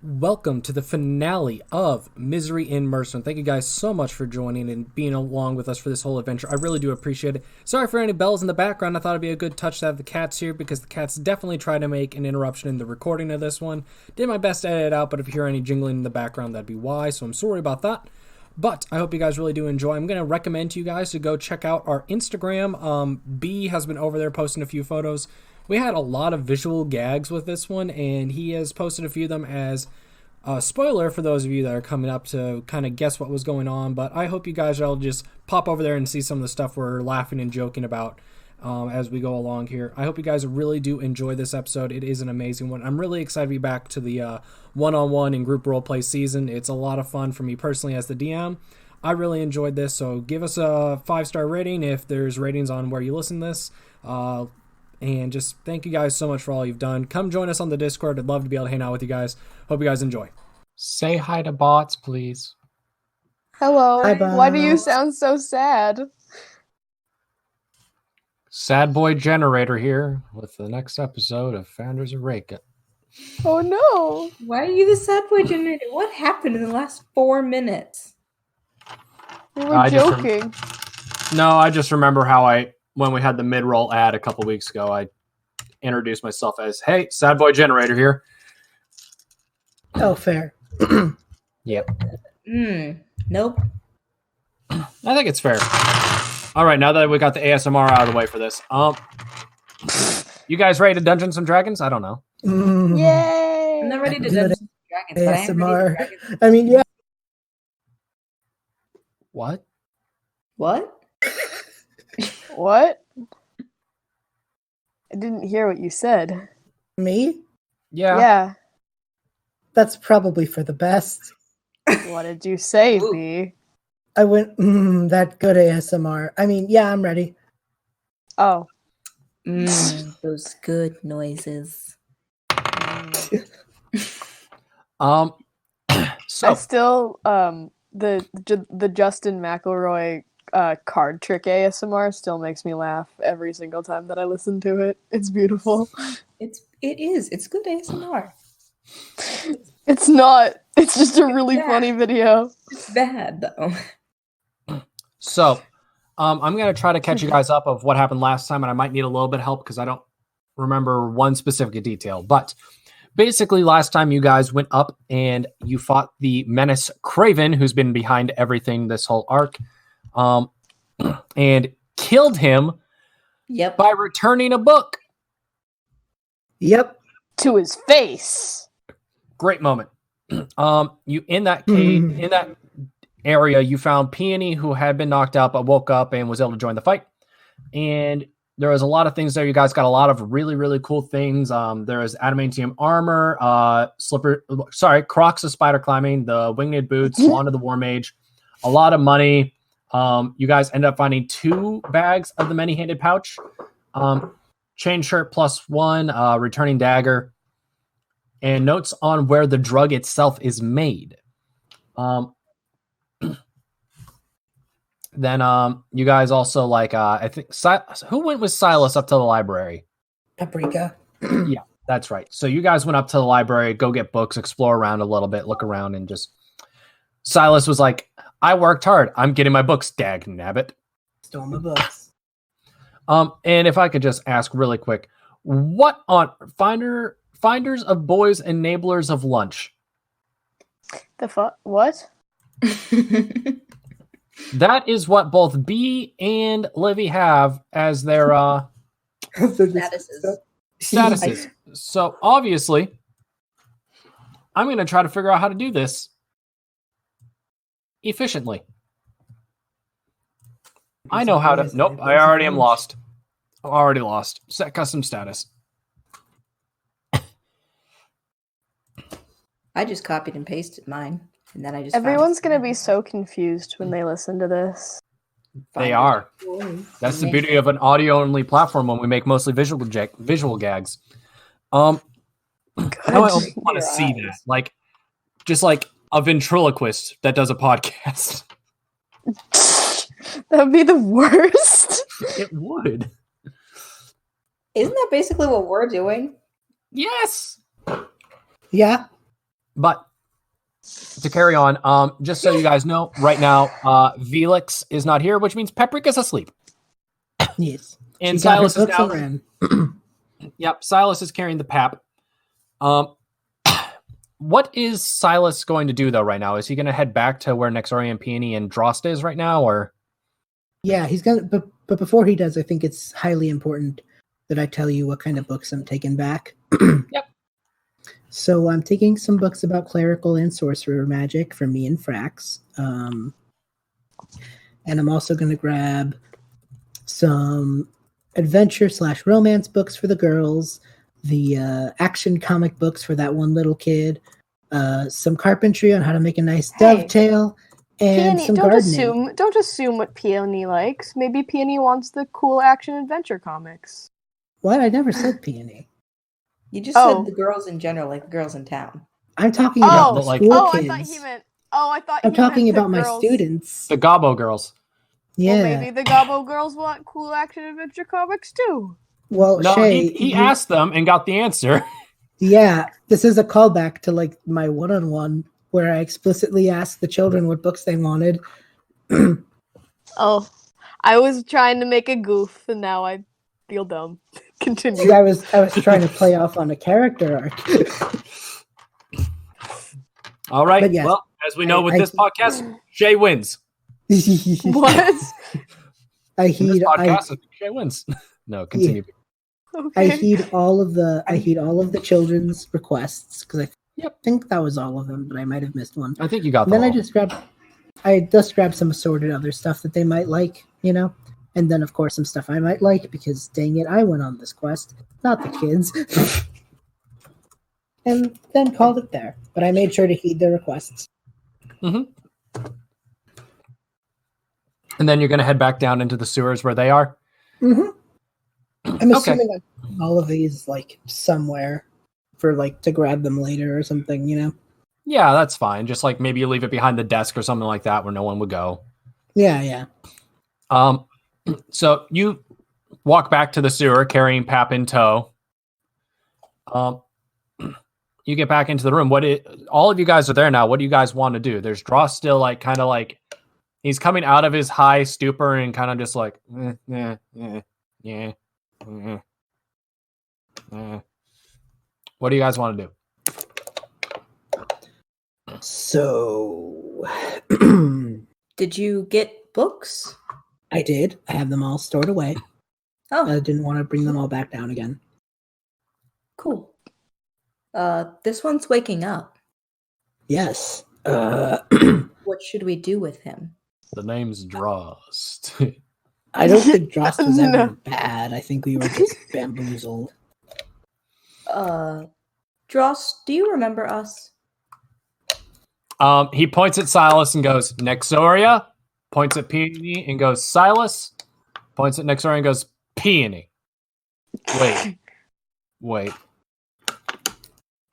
Welcome to the finale of Misery in Mirstone. Thank you guys so much for joining and being along with us for this whole adventure. I really do appreciate it. Sorry for any bells in the background. I thought it'd be a good touch to have the cats here because the cats definitely tried to make an interruption in the recording of this one. Did my best to edit it out, but if you hear any jingling in the background, that'd be why, so I'm sorry about that. But I hope you guys really do enjoy. I'm going to recommend to you guys to go check out our Instagram. B has been over there posting a few photos. We had a lot of visual gags with this one, and he has posted a few of them as a spoiler for those of you that are coming up to kind of guess what was going on. But I hope you guys all just pop over there and see some of the stuff we're laughing and joking about as we go along here. I hope you guys really do enjoy this episode. It is an amazing one. I'm really excited to be back to the one-on-one and group roleplay season. It's a lot of fun for me personally as the DM. I really enjoyed this, so give us a 5-star rating if there's ratings on where you listen to this. And just thank you guys so much for all you've done. Come join us on the Discord. I'd love to be able to hang out with you guys. Hope you guys enjoy. Say hi to bots, please. Hello. Hi, bots. Why do you sound so sad? Sad boy generator here with the next episode of Founders of Reka. Oh no. Why are you the sad boy generator? What happened in the last 4 minutes? We were joking. I just remember how when we had the mid-roll ad a couple weeks ago, I introduced myself as, hey, sad boy generator here. Oh, fair. Yep. Nope. I think it's fair. All right, now that we got the ASMR out of the way for this, you guys ready to Dungeons and Dragons? I don't know. Yay! I'm not ready to Dungeons and Dragons, but I am ready to Dragons. I mean, yeah. What? What? What? I didn't hear what you said. Me? Yeah. That's probably for the best. What did you say, Ooh. B? I went, that good ASMR. I mean, yeah, I'm ready. Oh. Those good noises. I So still the Justin McElroy card trick ASMR still makes me laugh every single time that I listen to it. It's beautiful. It is. It's good ASMR. It's not. It's just a really funny video. It's bad though. So, I'm going to try to catch you guys up of what happened last time, and I might need a little bit of help because I don't remember one specific detail. But basically, last time you guys went up and you fought the menace Craven, who's been behind everything this whole arc, and killed him by returning a book. Yep. To his face. Great moment. You in that cave, in that area, you found Peony, who had been knocked out but woke up and was able to join the fight. And there was a lot of things there. You guys got a lot of really, really cool things. There is adamantium armor, Crocs of spider climbing, the winged boots, Wand of the War Mage, a lot of money. You guys end up finding 2 bags of the many-handed pouch, chain shirt +1, returning dagger, and notes on where the drug itself is made. Then you guys also I think who went with Silas up to the library? Paprika. Yeah, that's right. So you guys went up to the library, go get books, explore around a little bit, look around, and just Silas was like, I worked hard. I'm getting my books, dag nabbit. Stole my books. And if I could just ask really quick, what on Finders of Boys, Enablers of Lunch? What? That is what both B and Livy have as their statuses. So obviously, I'm going to try to figure out how to do this efficiently. I know how to. Nope, I already am lost. Already lost. Set custom status. I just copied and pasted mine, and then I just. Everyone's gonna be so confused when they listen to this. They are. That's the beauty of an audio-only platform when we make mostly visual gags. I want to see that, just like a ventriloquist that does a podcast. That would be the worst. It would. Isn't that basically what we're doing? Yes. Yeah. But to carry on, just so you guys know, right now, Velix is not here, which means Paprika's asleep. Yes. And She got her Silas is books now. and ran. Yep, Silas is carrying the pap. What is Silas going to do though right now? Is he going to head back to where Nexorian, Peony, and Drost is right now, or? Yeah, he's gonna. But before he does, I think it's highly important that I tell you what kind of books I'm taking back. Yep. So I'm taking some books about clerical and sorcerer magic for me and Frax. And I'm also going to grab some adventure/romance books for the girls, the action comic books for that one little kid, some carpentry on how to make a nice dovetail, and Peony, some don't gardening. assume what Peony likes. Maybe Peony wants the cool action adventure comics. What? I never said peony. You just said the girls in general, like the girls in town. I'm talking about the like- school I kids. thought he meant. I thought I'm he talking meant the about my girls. students. The Gobbo girls. Yeah. Well, maybe the Gobbo girls want cool action adventure comics too. Well, No, Shay, he asked them and got the answer. Yeah, this is a callback to like my one-on-one where I explicitly asked the children what books they wanted. Oh, I was trying to make a goof, and now I feel dumb. Continue. I was trying to play off on a character arc. All right. But yes, well, as we know with I- this podcast, Shay wins. What? I In this heed podcast, Shay wins. No, continue. I Okay. heed all of the children's requests because I Yep. think that was all of them, but I might have missed one. I think you got And them then all. I just grabbed some assorted other stuff that they might like, and then of course some stuff I might like because dang it, I went on this quest, not the kids. And then called it there. But I made sure to heed their requests. And then you're going to head back down into the sewers where they are? I'm Okay. assuming I put all of these like somewhere for like to grab them later or something, Yeah, that's fine. Just like maybe you leave it behind the desk or something like that where no one would go. Yeah. So you walk back to the sewer carrying Pap in tow. You get back into the room. All of you guys are there now. What do you guys want to do? There's Draw still like kind of like he's coming out of his high stupor and kind of just like yeah. What do you guys want to do? So Did you get books? I did. I have them all stored away. Oh, I didn't want to bring them all back down again. cool. This one's waking up. Yes. What should we do with him? The name's Drost. I don't think Drost was ever No. bad. I think we were just bamboozled. Dross, do you remember us? He points at Silas and goes, Nexoria. Points at Peony and goes, Silas. Points at Nexoria and goes, Peony. Wait.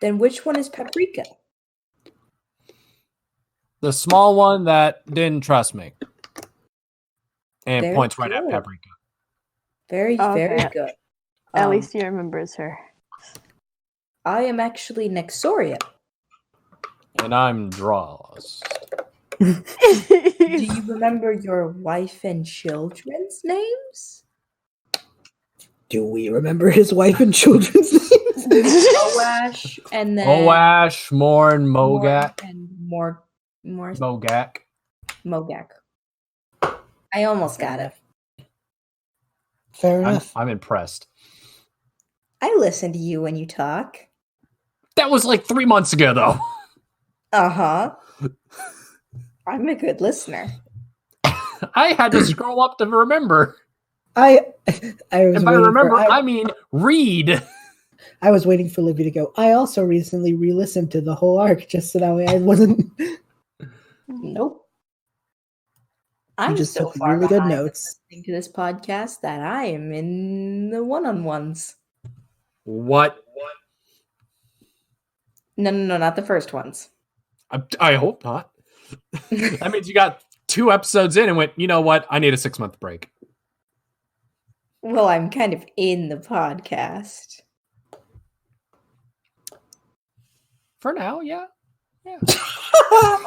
Then which one is Paprika? The small one that didn't trust me. And Very points right at cool. Paprika. Very, Okay. very good. At least he remembers her. I am actually Nexoria. And I'm Drost. Do you remember your wife and children's names? Do we remember his wife and children's names? Oash and then Oash, Morn, Mogak. and Mogak. Mogak. I almost got it. Fair enough. I'm impressed. I listen to you when you talk. That was like 3 months ago, though. Uh-huh. I'm a good listener. I had to scroll up to remember. I was And by waiting remember, for, I mean read. I was waiting for Livy to go. I also recently re-listened to the whole arc just so that way I wasn't. Nope. You I'm just so took far really good behind notes. listening to this podcast that I am in the one-on-ones. What? No, not the first ones. I hope not. That means you got 2 episodes in and went, you know what? I need a 6-month break. Well, I'm kind of in the podcast. For now, yeah.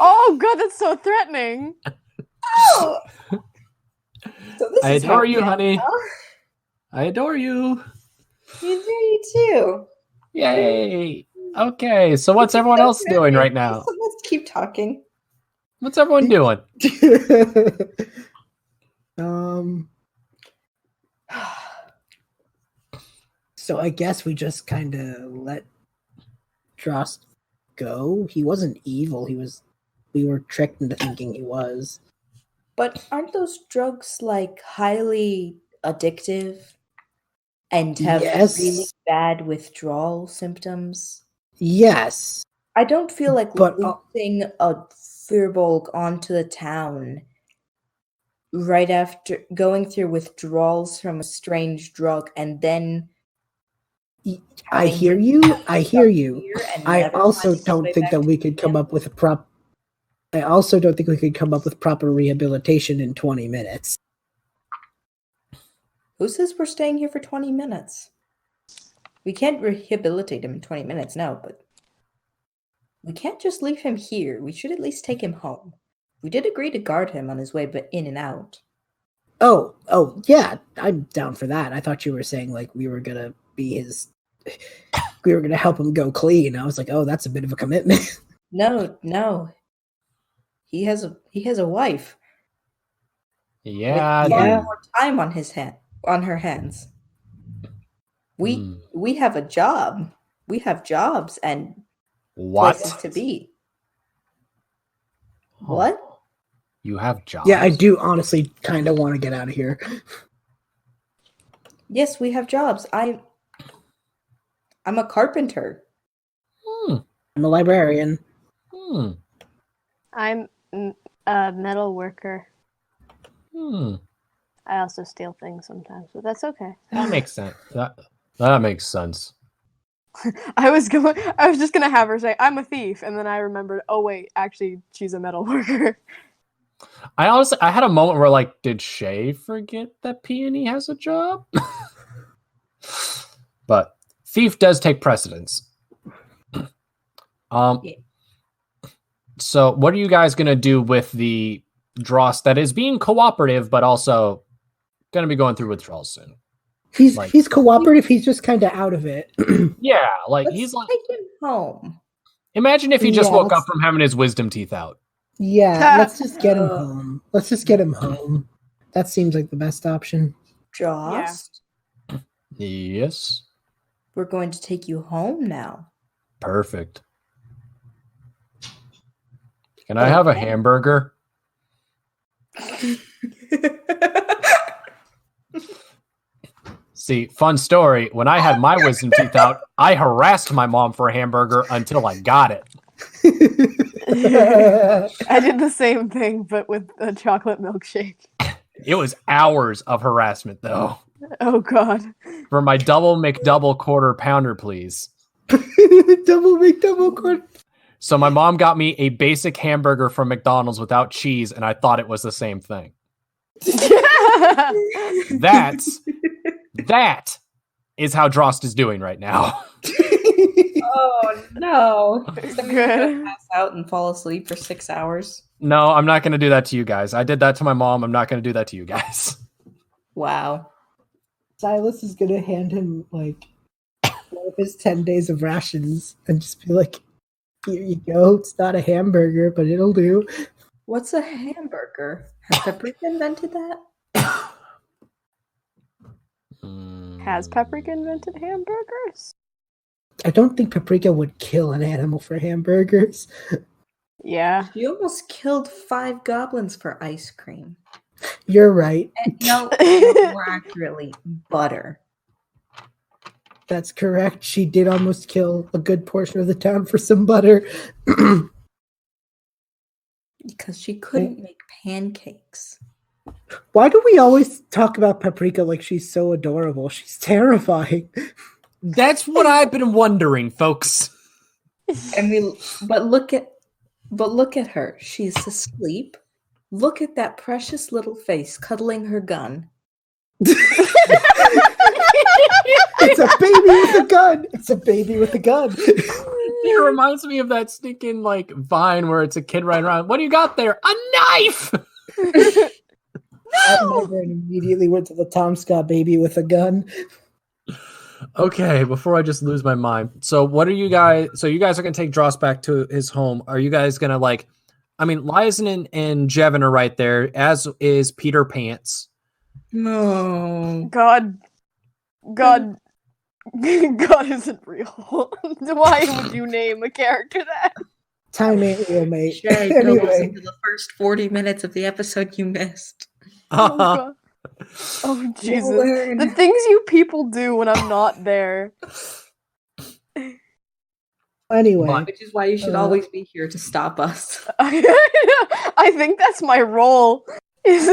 Oh god, that's so threatening. Oh. So this I is adore how you, we honey. are. I adore you. You do, you too. Yay. Okay, so what's everyone else doing right now? So let's keep talking. What's everyone doing? So I guess we just kind of let Drost go. He wasn't evil. We were tricked into thinking he was. But aren't those drugs like highly addictive and have Yes. really bad withdrawal symptoms? Yes. I don't feel like But, looping a Firbolg onto the town right after going through withdrawals from a strange drug and then I having hear him you. come I hear you. here and I never also finding his don't way think back that to we the could come camp. up with a prop. I also don't think we could come up with proper rehabilitation in 20 minutes. Who says we're staying here for 20 minutes? We can't rehabilitate him in 20 minutes now, but we can't just leave him here. We should at least take him home. We did agree to guard him on his way in and out. Oh, yeah, I'm down for that. I thought you were saying like we were gonna be his. We were gonna help him go clean. I was like, oh, that's a bit of a commitment. No. He has a wife. Yeah. With far Yeah. more time on her hands. We have a job. We have jobs and places What? to be. Oh, What? You have jobs? Yeah, I do honestly kind of want to get out of here. Yes, we have jobs. I'm a carpenter. I'm a librarian. I'm a metal worker. I also steal things sometimes, but that's okay. That makes sense. That makes sense. I was just gonna have her say, I'm a thief, and then I remembered, oh wait, actually she's a metal worker. I had a moment where like, did Shay forget that Peony has a job? But thief does take precedence. Yeah. So what are you guys gonna do with the Dross that is being cooperative, but also gonna be going through withdrawals soon? He's cooperative. He's just kind of out of it. Yeah, like Let's he's like. take him home. Imagine if he just Yeah, woke let's- up from having his wisdom teeth out. Yeah, let's just get him home. Let's just get him home. That seems like the best option. Jost, Yes, we're going to take you home now. perfect. Can I have a hamburger? See, fun story. When I had my wisdom teeth out, I harassed my mom for a hamburger until I got it. I did the same thing, but with a chocolate milkshake. It was hours of harassment, though. Oh god. For my double McDouble quarter pounder, please. Double McDouble quarter. So my mom got me a basic hamburger from McDonald's without cheese, and I thought it was the same thing. That is how Drost is doing right now. Oh no! Good. Pass out and fall asleep for 6 hours. No, I'm not going to do that to you guys. I did that to my mom. I'm not going to do that to you guys. Wow. Silas is gonna hand him like one of his 10 days of rations and just be like, "Here you go. It's not a hamburger, but it'll do." What's a hamburger? Has Paprika invented that? Has Paprika invented hamburgers? I don't think Paprika would kill an animal for hamburgers. Yeah. You almost killed 5 goblins for ice cream. You're right. No, more accurately, butter. That's correct. She did almost kill a good portion of the town for some butter. Because she couldn't make pancakes. Why do we always talk about Paprika like she's so adorable? She's terrifying. That's what I've been wondering, folks. But look at her. She's asleep. Look at that precious little face cuddling her gun. It's a baby with a gun. It's a baby with a gun. It reminds me of that stinking like Vine where it's a kid riding around. What do you got there? A knife. My brain immediately went to the Tom Scott baby with a gun. Okay, before I just lose my mind. So what are you guys? So you guys are gonna take Dross back to his home. Are you guys gonna like? I mean, Lizen and Jevin are right there, as is Peter Pants. No. God isn't real. Why would you name a character that? Time ain't real, mate. Shay, go Anyway, listen to the first 40 minutes of the episode you missed. Oh, God. Oh Jesus. learn. The things you people do when I'm not there. anyway, Which is why you should always be here to stop us. I think that's my role. Is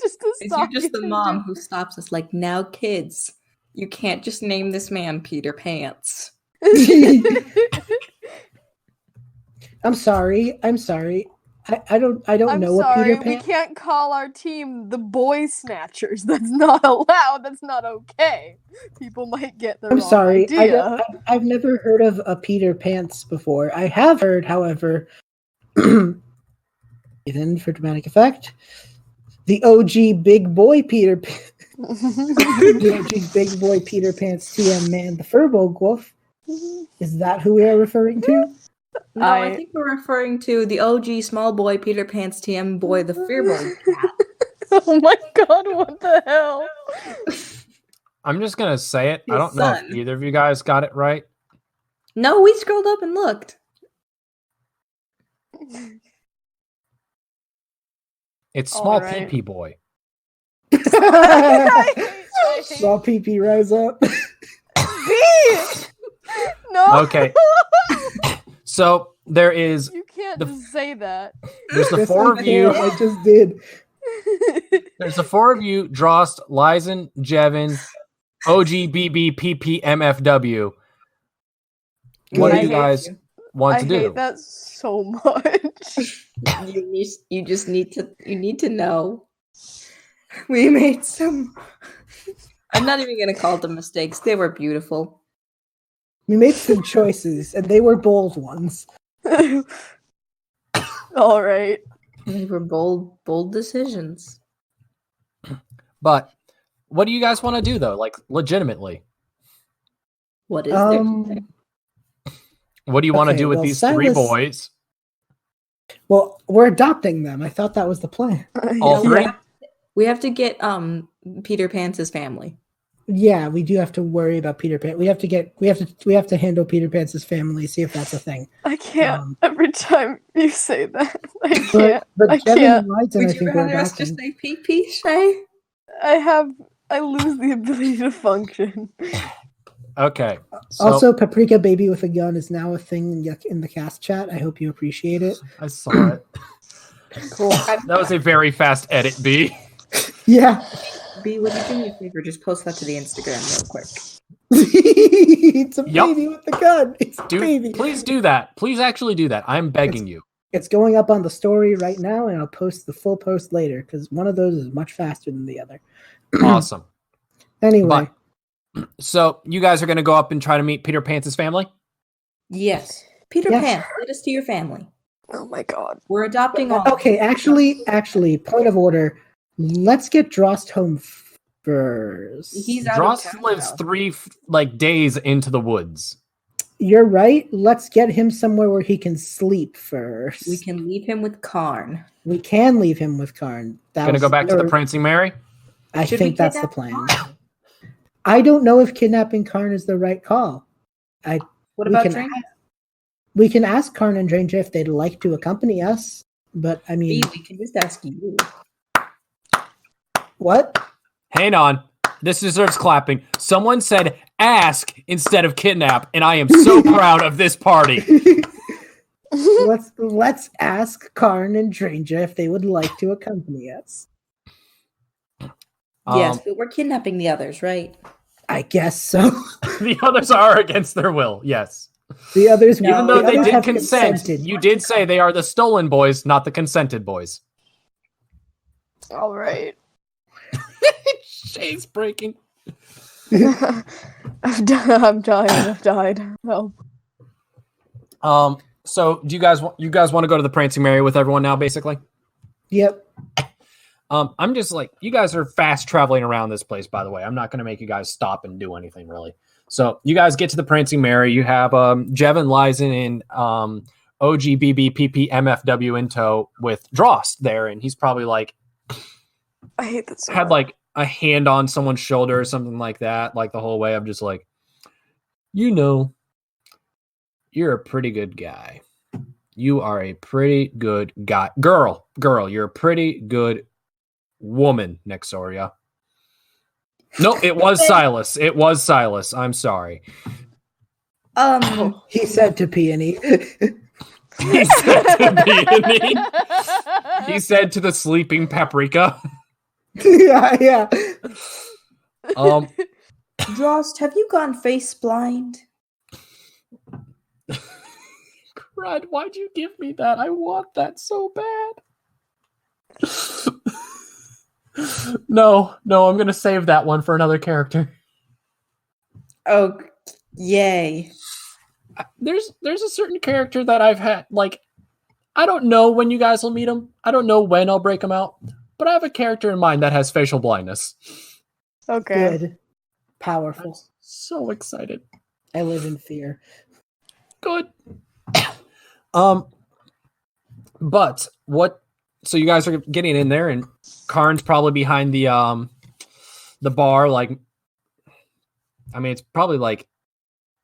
just to Is stop you're just you the from mom who stops us like, now kids, you can't just name this man Peter Pants. I'm sorry. I don't I'm know what sorry, Peter we Pan. can't call our team the Boy Snatchers. That's not allowed. That's not okay. People might get the I'm wrong sorry. idea. I've never heard of a Peter Pants before. I have heard, however, even for dramatic effect, the OG big boy Peter Pan. The OG big boy Peter Pants TM man, the Furbolg Wolf. Is that who we are referring to? No, I think we're referring to the OG small boy Peter Pants TM boy, the Fearball cat. Oh my God! What the hell? I'm just gonna say it. I His don't know if son. either of you guys got it right. No, we scrolled up and looked. It's small Alright. PP boy. Saw PP rise up. No. Okay. So there is You can't The- just say that. there's the Yes, four I of you. can. I just did. There's the four of you: Drost, Lizen, Jevin, OGBB, PPMFW. What do I you hate guys want I to do? hate that so much. You just need to know. We made some. I'm not even gonna call them mistakes. They were beautiful. We made some choices, and they were bold ones. All right. They were bold decisions. But what do you guys want to do though? Like legitimately, What is there? what do you want to Okay, do with well, these three Silas- boys? Well, we're adopting them. I thought that was the plan. All three? We have to get Peter Pan's family. Yeah, we do have to worry about Peter Pan. We have to handle Peter Pan's family. See if that's a thing. I can't. Um, Every time you say that, I But, can't. but I Jevin can't. and Lighton, Would I you think we're rather us just adopting. say PP, Shay? I lose the ability to function. Okay. So Also, Paprika Baby with a Gun is now a thing in the cast chat. I hope you appreciate it. I saw it. Cool. That was a very fast edit, B. Yeah. B, would you do me a favor? Just post that to the Instagram real quick. It's a Yep. baby with the gun. It's a Do baby. please do that. Please actually do that. I'm begging you. It's going up on the story right now, and I'll post the full post later because one of those is much faster than the other. Awesome. Anyway, So you guys are going to go up and try to meet Peter Pan's family? Yes. Peter Yes. Pan, lead us to your family. Oh my God. We're adopting all. okay. Actually, point of order. Let's get Drost home first. He's out Dross of town lives now. 3 days into the woods. You're right. Let's get him somewhere where he can sleep first. We can leave him with Karn. We can leave him with Karn. Gonna go back to the Prancing Mary? I Should we think that's the kidnap plan. Karn? I don't know if kidnapping Karn is the right call. What We about can Drink? We can ask Karn and Dranger if they'd like to accompany us, but I mean, B, we can just ask you. what? Hang on. This deserves clapping. Someone said ask instead of kidnap, and I am so proud of this party. Let's ask Karn and Dranger if they would like to accompany us. Yes, but we're kidnapping the others, right? I guess so. The others are against their will, yes. The others, No, Even though the they others did have consent, consented. you did say they are the stolen boys, not the consented boys. All right. Shay's breaking. I'm dying. I've died. Help. So do you guys want to go to the Prancing Mary with everyone now, basically? Yep. I'm just like, you guys are fast traveling around this place, by the way. I'm not going to make you guys stop and do anything really. So you guys get to the Prancing Mary. You have Jevin, Lizen, and OGBB MFW in tow with Drost there, and he's probably like, I hate that so had much. like a hand on someone's shoulder or something like that, like the whole way. I'm just like, you're a pretty good guy. You are a pretty good guy. Girl, you're a pretty good woman, Nexoria. No, it was Silas. It was Silas. I'm sorry. He said to Peony. He said to Peony. He said to the sleeping Paprika. yeah. Drost, have you gone face blind? Crud, why'd you give me that? I want that so bad. No, I'm gonna save that one for another character. Oh, yay. There's a certain character that I've had, like, I don't know when you guys will meet him. I don't know when I'll break him out, but I have a character in mind that has facial blindness. Okay. Good. Powerful. So excited. I live in fear. Good. But what? So you guys are getting in there, and Karn's probably behind the bar. Like, I mean, it's probably like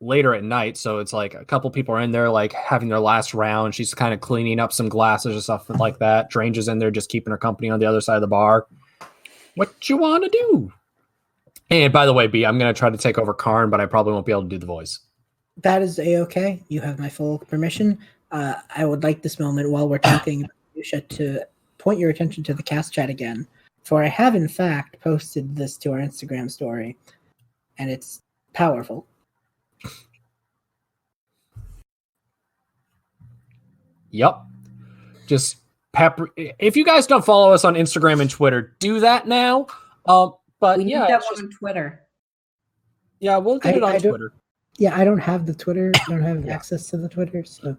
later at night, so it's like a couple people are in there, like having their last round. She's kind of cleaning up some glasses or stuff like that. Drange is in there, just keeping her company on the other side of the bar. What you want to do? And by the way, B, I'm gonna try to take over Karn, but I probably won't be able to do the voice. That is A-okay. You have my full permission. I would like this moment while we're talking about Yusha to point your attention to the cast chat again, for I have in fact posted this to our Instagram story, and it's powerful. Yep. Just if you guys don't follow us on Instagram and Twitter, do that now. But We need yeah, that one on Twitter. yeah, we'll get it on Twitter. Yeah, I don't have the Twitter. I don't have access to the Twitter, so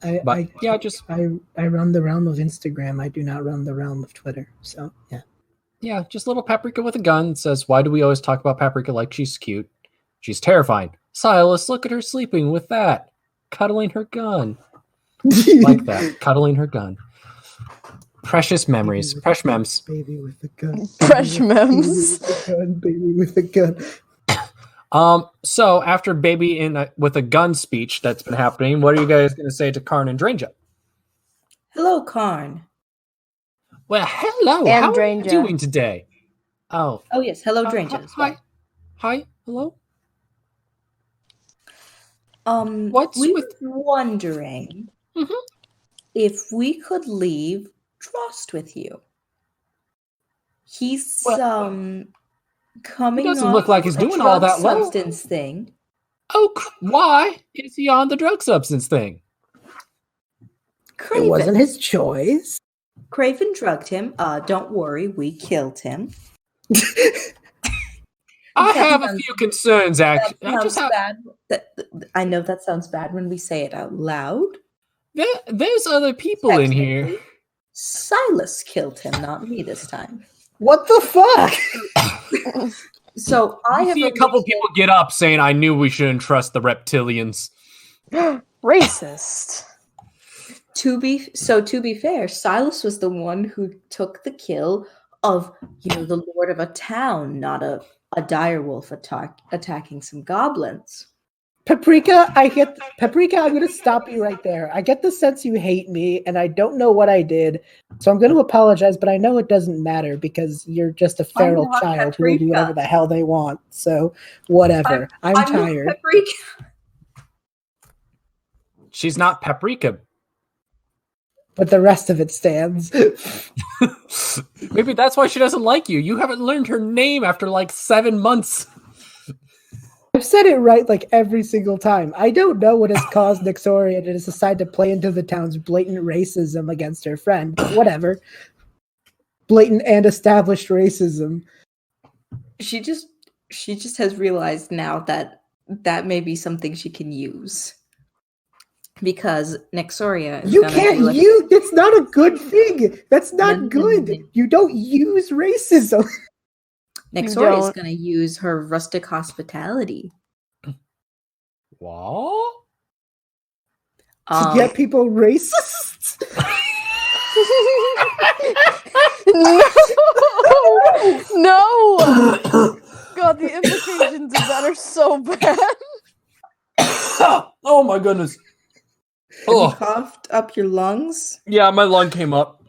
I run the realm of Instagram. I do not run the realm of Twitter. So yeah. Yeah, just little Paprika with a gun says, "Why do we always talk about Paprika like she's cute? She's terrifying." Silas, look at her sleeping with that, cuddling her gun. Like that, cuddling her gun. Precious memories, fresh memes. Baby with a gun. Fresh memes. Baby with a gun. So after baby with a gun speech that's been happening, what are you guys going to say to Karn and Drange? Hello, Karn. Well, hello. And How are you Drange. doing today? Oh, Oh, yes. Hello, Drange. hi, hello. What's What's we with- were wondering if we could leave Drost with you. He's coming. He doesn't off look like he's a doing all drug that well. substance thing. Oh, why is he on the drug substance thing? Craven. It wasn't his choice. Craven drugged him. Don't worry, we killed him. I That have a sounds- few concerns, actually. That sounds bad. I know that sounds bad when we say it out loud. There's other people in here. Technically, Silas killed him, not me this time. What the fuck? So I I have see a couple people get up saying, "I knew we shouldn't trust the reptilians." Racist. To be fair, Silas was the one who took the kill of the lord of a town, not a direwolf attacking some goblins. Paprika, Paprika, I'm going to stop you right there. I get the sense you hate me, and I don't know what I did, so I'm going to apologize, but I know it doesn't matter because you're just a feral not child who will do Paprika. whatever the hell they want. So, whatever. I'm not tired. Paprika. She's not Paprika. But the rest of it stands. Maybe that's why she doesn't like you. You haven't learned her name after like 7 months. I've said it right like every single time. I don't know what has caused Nixoria to decide to play into the town's blatant racism against her friend. But whatever. Blatant and established racism. She just has realized now that may be something she can use. Because Nexoria is You gonna can't do a- use. That's not a good thing. That's not No. good. You don't use racism Nexoria is don't. gonna use her rustic hospitality. What? to get people racist. No! God, the implications of that are so bad. Oh my goodness. Have you Oh, coughed up your lungs? yeah, my lung came up.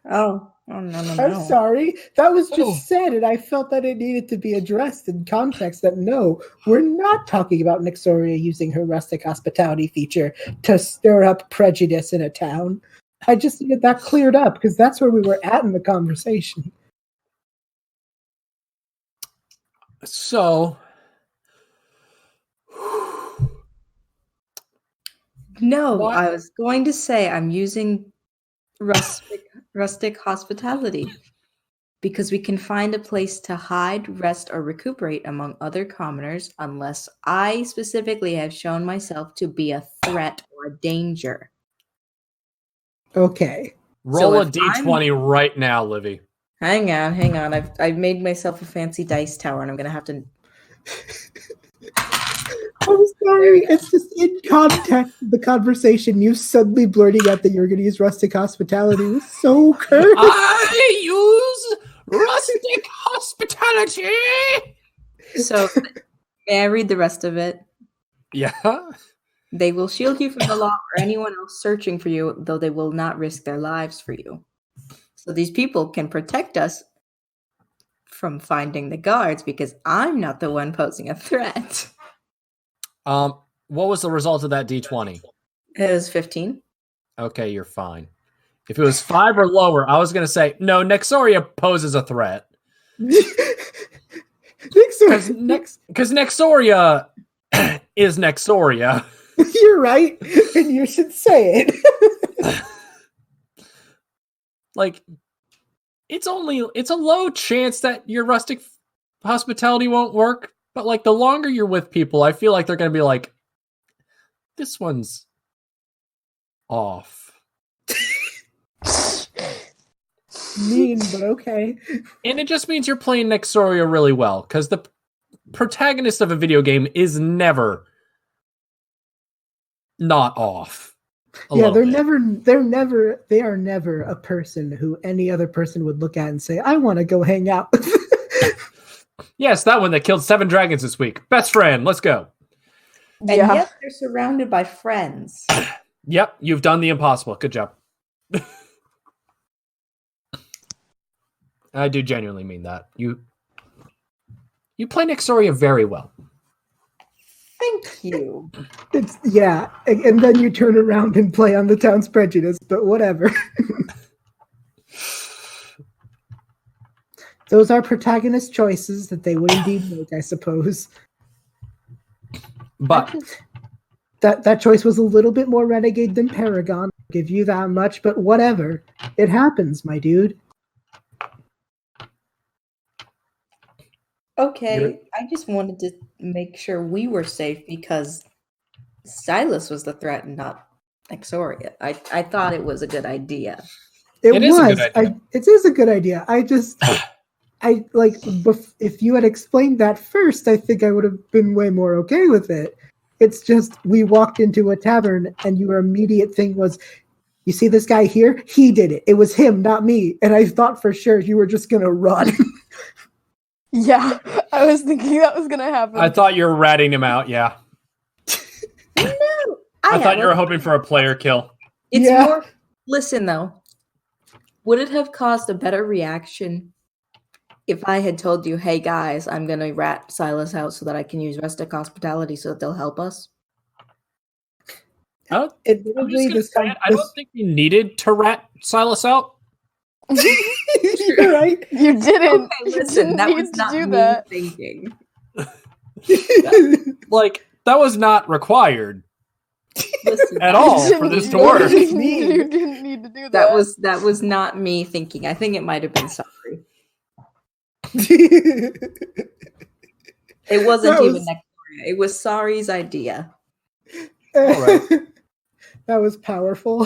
Oh no. I'm sorry. That was just Oh. said, and I felt that it needed to be addressed in context that no, we're not talking about Nixoria using her rustic hospitality feature to stir up prejudice in a town. I just needed that cleared up because that's where we were at in the conversation. So, No, What? I was going to say I'm using rustic hospitality because we can find a place to hide, rest, or recuperate among other commoners unless I specifically have shown myself to be a threat or a danger. Okay. roll a if I'm- d20 right now, Livy. Hang on. I've made myself a fancy dice tower, and I'm gonna have to. I'm sorry. It's just in context of the conversation. You suddenly blurting out that you were going to use rustic hospitality was so cursed. I use rustic hospitality. So, may I read the rest of it? Yeah. They will shield you from the law or anyone else searching for you, though they will not risk their lives for you. So these people can protect us from finding the guards because I'm not the one posing a threat. What was the result of that d20? It was 15. Okay, you're fine. If it was 5 or lower, I was going to say, no, Nexoria poses a threat. Because Nexoria is Nexoria. You're right, and you should say it. Like, it's a low chance that your rustic hospitality won't work. But, like, the longer you're with people, I feel like they're going to be like, this one's off. Mean, but okay. And it just means you're playing Nexoria really well, because the protagonist of a video game is never not off. Yeah, little they are never a person who any other person would look at and say, I want to go hang out. Yes, that one that killed 7 dragons this week. Best friend, let's go. And Yeah. yet they're surrounded by friends. Yep, you've done the impossible. Good job. I do genuinely mean that. You play Nexoria very well. Thank you. It's yeah, and then you turn around and play on the town's prejudice, but whatever. Those are protagonist choices that they would indeed make, I suppose. But That choice was a little bit more renegade than Paragon. I'll give you that much, but whatever. It happens, my dude. Okay, I just wanted to make sure we were safe because Silas was the threat and not Nexoria. I thought it was a good idea. It is a good idea. It is a good idea. If you had explained that first, I think I would have been way more okay with it. It's just we walked into a tavern and your immediate thing was, you see this guy here? He did it. It was him, not me. And I thought for sure you were just gonna run. Yeah, I was thinking that was gonna happen. I thought you were ratting him out, yeah. No, I thought you were hoping for a player kill. It's Yeah. more. Listen though, would it have caused a better reaction if I had told you, "Hey guys, I'm gonna rat Silas out so that I can use rustic hospitality so that they'll help us"? I'm Admittedly, just gonna say it, I don't think you needed to rat Silas out. You're right. You didn't. Okay, You listen, didn't that need was to not do me that. thinking. Like, that was not required Listen, at that all was- for this to You work. didn't- You didn't need to do that. That was not me thinking. I think it might have been sorry. It wasn't That even was- Nexoria. It was Sorry's idea. right. That was powerful.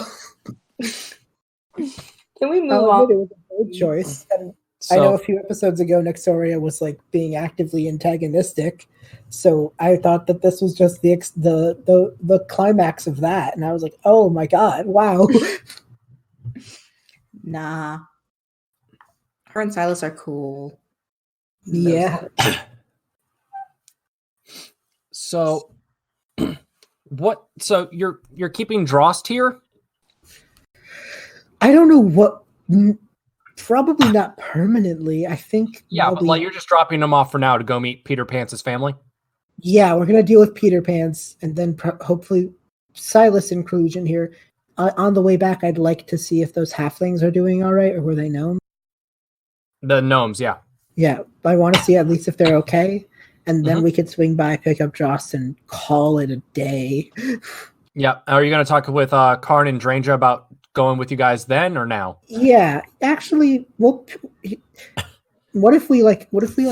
Can we move I'll on? admit it was a bold choice. And So, I know a few episodes ago, Nexoria was like being actively antagonistic, so I thought that this was just the climax of that, and I was like, oh my god, wow. Nah. Her and Silas are cool. Yeah. So what? So you're keeping Drost here? I don't know what. Probably not permanently. I think. Yeah, while but like you're just dropping him off for now to go meet Peter Pan's family. Yeah, we're gonna deal with Peter Pan's, and then hopefully Silas inclusion here. On the way back, I'd like to see if those halflings are doing all right, or were they known? The gnomes, yeah. Yeah, I want to see at least if they're okay, and then we could swing by, pick up Joss, and call it a day. Yeah. Are you going to talk with Karn and Dranja about going with you guys then or now? Yeah, actually, well, what if we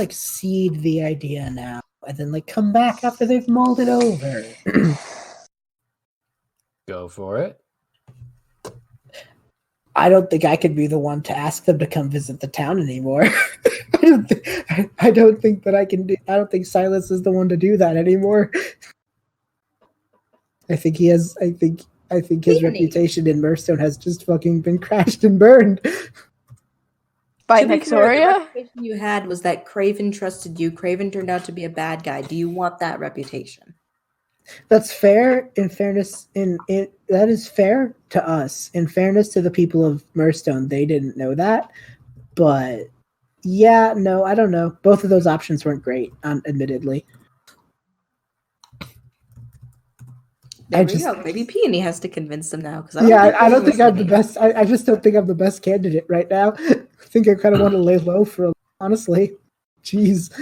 seed the idea now, and then like come back after they've mulled it over? Go for it. I don't think I could be the one to ask them to come visit the town anymore. I don't think that I can do. I don't think Silas is the one to do that anymore. I think he has. I think his reputation in Mirstone has just fucking been crashed and burned. By To be fair, the Nexoria? reputation you had was that Craven trusted you. Craven turned out to be a bad guy. Do you want that reputation? That's fair. In fairness, that is fair to us. In fairness to the people of Mirstone, they didn't know that. But yeah, no, I don't know. Both of those options weren't great, admittedly. Maybe Peony has to convince them now. I don't think I'm the best. I just don't think I'm the best candidate right now. I think I kind of want to lay low for, honestly. Jeez.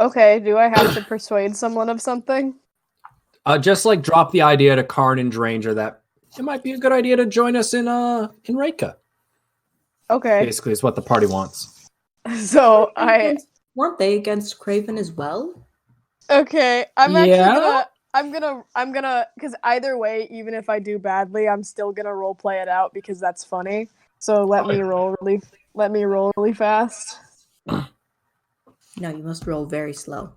Okay, do I have to persuade someone of something? Just like drop the idea to Karn and Dranja that it might be a good idea to join us in Reka. Okay. Basically, is what the party wants. So weren't they against Craven as well? Okay, I'm Yeah? gonna because either way, even if I do badly, I'm still gonna role play it out because that's funny. So let me roll really fast. No, you must roll very slow.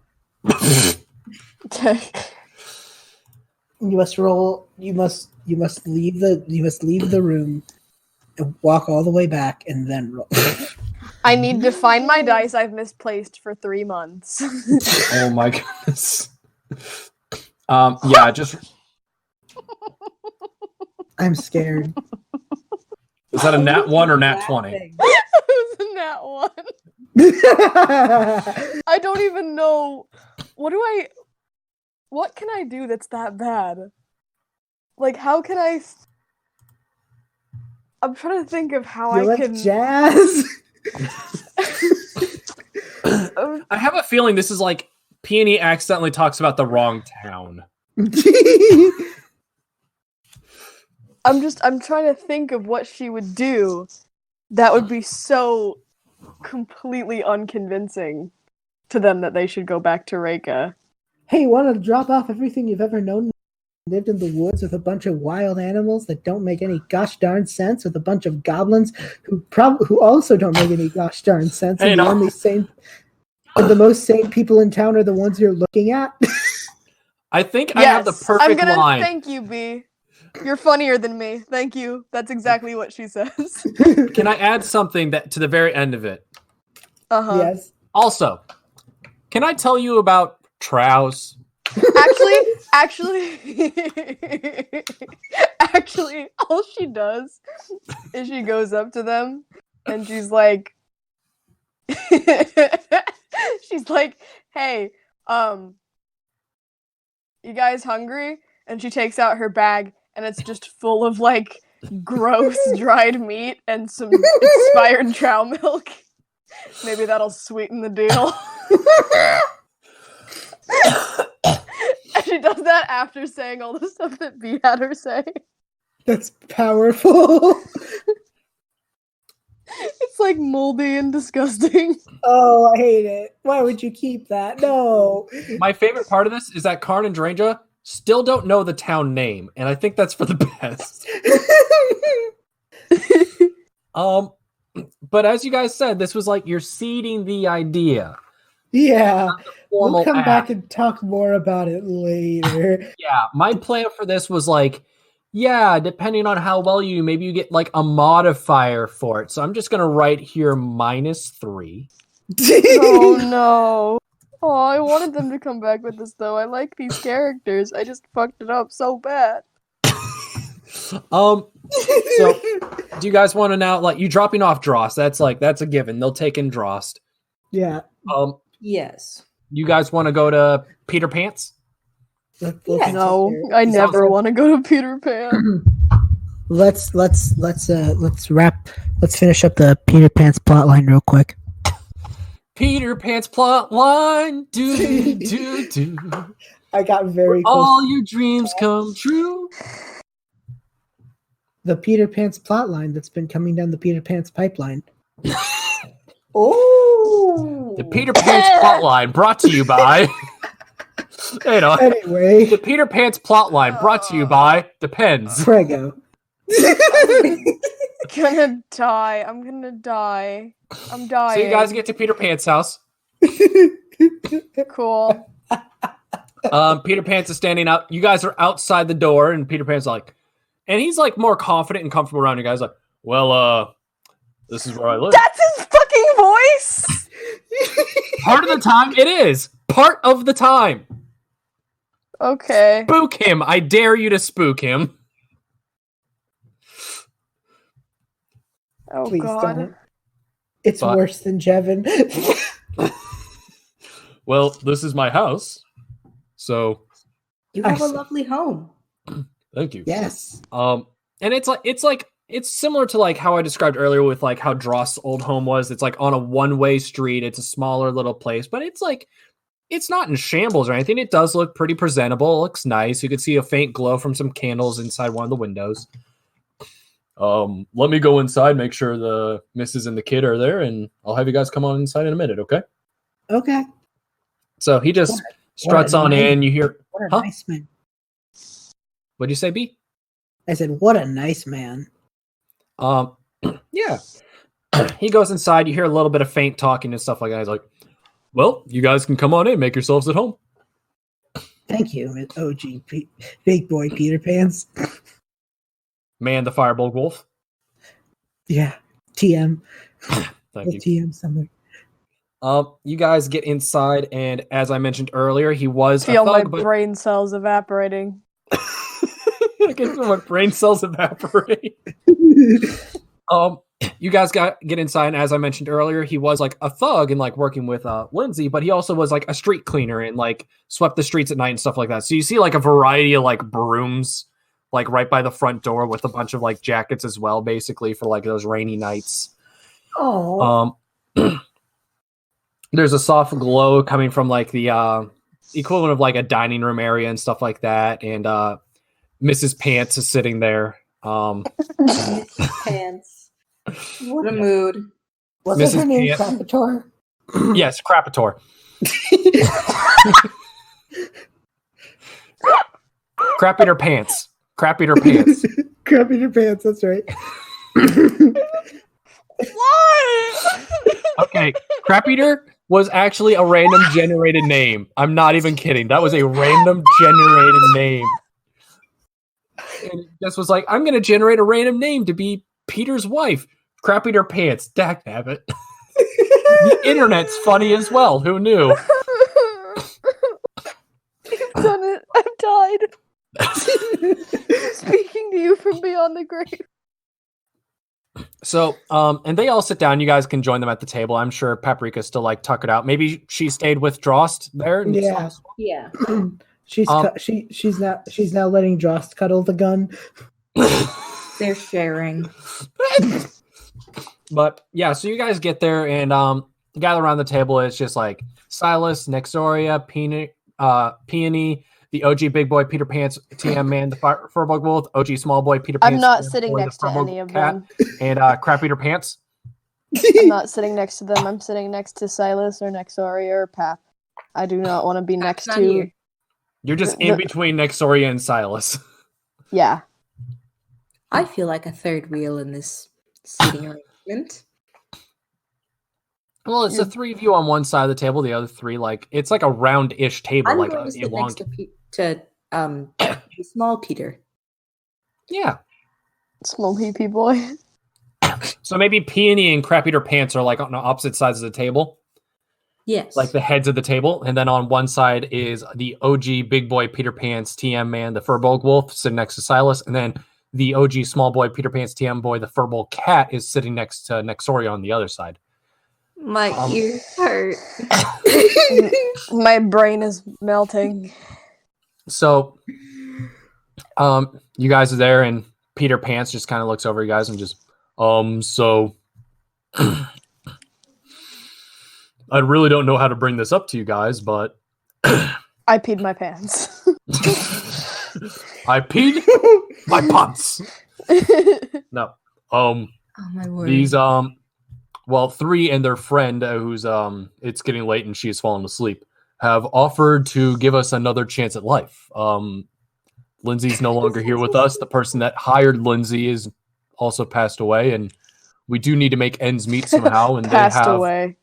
Okay. You must roll. You must leave the room and walk all the way back and then roll. I need to find my dice I've misplaced for 3 months. Oh my goodness. Yeah, just I'm scared. is that a nat 1 or nat 20? It was a nat 1. I don't even know. What can I do that's that bad? Like, how can I? I'm trying to think of how You I like can. jazz? I have a feeling this is like Peony accidentally talks about the wrong town. I'm trying to think of what she would do that would be so completely unconvincing to them that they should go back to Reka. Hey, want to drop off everything you've ever known? Lived in the woods with a bunch of wild animals that don't make any gosh darn sense, with a bunch of goblins who also don't make any gosh darn sense. Hey, and the most sane people in town are the ones you're looking at. I think I have the perfect line. Thank you, B. You're funnier than me. Thank you. That's exactly what she says. Can I add something to the very end of it? Uh-huh. Yes. Also, can I tell you about Trouse? Actually, all she does is she goes up to them and she's like, hey, you guys hungry? And she takes out her bag and it's just full of like gross dried meat and some expired trout milk. Maybe that'll sweeten the deal. And she does that after saying all the stuff that B had her say. That's powerful. It's like moldy and disgusting. Oh, I hate it. Why would you keep that? No. My favorite part of this is that Karn and Dranja Still don't know the town name, and I think that's for the best. But as you guys said, this was like you're seeding the idea. Yeah. Formal We'll come act. back and talk more about it later. Yeah, my plan for this was like, yeah, depending on how well maybe you get like a modifier for it. So I'm just gonna write here -3. Oh no. Oh, I wanted them to come back with this though. I like these characters. I just fucked it up so bad. So do you guys want to now like you dropping off Drost? That's a given. They'll take in Drost. Yeah. Yes. You guys want to go to Peter Pants? Yeah. No, I never want to go to Peter Pan. Let's finish up the Peter Pan's plotline real quick. Peter Pants plot line. Do. I got very close. All your dreams come true. The Peter Pan's plotline that's been coming down the Peter Pan's pipeline. Oh. The Peter Pants plotline brought to you by. Anyway, The Peter Pants plotline brought to you by Depends. Prego. Gonna die. I'm gonna die. I'm dying. So you guys get to Peter Pants' house. Cool. Peter Pants is standing up. You guys are outside the door, and Peter Pan's like, and he's like more confident and comfortable around you guys. Like, well, this is where I live. That's his fucking voice. Part of the time, it is. Part of the time. Okay. Spook him. I dare you to spook him. Oh Please god. don't. It's But- worse than Jevin. Well, this is my house. So, You have a Nice. lovely home. thank you. Yes. And it's similar to like how I described earlier with like how Dross's old home was. It's like on a one-way street. It's a smaller little place, but it's like it's not in shambles or anything. It does look pretty presentable. It looks nice. You could see a faint glow from some candles inside one of the windows. Let me go inside, make sure the missus and the kid are there, and I'll have you guys come on inside in a minute, okay? Okay. So he just struts what a on nice- in. You hear, What a Huh? nice man. what'd you say, B? I said, what a nice man. Yeah. He goes inside. You hear a little bit of faint talking and stuff like that. He's like, well, you guys can come on in, make yourselves at home. Thank you, big boy Peter Pans. Man, the Firebolt Wolf. Yeah. TM. Thank you. TM somewhere. You guys get inside, and as I mentioned earlier, he was Feel a my thug, but brain cells evaporating. I can feel my brain cells evaporate. You guys get inside, and as I mentioned earlier, he was like a thug and like working with Lindsay, but he also was like a street cleaner and like swept the streets at night and stuff like that. So you see like a variety of like brooms like right by the front door with a bunch of like jackets as well, basically for like those rainy nights. Oh. There's a soft glow coming from like the equivalent of like a dining room area and stuff like that, and Mrs. Pants is sitting there. Pants. What a mood. Wasn't Mrs. her name Pants. Krapator? Yes, Krapator. Crap Eater Pants. Crap Eater Pants. Krapator Pants, that's right. Why? Okay, Crap Eater was actually a random generated name. I'm not even kidding. That was a random generated name. And this was like, I'm going to generate a random name to be Peter's wife. Crap Eater Pants. Dak nabbit. The internet's funny as well. Who knew? I've done it. I've died. Speaking to you from beyond the grave. So, and they all sit down. You guys can join them at the table. I'm sure Paprika's still like tuckered out. Maybe she stayed with Drost there. And Yeah. Yeah. She's she's now letting Drost cuddle the gun. They're sharing. But yeah, so you guys get there and gather around the table. It's just like Silas, Nexoria, Peony, the OG big boy Peter Pants, TM man, the Furbug Wolf, OG small boy Peter Pants. I'm not TM sitting boy, the next to Furbug any of Cat, them. And Crap Eater Pants. I'm not sitting next to them. I'm sitting next to Silas or Nexoria or Pap. I do not want to be next not to. here. You're just in between Nexoria and Silas. Yeah. I feel like a third wheel in this seating arrangement. Well, it's the three of you on one side of the table, the other three, like, it's like a round-ish table. I'm like going to sit next to the small Peter. Yeah. Small PP boy. So maybe Peony and Crap Eater Pants are like on the opposite sides of the table. Yes. Like the heads of the table. And then on one side is the OG big boy Peter Pants TM man, the Furbolg Wolf, sitting next to Silas. And then the OG small boy Peter Pants TM boy, the Furbolg Cat, is sitting next to Nexoria on the other side. My ears hurt. My brain is melting. So, you guys are there, and Peter Pants just kind of looks over you guys and just, so I really don't know how to bring this up to you guys, but I peed my pants. I peed my pants. No. Oh my word. These well, 3 and their friend, who's it's getting late and she's fallen asleep, have offered to give us another chance at life. Lindsay's no longer here with us. The person that hired Lindsay is also passed away, and we do need to make ends meet somehow. And Passed away.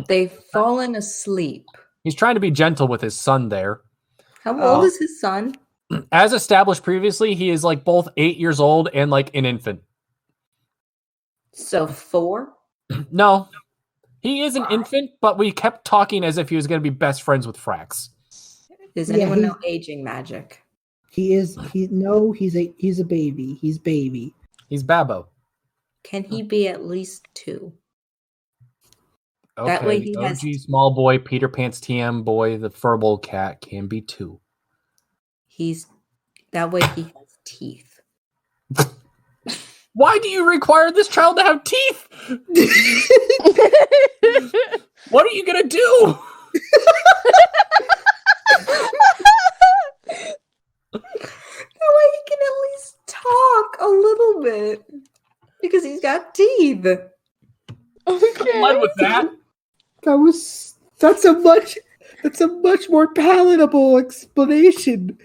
They've fallen asleep. He's trying to be gentle with his son there. How old is his son? As established previously, he is like both 8 years old and like an infant. So 4? No, he is an infant, but we kept talking as if he was going to be best friends with Frax. Does anyone know aging magic? He's a baby. He's baby. He's Babbo. Can he be at least 2? Okay, That way he the has- OG small boy, Peter Pants TM boy, the Furbolg Cat can be 2. That way he has teeth. Why do you require this child to have teeth? What are you gonna do? That way he can at least talk a little bit. Because he's got teeth. Okay. Led with that. That's a much more palatable explanation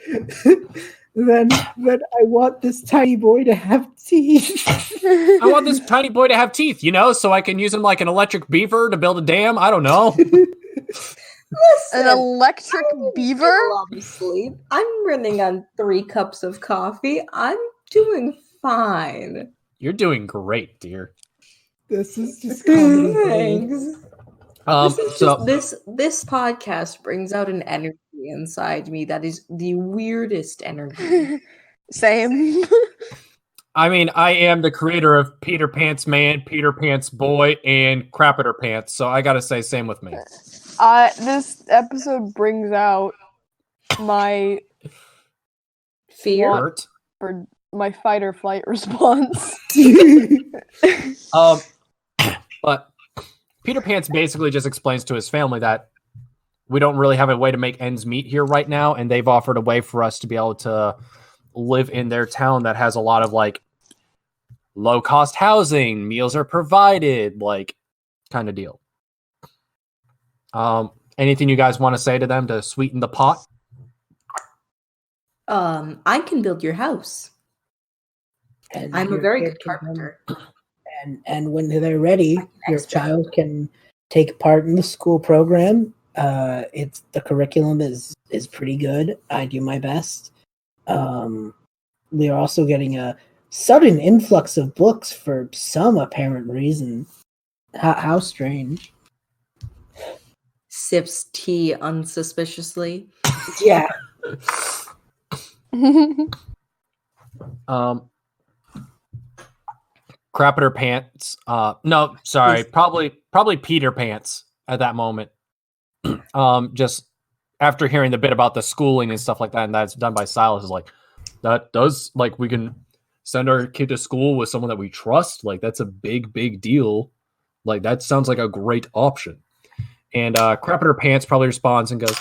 than I want this tiny boy to have teeth. I want this tiny boy to have teeth, so I can use him like an electric beaver to build a dam. I don't know. Listen, An electric beaver? Sleep. I'm running on 3 cups of coffee. I'm doing fine. You're doing great, dear. This is just comedy. Thanks. So This podcast brings out an energy inside me that is the weirdest energy. Same. I mean, I am the creator of Peter Pants Man, Peter Pants Boy, and Crapiter Pants, so I gotta say, same with me. This episode brings out my Fear. Hurt. for my fight or flight response. But Peter Pants basically just explains to his family that we don't really have a way to make ends meet here right now, and they've offered a way for us to be able to live in their town that has a lot of like low-cost housing, meals are provided, like kind of deal. Anything you guys want to say to them to sweeten the pot? I can build your house. And I'm a your very kid good can come- carpenter. And when they're ready, your expert. child can take part in the school program. It's the curriculum is pretty good. I do my best. We are also getting a sudden influx of books for some apparent reason. How strange. Sips tea unsuspiciously. Yeah. Crapiter Pants. No, sorry, probably Peter Pants at that moment. Just after hearing the bit about the schooling and stuff like that, and that's done by Silas, is like, that does, like, we can send our kid to school with someone that we trust. Like, that's a big deal. Like, that sounds like a great option. And Crapiter Pants probably responds and goes,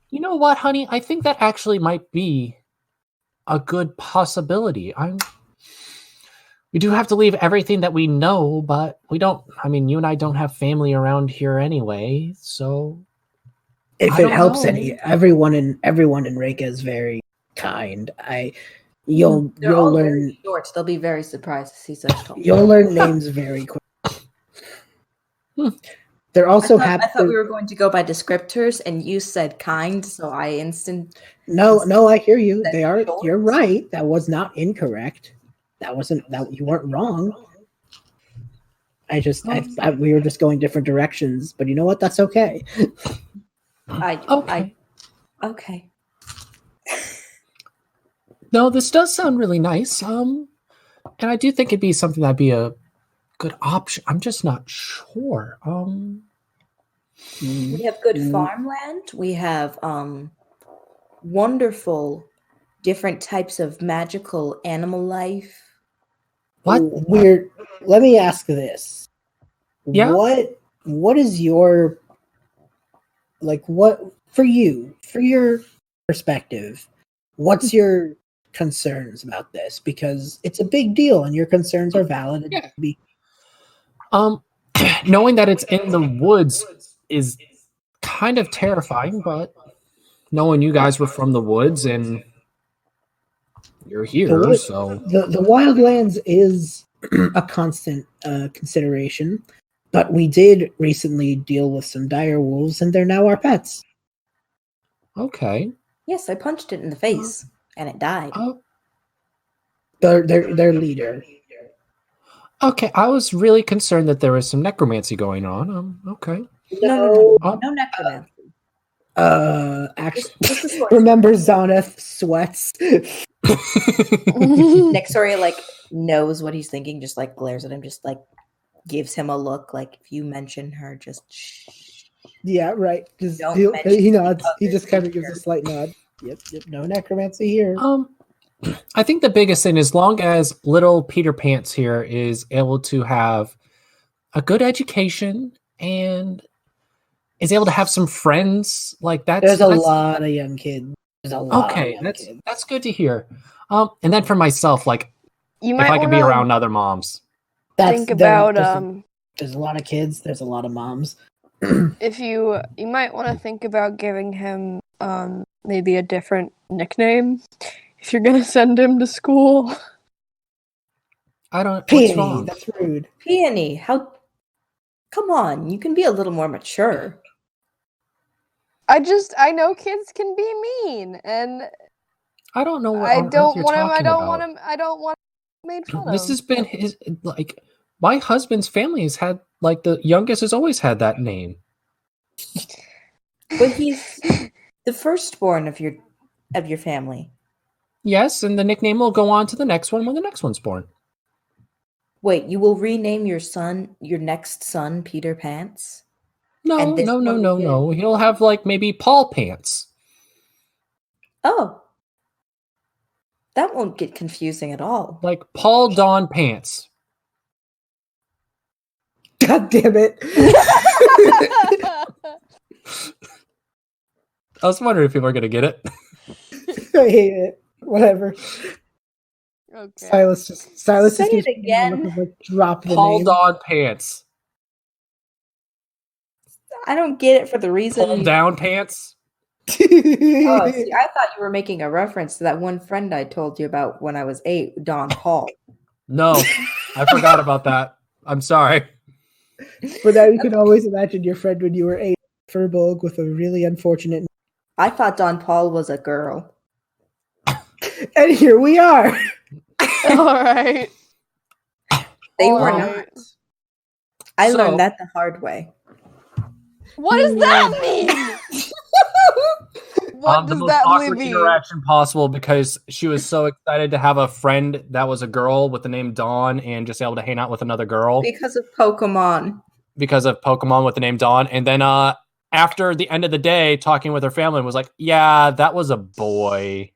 you know what, honey? I think that actually might be a good possibility. We do have to leave everything that we know, but we don't, I mean, you and I don't have family around here anyway, so If I it don't helps know. any, everyone in Reka is very kind. You'll They're all learn very short. They'll be very surprised to see such tall. you'll learn names very quick. Hmm. They're also I happy. thought we were going to go by descriptors, and you said kind, so I No, I hear you. That's They are. short. You're right. That was not incorrect. That wasn't that you weren't wrong. We were just going different directions, but you know what? That's okay. Okay. No, this does sound really nice. And I do think it'd be something that'd be a good option. I'm just not sure. We have good farmland. We have wonderful different types of magical animal life. What? Weird. Let me ask this. Yeah? What is your what for your perspective? What's your concerns about this? Because it's a big deal, and your concerns are valid. And Yeah. be- Knowing that it's in the woods is kind of terrifying, but knowing you guys were from the woods and you're here, so the wildlands is a constant consideration, but we did recently deal with some dire wolves, and they're now our pets. okay. Yes, I punched it in the face, and it died. Their leader. Okay, I was really concerned that there was some necromancy going on. Okay. No Oh. necromancy. Actually, Just the source. remember Zoneth sweats. Nexoria knows what he's thinking, just glares at him, just gives him a look, if you mention her, just shh. Yeah, right. Just Don't he mention nods. He others just kind of gives a slight nod. Yep. No necromancy here. I think the biggest thing, as long as little Peter Pants here is able to have a good education and is able to have some friends, There's a lot of young kids. There's a lot. Okay, of young kids. that's good to hear. And then for myself, You if might I could be wanna around other moms. think about There's a lot of kids. There's a lot of moms. if you might want to think about giving him maybe a different nickname if you're gonna send him to school. I don't. What's Peony, wrong? that's rude. Peony, come on, you can be a little more mature. I know kids can be mean, and I don't know what I on earth don't you're want him. I talking don't about. want him. I don't want him made fun of. This has been his my husband's family has had the youngest has always had that name. But he's the firstborn of your family. Yes, and the nickname will go on to the next one when the next one's born. Wait, you will rename your next son, Peter Pants? No. He'll have maybe Paul Pants. Oh. That won't get confusing at all. Like Paul Don Pants. God damn it! I was wondering if people are gonna get it. I hate it. Whatever. Okay. Silas Say just it keeps again. drop the Paul name. Don Pants. I don't get it for the reason. Paul Down Pants. Oh, see, I thought you were making a reference to that one friend I told you about when I was 8, Don Paul. No, I forgot about that. I'm sorry. But now you can always imagine your friend when you were 8, Furbolg, with a really unfortunate. I thought Don Paul was a girl. And here we are. All right. They All were right. not. I So- learned that the hard way. What does that mean? What The does most that really awkward mean? interaction possible because she was so excited to have a friend that was a girl with the name Dawn and just able to hang out with another girl Because of Pokemon. because of Pokemon with the name Dawn. And then after the end of the day, talking with her family was like, yeah, that was a boy.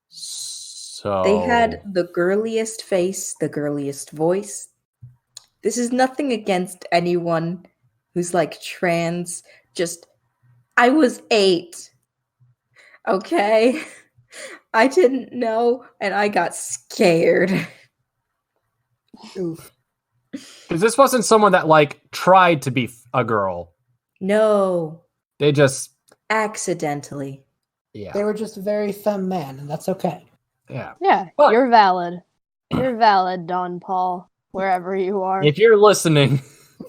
So They had the girliest face, the girliest voice. This is nothing against anyone who's trans. Just, I was 8. Okay? I didn't know, and I got scared. Oof. because this wasn't someone that tried to be a girl. No. They just, Accidentally. yeah. They were just a very femme man, and that's okay. Yeah. Yeah, But- you're valid. You're valid, Don Paul, wherever you are. If you're listening,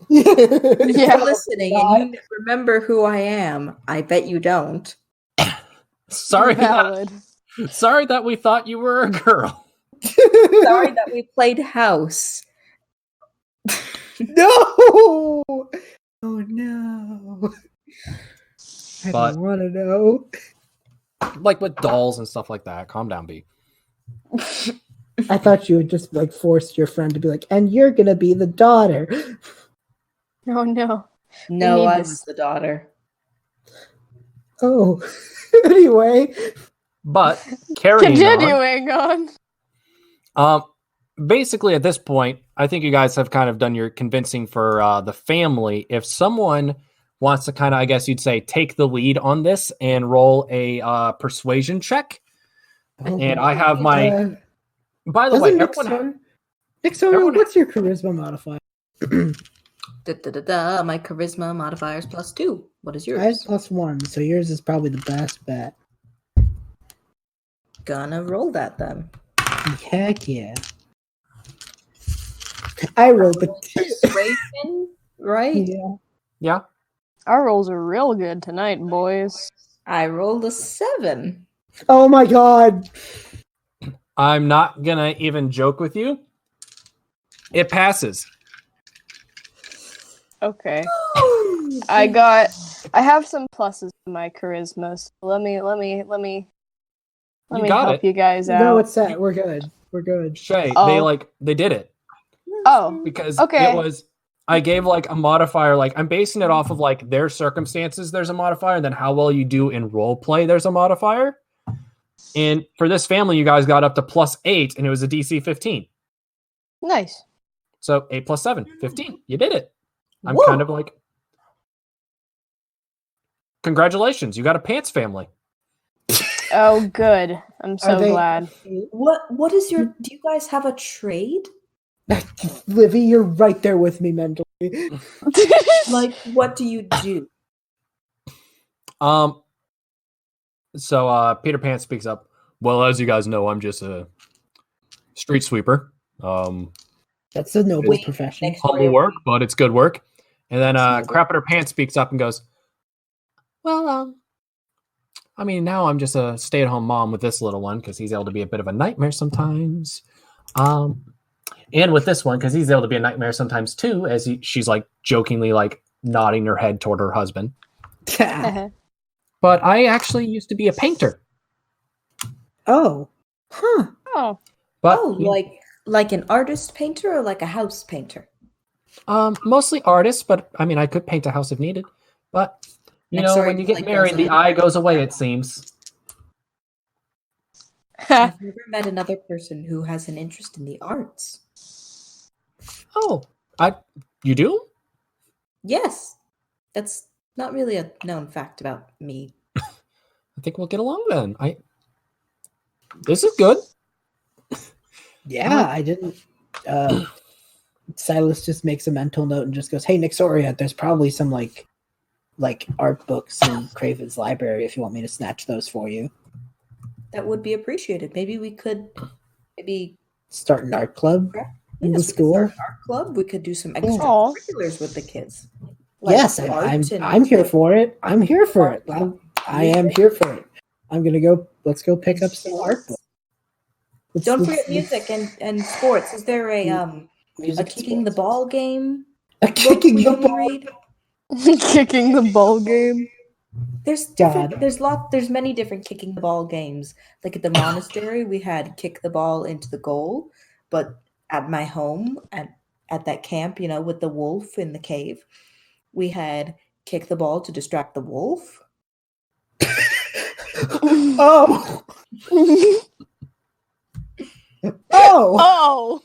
If Yeah. you're listening and you remember who I am, I bet you don't. sorry You're that, valid. sorry that we thought you were a girl. Sorry that we played house. No! Oh no! I But- don't want to know. Like with dolls and stuff like that. Calm down, B. I thought you would just like force your friend to be like, and you're gonna be the daughter. Oh no. No, need I this. was the daughter. Oh, anyway. But carrying Continuing on. on, basically at this point, I think you guys have kind of done your convincing for the family. If someone wants to kind of, I guess you'd say, take the lead on this and roll a persuasion check. And I have my. By the way, everyone. Nixon, what's your charisma modifier? My charisma modifier is +2. What is I have yours? +1, so yours is probably the best bet. Gonna roll that then. Heck yeah. I rolled the Persuasion, right? yeah. Yeah. Our rolls are real good tonight, boys. I rolled a 7. Oh my god. I'm not going to even joke with you. It passes. Okay. I have some pluses in my charisma, so let me You got help it. you guys out. No, it's set. We're good. We're good. Shay, Oh. they did it. Oh, Because Okay. it was, I gave like a modifier, like I'm basing it off of like their circumstances, there's a modifier, and then how well you do in role play, there's a modifier. And for this family, you guys got up to +8, and it was a DC 15. nice. So 8 + 7, 15. You did it. I'm Whoa. kind of like, congratulations, you got a pants family. Oh, good. I'm so they- glad. What is your... Do you guys have a trade? Livy, you're right there with me mentally. Like, what do you do? So Peter Pan speaks up. Well, as you guys know, I'm just a street sweeper. That's a noble Wait, profession. next- Humble work, but it's good work. And then Crappeter Pants speaks up and goes, well, I mean, now I'm just a stay-at-home mom with this little one because he's able to be a bit of a nightmare sometimes. And with this one, because he's able to be a nightmare sometimes too, as she's like jokingly like nodding her head toward her husband. But I actually used to be a painter. Oh. Huh. Oh, But like an artist painter or like a house painter? mostly artists, but I mean, I could paint a house if needed. But you know, Sorry, when you get like married, the those- eye goes away. It seems. I've never met another person who has an interest in the arts. Oh, you do? Yes. That's not really a known fact about me. I think we'll get along then. This is good. Yeah, I didn't. Silas just makes a mental note and just goes, "Hey, Nixoria, there's probably some like art books in Craven's library if you want me to snatch those for you." That would be appreciated. Maybe we could Start an art club in the yes, we could school. start an art club. We could do some Aw. extracurriculars with the kids. Like Yes, art and- I'm here for it. I'm here for it. I am here for it. I'm gonna go. Let's go pick up some art books. Don't forget music and sports. Is there a music. kicking the ball game? A kicking we the can ball. read? kicking the ball game. There's God. different. There's many different kicking the ball games. Like at the monastery, we had kick the ball into the goal. But at my home, at that camp, you know, with the wolf in the cave, we had kick the ball to distract the wolf. Oh. Oh. Oh.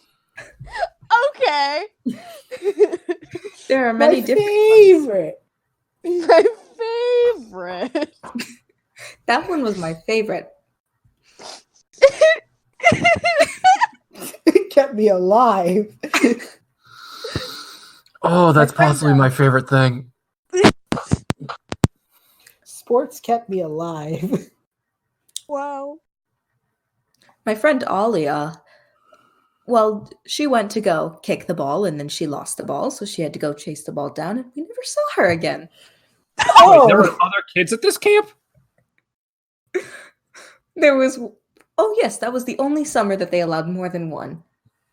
Okay. There are My many different. favorite. My favorite. That one was my favorite. It kept me alive. Oh, that's friend possibly my favorite thing. sports kept me alive. Wow. My friend Alia, well, she went to go kick the ball and then she lost the ball, so she had to go chase the ball down, and we never saw her again. Wait, there were other kids at this camp? There was, oh yes, that was the only summer that they allowed more than one.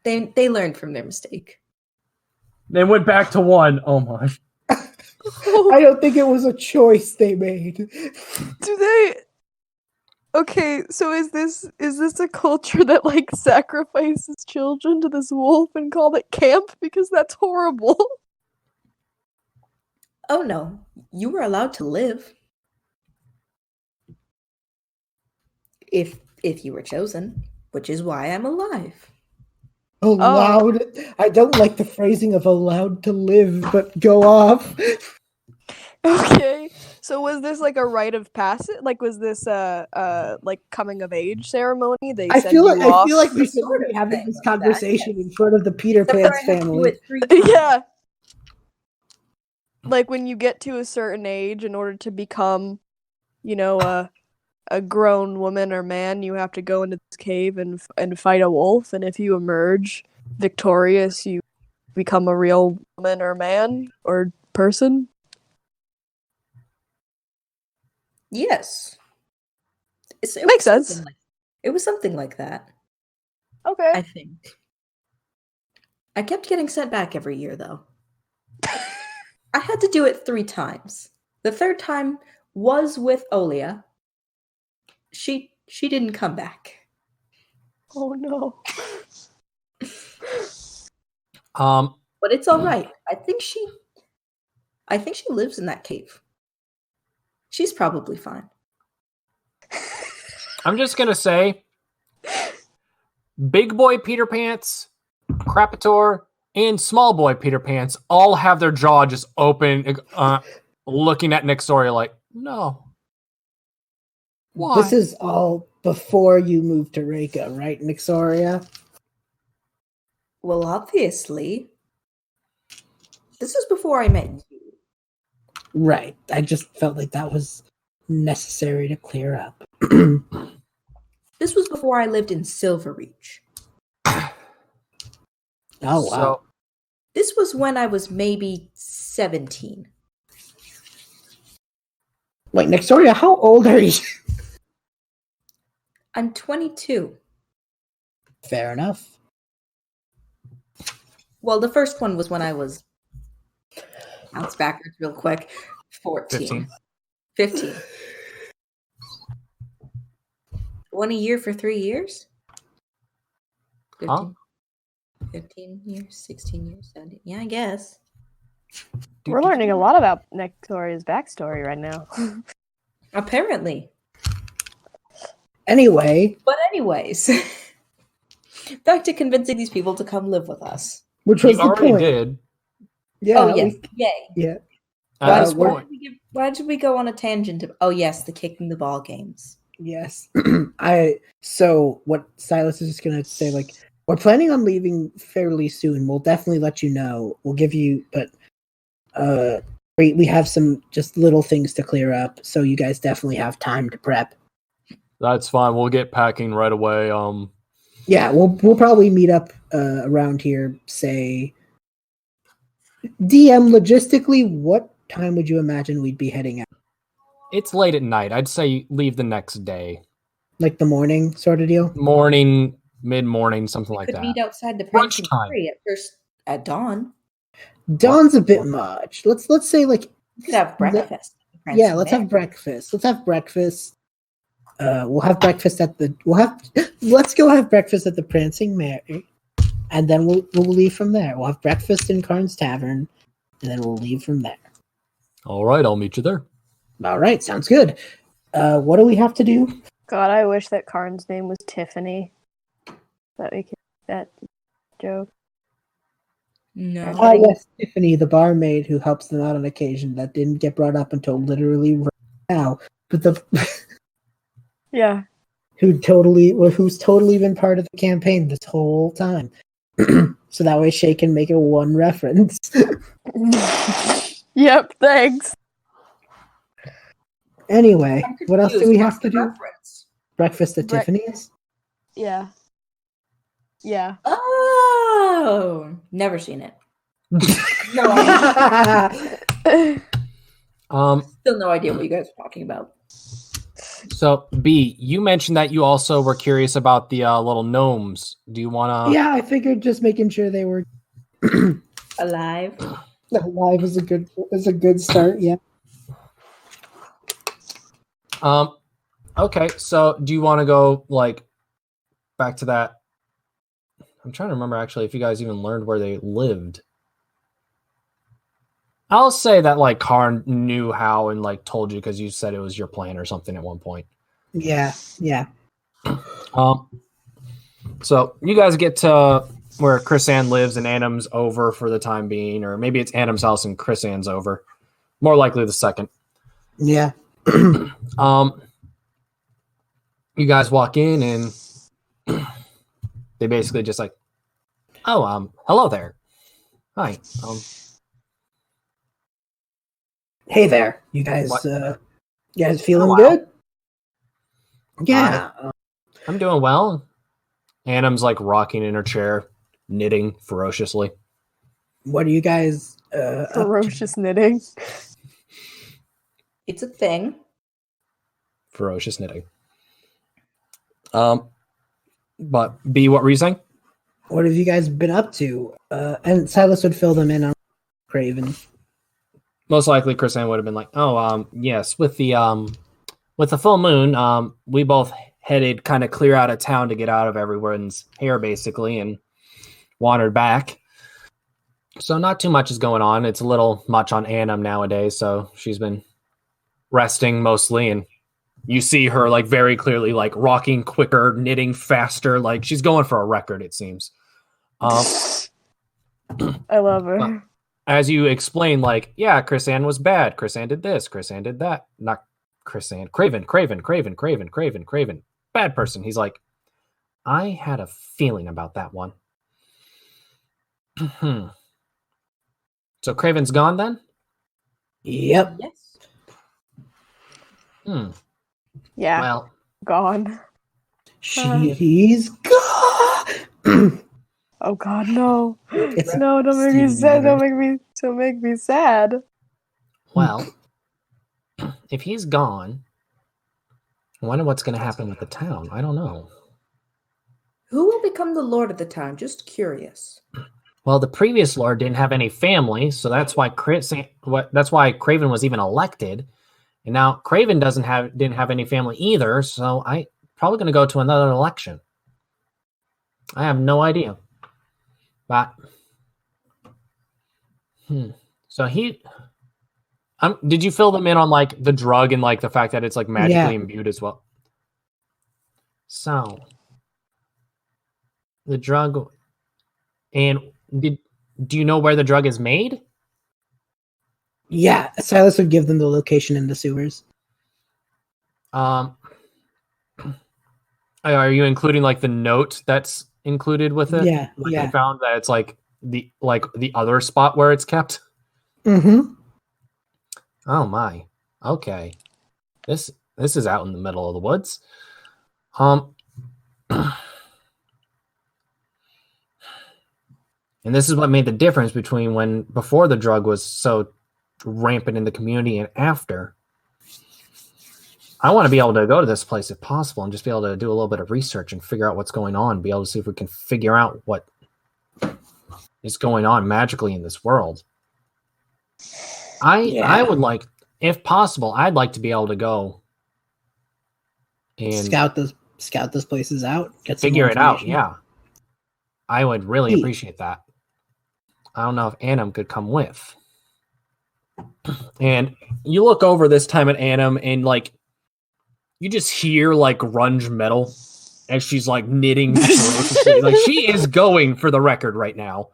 They learned from their mistake. They went back to one. Oh my. I don't think it was a choice they made. Do they? Okay, so is this a culture that like sacrifices children to this wolf and called it camp? Because that's horrible. Oh no, you were allowed to live. If you were chosen, which is why I'm alive. Allowed. I don't like the phrasing of allowed to live, but go off. Okay, so was this like a rite of passage? Like, was this like coming of age ceremony? They I send feel you off? like we should Sort of be having thing this like that, conversation yes. in front of the Peter Except Pan's for I have to do family. it 3 times. Yeah. Like when you get to a certain age, in order to become, a grown woman or man, you have to go into this cave and fight a wolf. And if you emerge victorious, you become a real woman or man or person. Yes. It Makes was sense. something it was something like that, Okay. I think. I kept getting sent back every year, though. I had to do it 3 times. The 3rd time was with Olia. She didn't come back. Oh no. But it's all right. I think she lives in that cave. She's probably fine. I'm just gonna say, Big Boy Peter Pants, Crapator, and Small Boy Peter Pants all have their jaw just open, looking at Nixoria like, no. Why? This is all before you moved to Reka, right, Nixoria? Well, obviously. This is before I met you. Right. I just felt like that was necessary to clear up. This was before I lived in Silverreach. Oh, wow. So, This was when I was maybe 17. Wait, Nixoria, how old are you? I'm 22. Fair enough. Well, the first one was when I was, bounce backwards real quick, 14. 15. 1 a year for 3 years? 15. Huh? 15 years, 16 years, 17. Yeah, I guess. We're learning a lot about Nexoria's backstory right now. Apparently. Anyway, But anyways, back to convincing these people to come live with us. which we was the already point. did. Yeah. Oh, yes. Yay. Yeah. At this we're- point. Why did we go on a tangent? Oh, yes, the kicking the ball games. Yes. So what Silas is just gonna say, like, we're planning on leaving fairly soon. We'll definitely let you know. We'll give you, but we have some just little things to clear up, so you guys definitely have time to prep. That's fine. We'll get packing right away. Yeah, we'll probably meet up around here. Say, DM, logistically, what time would you imagine we'd be heading out? It's late at night. I'd say leave the next day. Like the morning sort of deal? Morning, mid-morning, something We like could that. meet outside the Brunch Prancing time. Tree at dawn. Dawn's a bit much. Let's say like We could have breakfast. yeah, let's have breakfast. Let's have breakfast. We'll have breakfast at the let's go have breakfast at the Prancing Mary, and then we'll leave from there. We'll have breakfast in Karn's Tavern, and then we'll leave from there. All right, I'll meet you there. All right, sounds good. What do we have to do? God, I wish that Karn's name was Tiffany. That we could that joke. No. Ah, yes, Tiffany, the barmaid who helps them out on occasion. That didn't get brought up until literally right now. But Yeah. who's totally been part of the campaign this whole time. So that way Shay can make it one reference. Yep, thanks. Anyway, I'm what else do confused. we What's have to the do? reference? Breakfast at Bre- Tiffany's? Yeah. Yeah. Oh, never seen it. No, still no idea what you guys are talking about. So B, you mentioned that you also were curious about the little gnomes. Do you want to? Yeah, I figured just making sure they were Alive. alive is a good start. Yeah. Okay. So do you want to go like back to that? I'm trying to remember actually if you guys even learned where they lived. I'll say that like Karn knew how and like told you because you said it was your plan or something at one point. Yeah. So you guys get to where Chris Ann lives and Annam's over for the time being, or maybe it's Annam's house and Chris Ann's over. More likely the second. Yeah. You guys walk in and they basically just like, oh, hello there. Hi. Hey there. You guys What? you guys feeling Hello. good? Yeah. I'm doing well. Annam's like rocking in her chair, knitting ferociously. What are you guys up to? Ferocious knitting. It's a thing. Ferocious knitting. But B, what were you saying? What have you guys been up to? And Silas would fill them in on Craven. Most likely Chris Ann would have been like, oh, yes, with the full moon, we both headed kind of clear out of town to get out of everyone's hair basically and wandered back. So not too much is going on. It's a little much on Annam nowadays, so she's been resting mostly, and you see her like very clearly like rocking quicker, knitting faster, like she's going for a record, it seems. I love her. As you explain, like, yeah, Chris Ann was bad. Chris Ann did this. Chris Ann did that. Not Chris Ann. Craven. Bad person. He's like, I had a feeling about that one. So Craven's gone then? Yep. Yes. Yeah. Well, Gone. She's gone. Oh God, no! It's No, don't make me Steven sad. Universe. Don't make me sad. well, if he's gone, I wonder what's going to happen with the town. I don't know. Who will become the lord of the town? Just curious. Well, the previous lord didn't have any family, so that's why that's why Craven was even elected. And now Craven didn't have any family either, so I probably going to go to another election. I have no idea. But so did you fill them in on like the drug and like the fact that it's like magically imbued as well? So the drug, and do you know where the drug is made? Yeah, Silas would give them the location in the sewers. Are you including like the note that's included with it? Yeah, like yeah. You found that it's like the other spot where it's kept. Mm-hmm. Oh my. Okay. This is out in the middle of the woods. And this is what made the difference between before the drug was so rampant in the community and after. I want to be able to go to this place if possible and just be able to do a little bit of research and figure out what's going on, be able to see if we can figure out what is going on magically in this world. I would like, if possible, I'd like to be able to go and scout those places out, get some figure more it out. information. Yeah, I would really Hey. appreciate that. I don't know if Annam could come with. And you look over this time at Annam and like you just hear like grunge metal as she's like knitting ferociously. Like she is going for the record right now.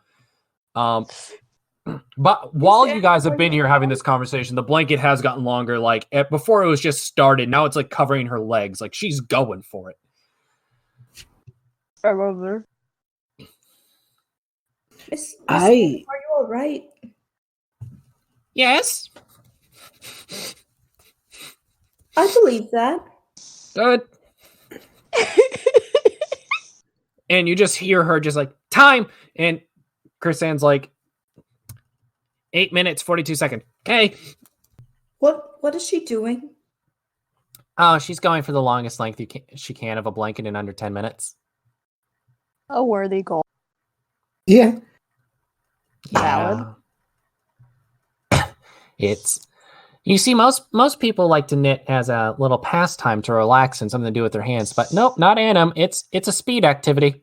But while you guys have been here having this conversation, the blanket has gotten longer. Like before it was just started, now it's like covering her legs. Like she's going for it. I love her. Miss I- are you all right? Yes. I believe that. Good. And you just hear her just like, time! And Chris Ann's like, 8 minutes, 42 seconds. Okay. What is she doing? Oh, she's going for the longest length she can of a blanket in under 10 minutes. A worthy goal. Yeah. Valid. Yeah. It's you see, most people like to knit as a little pastime to relax and something to do with their hands, but nope, not Annam. It's a speed activity.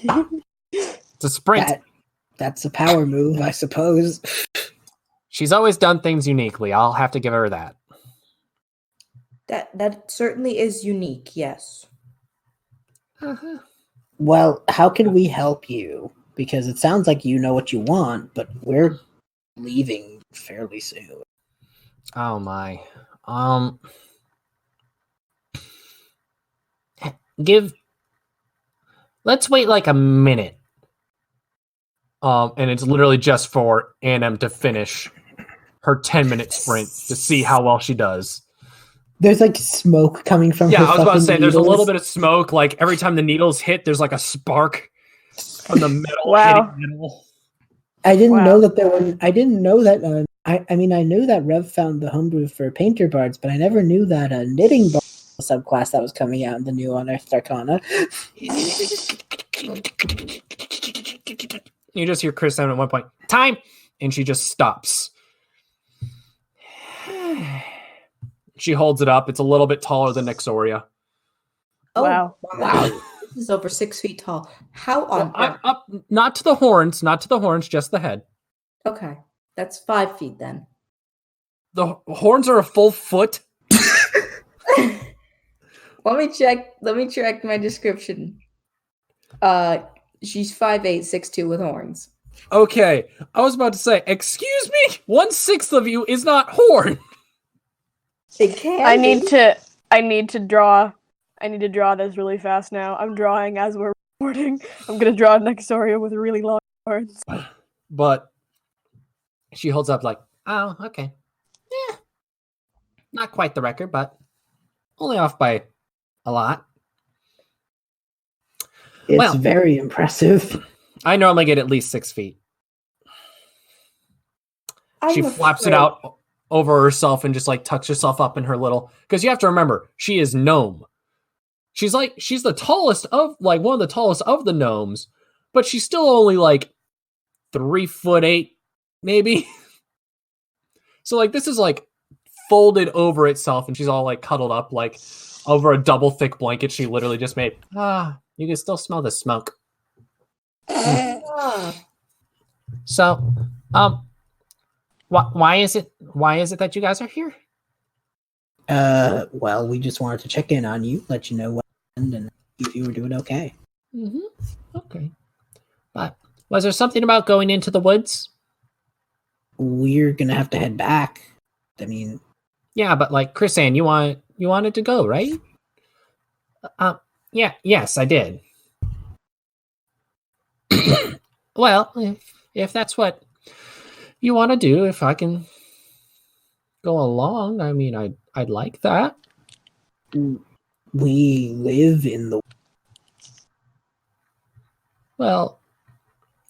It's a sprint. That's a power move, I suppose. She's always done things uniquely. I'll have to give her that. That certainly is unique, yes. Uh-huh. Well, how can we help you? Because it sounds like you know what you want, but we're leaving fairly soon. Oh my. Let's wait like a minute. And it's literally just for Annam to finish her 10-minute sprint to see how well she does. There's like smoke coming from her. Yeah, I was about to say, there's a needles. little bit of smoke. Like every time the needles hit, there's like a spark from the metal Wow. hitting metal. I didn't Wow. know that there were. I didn't know that. I mean, I knew that Rev found the homebrew for painter bards, but I never knew that a knitting bard subclass that was coming out in the new Unearthed Arcana. You just hear Chris Ann at one point, time, and she just stops. She holds it up. It's a little bit taller than Nexoria. Oh, Wow. wow. This is over 6 feet tall. How on earth? Up, not to the horns, just the head. Okay, that's 5 feet then. The horns are a full foot. Let me check my description. She's 5'8", 6'2" with horns. Okay, I was about to say, excuse me, 1/6 of you is not horn. It can. I need to draw this really fast now. I'm drawing as we're recording. I'm gonna draw Nexoria with really long horns. But she holds up like, oh, okay. Yeah. Not quite the record, but only off by a lot. It's Well. very impressive. I normally get at least 6 feet. She flaps it out over herself and just like tucks herself up in her little, because you have to remember, she is gnome. She's the tallest of, like, one of the tallest of the gnomes, but she's still only like 3'8", maybe. So like this is like folded over itself, and she's all like cuddled up like over a double thick blanket she literally just made. You can still smell the smoke. So, why is it that you guys are here? Well, we just wanted to check in on you, let you know what happened, and if you were doing okay. Mm-hmm. Okay. But was there something about going into the woods? We're gonna have to head back. I mean, Yeah, but like Chris Ann, you wanted to go, right? Yeah, yes, I did. Well, if that's what you want to do, if I can go along, I mean, I'd like that. we live in the. Well,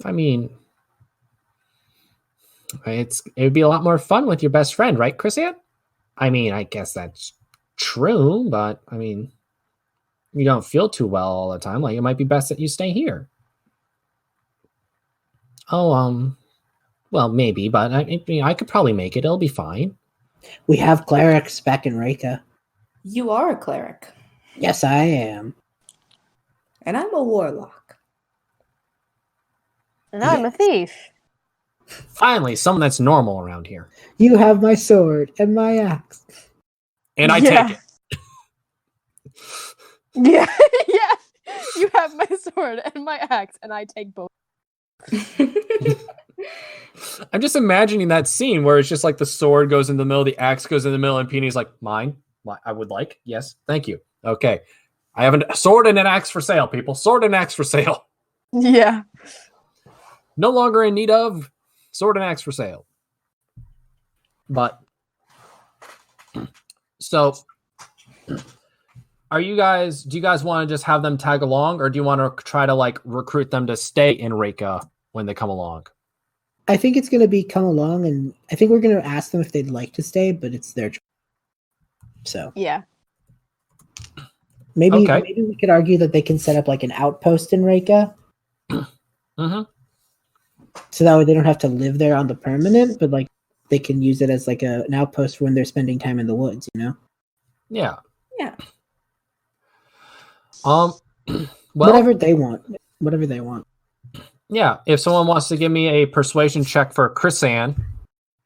I mean, it would be a lot more fun with your best friend, right, Chris Ann? I mean, I guess that's true, but I mean, you don't feel too well all the time. Like, it might be best that you stay here. Oh, well, maybe, but I could probably make it. It'll be fine. We have clerics back in Reka. You are a cleric, Yes, I am. and I'm a warlock. And I'm a thief. Finally, someone that's normal around here. You have my sword and my axe. And I Yeah. take it. Yeah, yeah. You have my sword and my axe, and I take both. I'm just imagining that scene where it's just like the sword goes in the middle, the axe goes in the middle, and Peeny's like, mine? I would like. Yes, thank you. Okay. I have a sword and an axe for sale, people. Sword and axe for sale. Yeah. No longer in need of sword and axe for sale. But So, do you guys want to just have them tag along, or do you want to try to like recruit them to stay in Reka when they come along? I think it's going to be come along, and I think we're going to ask them if they'd like to stay, but it's their choice. So Yeah. maybe Okay. maybe we could argue that they can set up like an outpost in Reka, Mm-hmm. so that way they don't have to live there on the permanent, but like they can use it as like an outpost when they're spending time in the woods. You know. Yeah. Yeah. Well, Whatever they want. Whatever they want. yeah. If someone wants to give me a persuasion check for Chrisanne,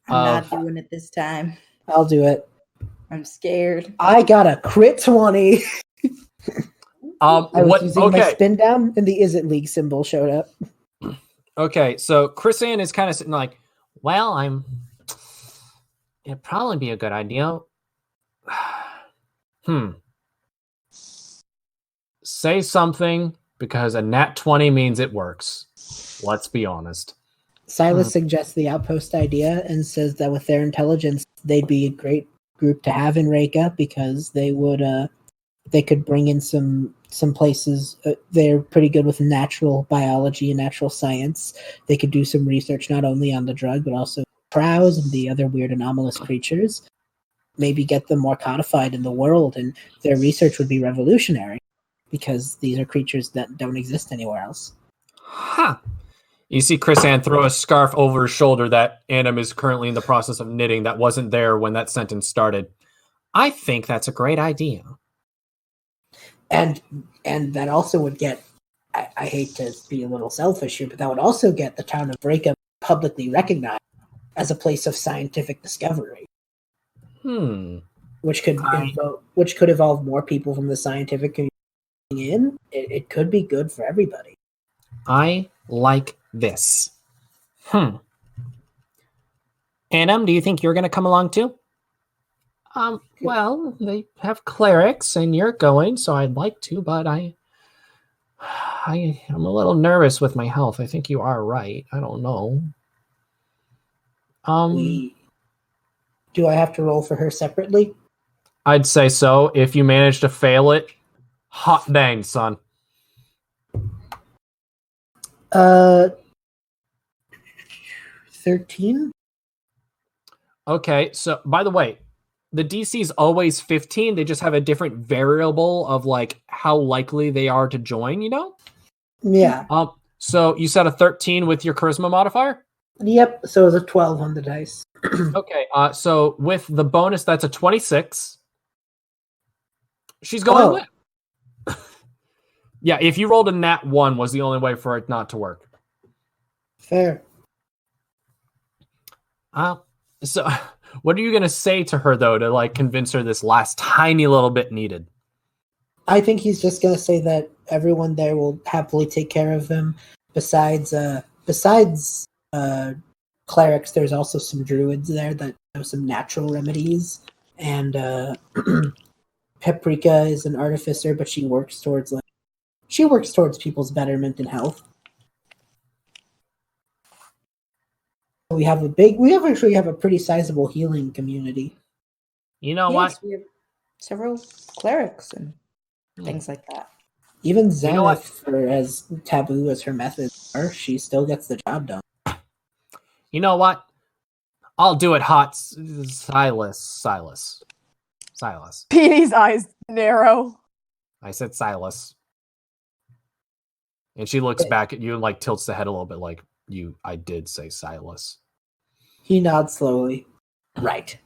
I'm not doing it this time. I'll do it. I'm scared. I got a crit 20. I was what? using my Okay. spin down, and the Isn't League symbol showed up. Okay. So Chrisanne is kind of sitting like, well, it'd probably be a good idea. Say something, because a nat 20 means it works. Let's be honest. Silas suggests the outpost idea and says that with their intelligence, they'd be a great group to have in Reka because they would they could bring in some places. They're pretty good with natural biology and natural science. They could do some research not only on the drug but also crows and the other weird anomalous creatures. Maybe get them more codified in the world, and their research would be revolutionary because these are creatures that don't exist anywhere else. Huh. You see Chrisanne throw a scarf over her shoulder that Annam is currently in the process of knitting that wasn't there when that sentence started. I think that's a great idea. And that also would get, I hate to be a little selfish here, but that would also get the town of Reka publicly recognized as a place of scientific discovery. Which could evolve more people from the scientific community in. It could be good for everybody. I like this. Annam, do you think you're going to come along too? Well, they have clerics and you're going, so I'd like to, but I'm a little nervous with my health. I think you are right. I don't know. Do I have to roll for her separately? I'd say so. If you manage to fail it, hot dang, son. 13? Okay, so by the way, the DC is always 15. They just have a different variable of like how likely they are to join, you know? Yeah. So you said a 13 with your charisma modifier? Yep, so it was a 12 on the dice. Okay, so with the bonus, that's a 26. She's going with. Yeah, if you rolled a nat 1 was the only way for it not to work. Fair. So what are you going to say to her, though, to like convince her this last tiny little bit needed? I think he's just going to say that everyone there will happily take care of him. Besides clerics, there's also some druids there that have some natural remedies. And Paprika is an artificer, but she works towards people's betterment and health. We actually have a pretty sizable healing community. You know what? We have several clerics and things like that. Even Zenith, for as taboo as her methods are, she still gets the job done. You know what? I'll do it hot. Silas. Petey's eyes narrow. I said Silas. And she looks back at you and like tilts the head a little bit like, I did say Silas. He nods slowly. Right.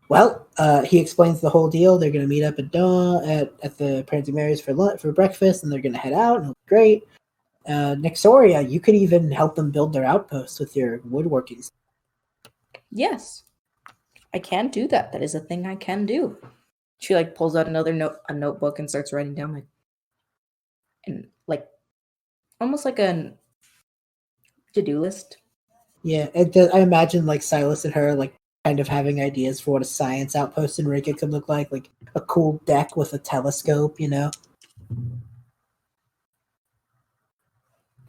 Well, he explains the whole deal. They're going to meet up at dawn at the Prancing Mary's for breakfast, and they're going to head out, and it'll be great. Nixoria, you could even help them build their outposts with your woodworking. Yes, I can do that. That is a thing I can do. She like pulls out a notebook and starts writing down almost like a to-do list. Yeah, I imagine like Silas and her like kind of having ideas for what a science outpost in Reka could look like a cool deck with a telescope, you know.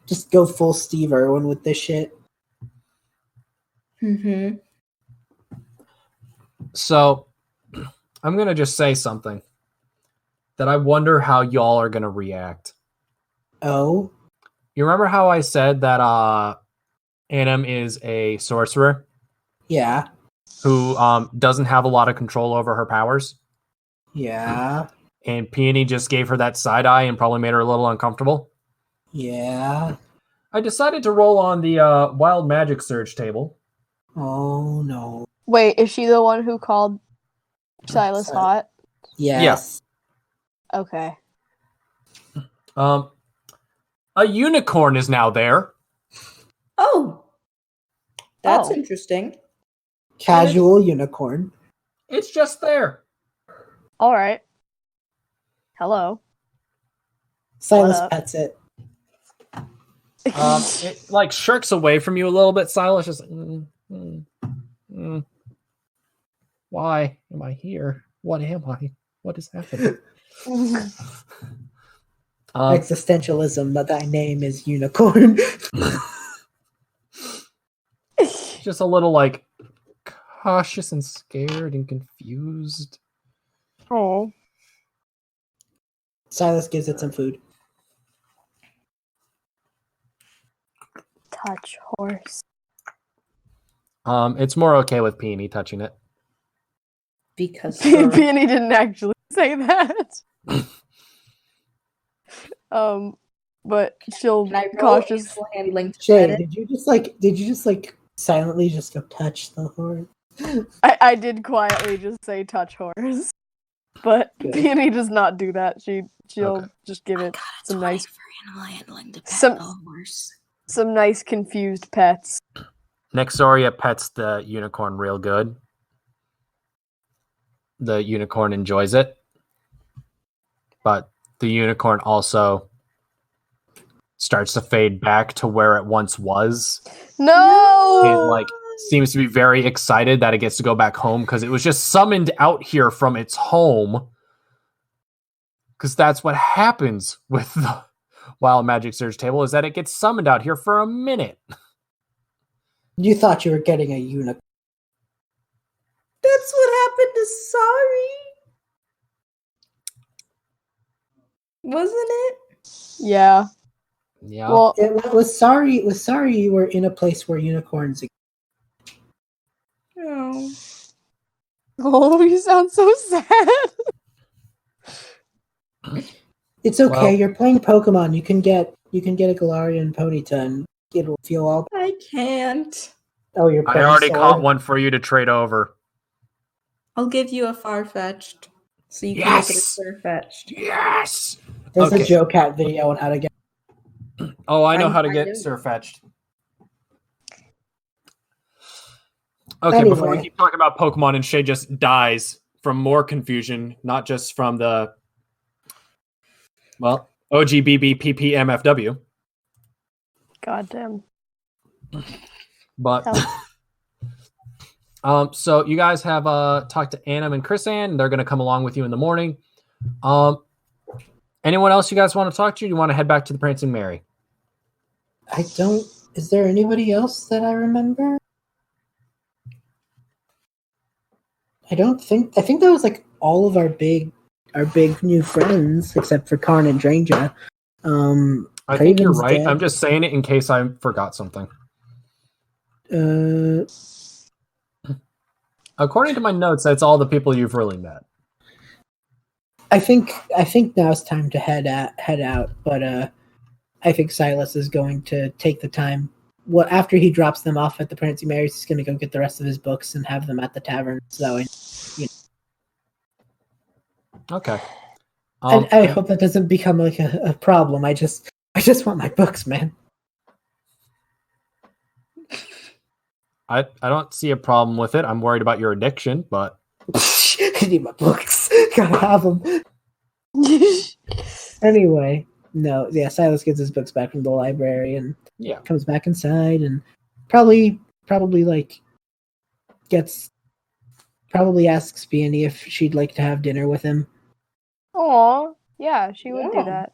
Just go full Steve Irwin with this shit. Mm-hmm. So I'm gonna just say something that I wonder how y'all are gonna react. Oh, You remember how I said that Anim is a sorcerer yeah, who doesn't have a lot of control over her powers? yeah, And Peony just gave her that side eye and probably made her a little uncomfortable. yeah. I decided to roll on the Wild Magic Surge table. Oh no. Wait, is she the one who called Silas Sorry. hot? Yes. Okay. A unicorn is now there. Oh, that's Oh. interesting. Casual unicorn. It's just there. All right. Hello. Silas up? pets it. It like shirks away from you a little bit, Silas. Just why am I here? What am I? What is happening? Existentialism, but thy name is unicorn. Just a little like cautious and scared and confused. Oh. Silas gives it some food. Touch horse. It's more okay with Peony touching it. Because Peony didn't actually say that. But she'll Can I roll cautious. animal handling to Shay, pet it? did you just like silently just go touch the horse? I did quietly just say touch horse, but Good. Peony does not do that. She'll Okay. just give it some nice for animal handling to pet Some- the horse. some nice confused pets. Nexoria pets the unicorn real good. The unicorn enjoys it. But the unicorn also starts to fade back to where it once was. No. It like seems to be very excited that it gets to go back home because it was just summoned out here from its home. Because that's what happens with the Wild Magic Surge table, is that it gets summoned out here for a minute. You thought you were getting a unicorn. That's what happened to Sorry. Wasn't it? Yeah. Yeah. Well, It was sorry. It was sorry you were in a place where unicorns. Oh. oh, you sound so sad. It's okay. Well- You're playing Pokemon. You can get a Galarian Ponyta, and it'll feel all. I can't. Oh, you're I playing already Sword? caught one for you to trade over. I'll give you a Farfetch'd. So you can make it a Yes! Farfetch'd. Yes! There's Okay. a Joe Cat video on how to get. Oh, I know I- how to I get do. Surfetched. Okay, before we Anyway. keep talking about Pokemon and Shay just dies from more confusion, not just from the, well, OGBBPPMFW, Goddamn. but Tell- so you guys have talked to Anim and Chrisanne. They're going to come along with you in the morning. Anyone else you guys want to talk to? Do you want to head back to the Prancing Mary? I don't. Is there anybody else that I remember? I don't think. I think that was like all of our big new friends except for Karn and Dranga. I think you're Craven's right. dead. I'm just saying it in case I forgot something. According to my notes, that's all the people you've really met. I think now it's time to head out, but I think Silas is going to take the time. Well, after he drops them off at the Prancing Marys, he's going to go get the rest of his books and have them at the tavern. So, Okay. I hope that doesn't become like a problem. I just want my books, man. I don't see a problem with it. I'm worried about your addiction, but I need my books. Gotta have them. Anyway, no, yeah. Silas gets his books back from the library and yeah. comes back inside and probably like asks Peony if she'd like to have dinner with him. Aw, yeah, she would do Yeah. that.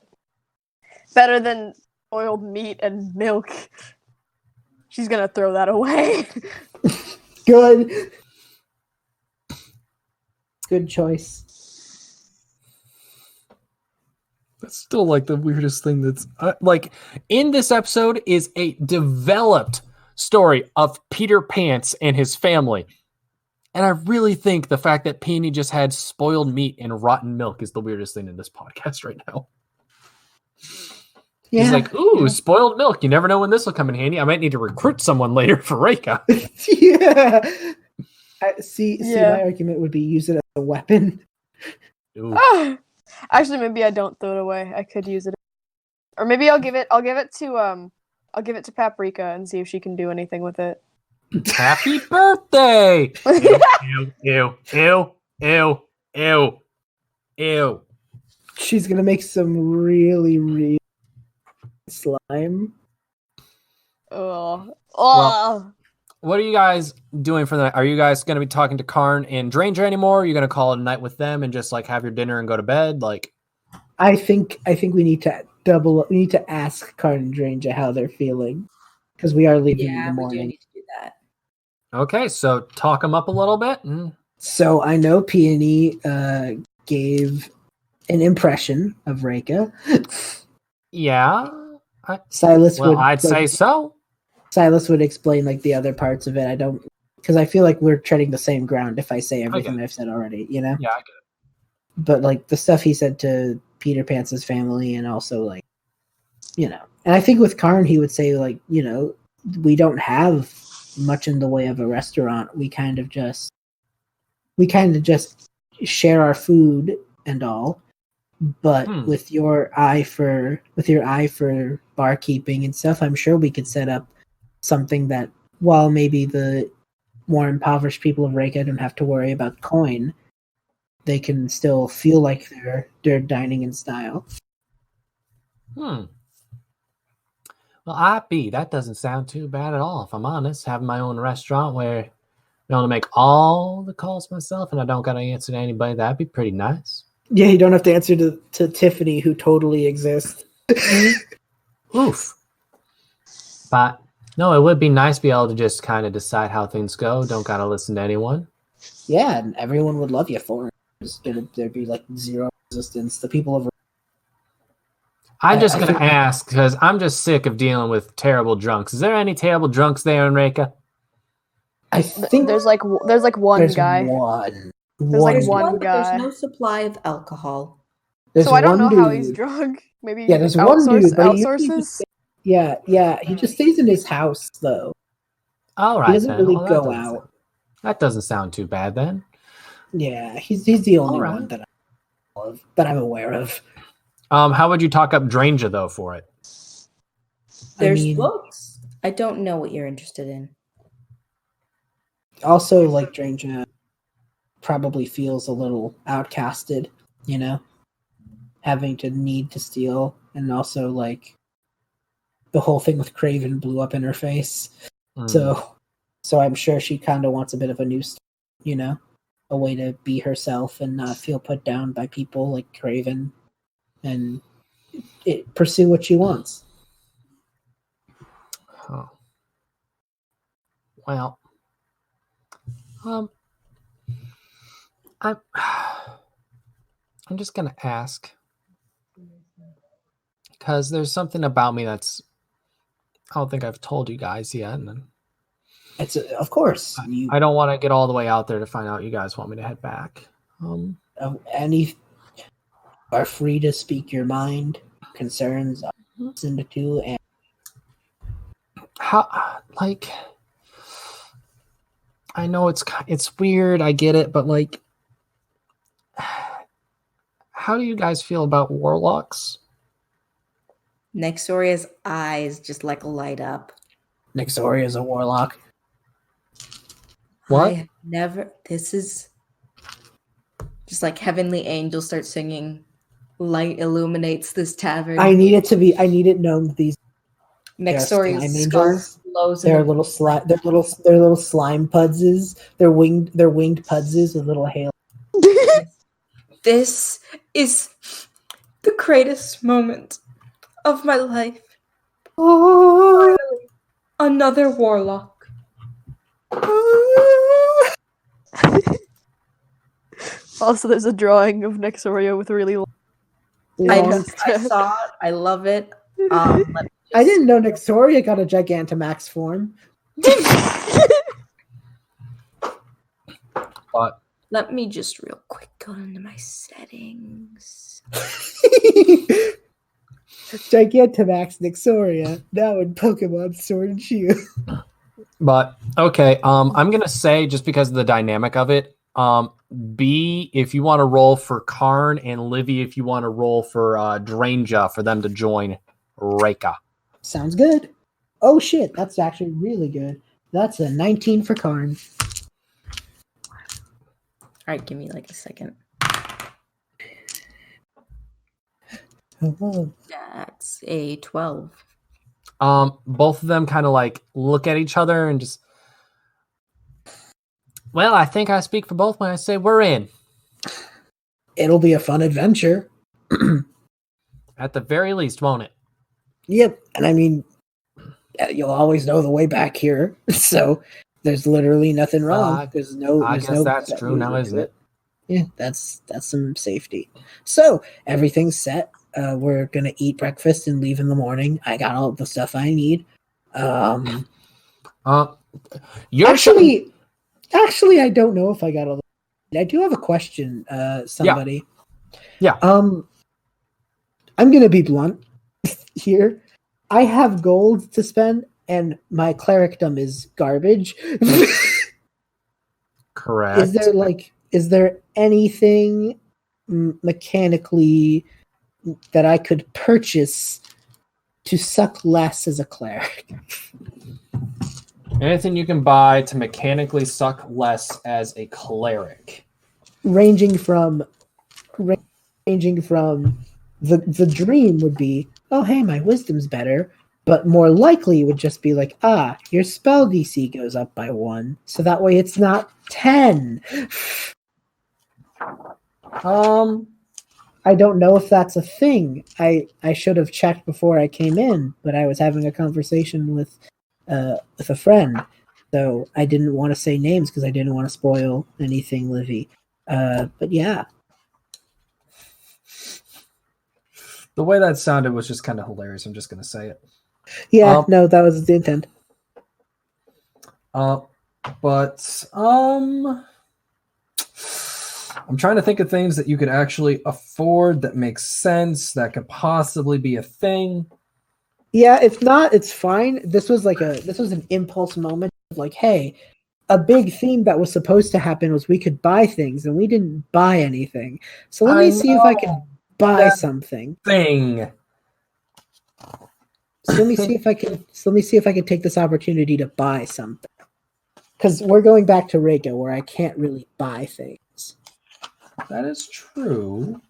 Better than boiled meat and milk. She's gonna throw that away. Good. Good choice. That's still like the weirdest thing that's like in this episode is a developed story of Peter Pants and his family. And I really think the fact that Peony just had spoiled meat and rotten milk is the weirdest thing in this podcast right now. Yeah. He's like, ooh, spoiled milk. You never know when this will come in handy. I might need to recruit someone later for Reka. Yeah. See, Yeah. my argument would be use it as a weapon. Ooh. Actually, maybe I don't throw it away. I could use it, or maybe I'll give it to Paprika and see if she can do anything with it. Happy birthday! Ew, ew, ew, ew, ew, ew. She's gonna make some really, really slime. Oh, Well, what are you guys doing for the night? Are you guys going to be talking to Karn and Dranger anymore? Are you going to call it a night with them and just like have your dinner and go to bed? Like, I think we need to ask Karn and Dranger how they're feeling because we are leaving in the Yeah, we do morning. need to do that. okay, so talk them up a little bit. So I know Peony gave an impression of Reka. Yeah, Silas well, would. I'd say so. Silas would explain like the other parts of it. I don't, because I feel like we're treading the same ground if I say everything I've said already. You know. Yeah, I get it. But like the stuff he said to Peter Pan's family, and also like, and I think with Karn he would say like, we don't have much in the way of a restaurant. We kind of just share our food and all. But with your eye for barkeeping and stuff, I'm sure we could set up something that, while maybe the more impoverished people of Reka don't have to worry about coin, they can still feel like they're dining in style. Well, that doesn't sound too bad at all, if I'm honest. Having my own restaurant where I'm able to make all the calls myself and I don't got to answer to anybody, that'd be pretty nice. Yeah, you don't have to answer to Tiffany, who totally exists. Oof. But no, it would be nice to be able to just kind of decide how things go. Don't got to listen to anyone. Yeah, and everyone would love you for it. There'd be like zero resistance. The people of I'm just going to ask because I'm just sick of dealing with terrible drunks. Is there any terrible drunks there in Reka? I think there's like one guy. There's like one but guy. there's no supply of alcohol. There's So I don't know one how he's dude. drunk. Maybe Yeah, there's one dude, but he outsources. Yeah, he just stays in his house though. All right, He doesn't then. really Well, go out. That doesn't sound too bad then. Yeah, he's the only All right. one that I'm aware of. How would you talk up Dranger though for it? There's books. I don't know what you're interested in. Also, like Dranger probably feels a little outcasted, having to need to steal, and also like the whole thing with Craven blew up in her face. So I'm sure she kind of wants a bit of a new start, a way to be herself and not feel put down by people like Craven, and pursue what she wants. Oh. Well, I'm just gonna ask because there's something about me that's I don't think I've told you guys yet, and It's of course I don't want to get all the way out there to find out you guys want me to head back. Any are free to speak your mind, concerns, listen to, and how like I know it's weird, I get it, but like how do you guys feel about warlocks? Nexoria's eyes just like light up. Nexoria is a warlock. What? I have never. This is just like heavenly angels start singing. Light illuminates this tavern. I need it known that these Nexoria's slime scarf angels. blows. They're little slime pudses. They're winged pudses with little hail. This is the greatest moment of my life. Oh. Finally, another warlock. Also, there's a drawing of Nexoria with really long I Yes. saw it. I love it. Let me I just- didn't know Nexoria got a Gigantamax form. But Let me just real quick go into my settings. Gigantamax Nexoria. Now in Pokemon Sword and Shield. okay, I'm gonna say just because of the dynamic of it, B if you want to roll for Karn, and Livy if you want to roll for Dranja for them to join Reka. Sounds good. Oh shit, that's actually really good. That's a 19 for Karn. All right, give me like a second. Oh. That's a 12. Both of them kind of like look at each other and just, well, I think I speak for both when I say we're in. It'll be a fun adventure. At the very least, won't it? Yep, and I mean, you'll always know the way back here, so there's literally nothing wrong. There's no. I there's guess no that's bad true way now, to isn't do it? Yeah, that's some safety. So everything's set. We're gonna eat breakfast and leave in the morning. I got all the stuff I need. You're Actually, I don't know if I got all the. I do have a question. Somebody. Yeah. I'm gonna be blunt here. I have gold to spend, and my clericdom is garbage. correct. Is there anything mechanically that I could purchase to suck less as a cleric? Anything you can buy to mechanically suck less as a cleric. Ranging from the dream would be, oh hey, my wisdom's better, but more likely would just be like, your spell DC goes up by 1, so that way it's not 10. I don't know if that's a thing. I should have checked before I came in, but I was having a conversation with a friend, so I didn't want to say names because I didn't want to spoil anything, Livy. But yeah. The way that sounded was just kind of hilarious. I'm just going to say it. Yeah, no, that was the intent. But I'm trying to think of things that you could actually afford that makes sense, that could possibly be a thing. Yeah, if not, it's fine. This was an impulse moment of like, hey, a big theme that was supposed to happen was we could buy things, and we didn't buy anything. So let me see if I can buy something. Thing. So let me see if I can take this opportunity to buy something. Because we're going back to Reka, where I can't really buy things. That is true.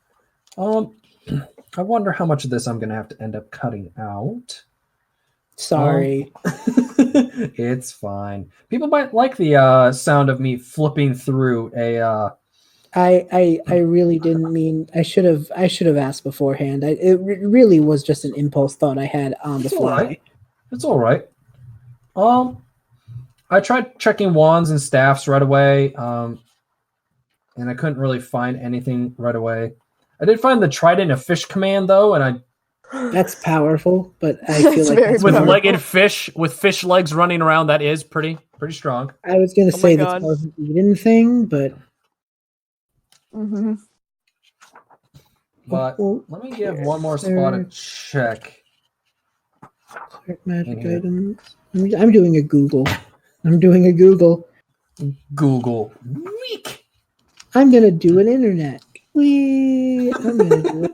I wonder how much of this I'm going to have to end up cutting out. Sorry. It's fine. People might like the sound of me flipping through a. I really didn't mean. I should have asked beforehand. It really was just an impulse thought I had on the fly. Right. It's all right. I tried checking wands and staffs right away, and I couldn't really find anything right away. I did find the trident of fish command though, and That's powerful, but I feel That's like very that's with powerful. legged fish with fish legs running around, that is pretty strong. I was gonna Oh my say that's God. more of an Eden thing, but Mm-hmm. But let me give one more spot a check. cleric magic In here. items. I'm doing a Google. Google. Weak. I'm gonna do an internet. I'm gonna do it.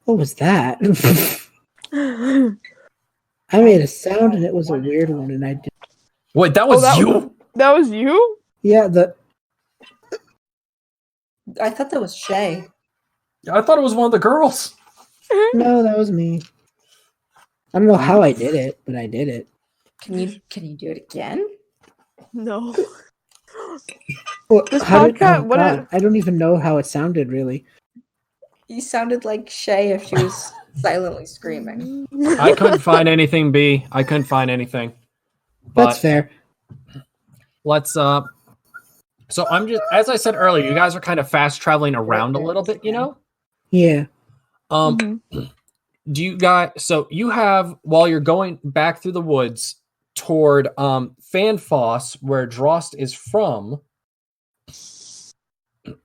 What was that? I made a sound and it was a weird one, and I did. Wait, that was that you? That was you? Yeah, I thought that was Shay. I thought it was one of the girls. no, that was me. I don't know how I did it, but I did it. Can you do it again? No. Well, This how podcast- what God, I don't even know how it sounded really. You sounded like Shay if she was Silently screaming. I couldn't find anything, B. I couldn't find anything. But That's fair. let's so I'm just, as I said earlier, you guys are kind of fast traveling around a little bit, you know? Yeah. Mhm. Do you guys, so you have, while you're going back through the woods toward Fanfoss, where Drost is from,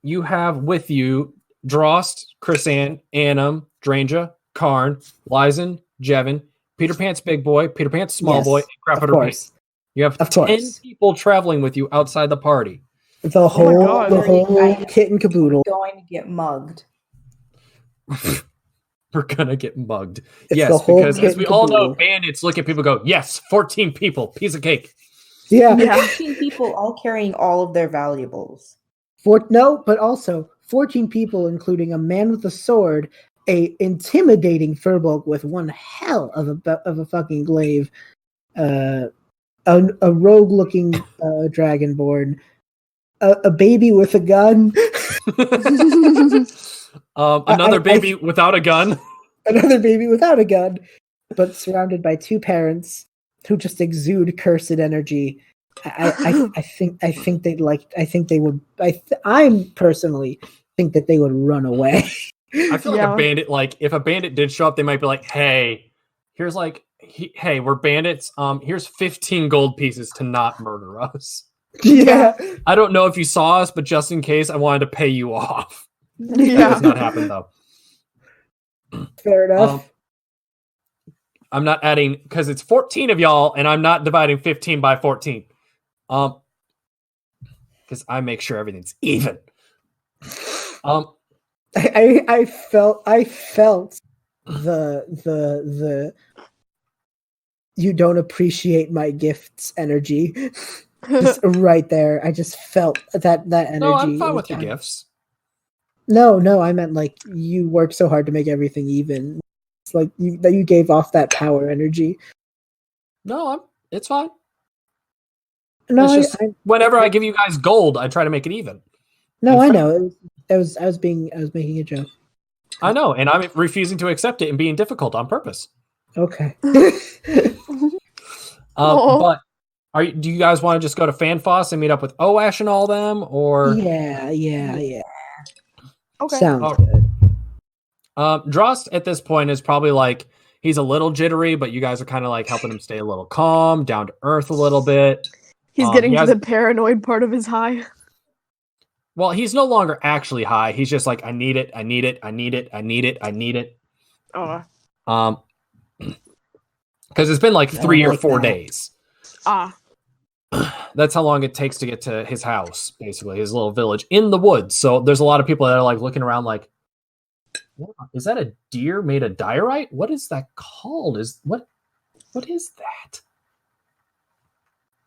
you have with you Drost, Chrisanne, Annam, Dranja, Karn, Lysen, Jevin, Peter Pants Big Boy, Peter Pants Small Yes, Boy, and of Crapper course. You have Of 10 course. people traveling with you outside the party. The whole, God. the whole kit and caboodle. Going to get mugged. We're gonna get mugged. It's yes, the whole because kit as and we all know, caboodle. bandits look at people and go, yes, 14 people, piece of cake. Yeah. Yeah. 14 people all carrying all of their valuables. But also 14 people, including a man with a sword, a intimidating furbolg with one hell of a fucking glaive, a rogue-looking dragonborn, a baby with a gun, Another baby without a gun. another baby without a gun, but surrounded by two parents who just exude cursed energy. I think they'd like. I think they would. I personally think that they would run away. I feel like Yeah. a bandit, like if a bandit did show up, they might be like, hey, here's like, hey, we're bandits. Here's 15 gold pieces to not murder us. Yeah, I don't know if you saw us, but just in case, I wanted to pay you off. That Yeah. does not happen though. fair enough. I'm not adding because it's 14 of y'all, and I'm not dividing 15 by 14. Because I make sure everything's even. I felt the you don't appreciate my gifts energy just right there. I just felt that energy. No, I'm fine It was with your kind of- gifts. No, I meant like you work so hard to make everything even. It's like you gave off that power energy. No, it's fine. No, It's I, just whenever I give you guys gold, I try to make it even. no, in I fact- know. I was making a joke. I know, and I'm refusing to accept it and being difficult on purpose. Okay. Aw. But do you guys want to just go to Fanfoss and meet up with Oash and all them, or yeah. Okay. Sounds Oh. good. Drost at this point is probably like he's a little jittery, but you guys are kind of like helping him stay a little calm, down to earth a little bit. He's he getting to has- the paranoid part of his high. Well, he's no longer actually high. He's just like, I need it. Oh. Because it's been like I 3 or like 4 that. days. Ah. That's how long it takes to get to his house, basically, his little village in the woods. So there's a lot of people that are like looking around like, is that a deer made of diorite? What is that called? What is that?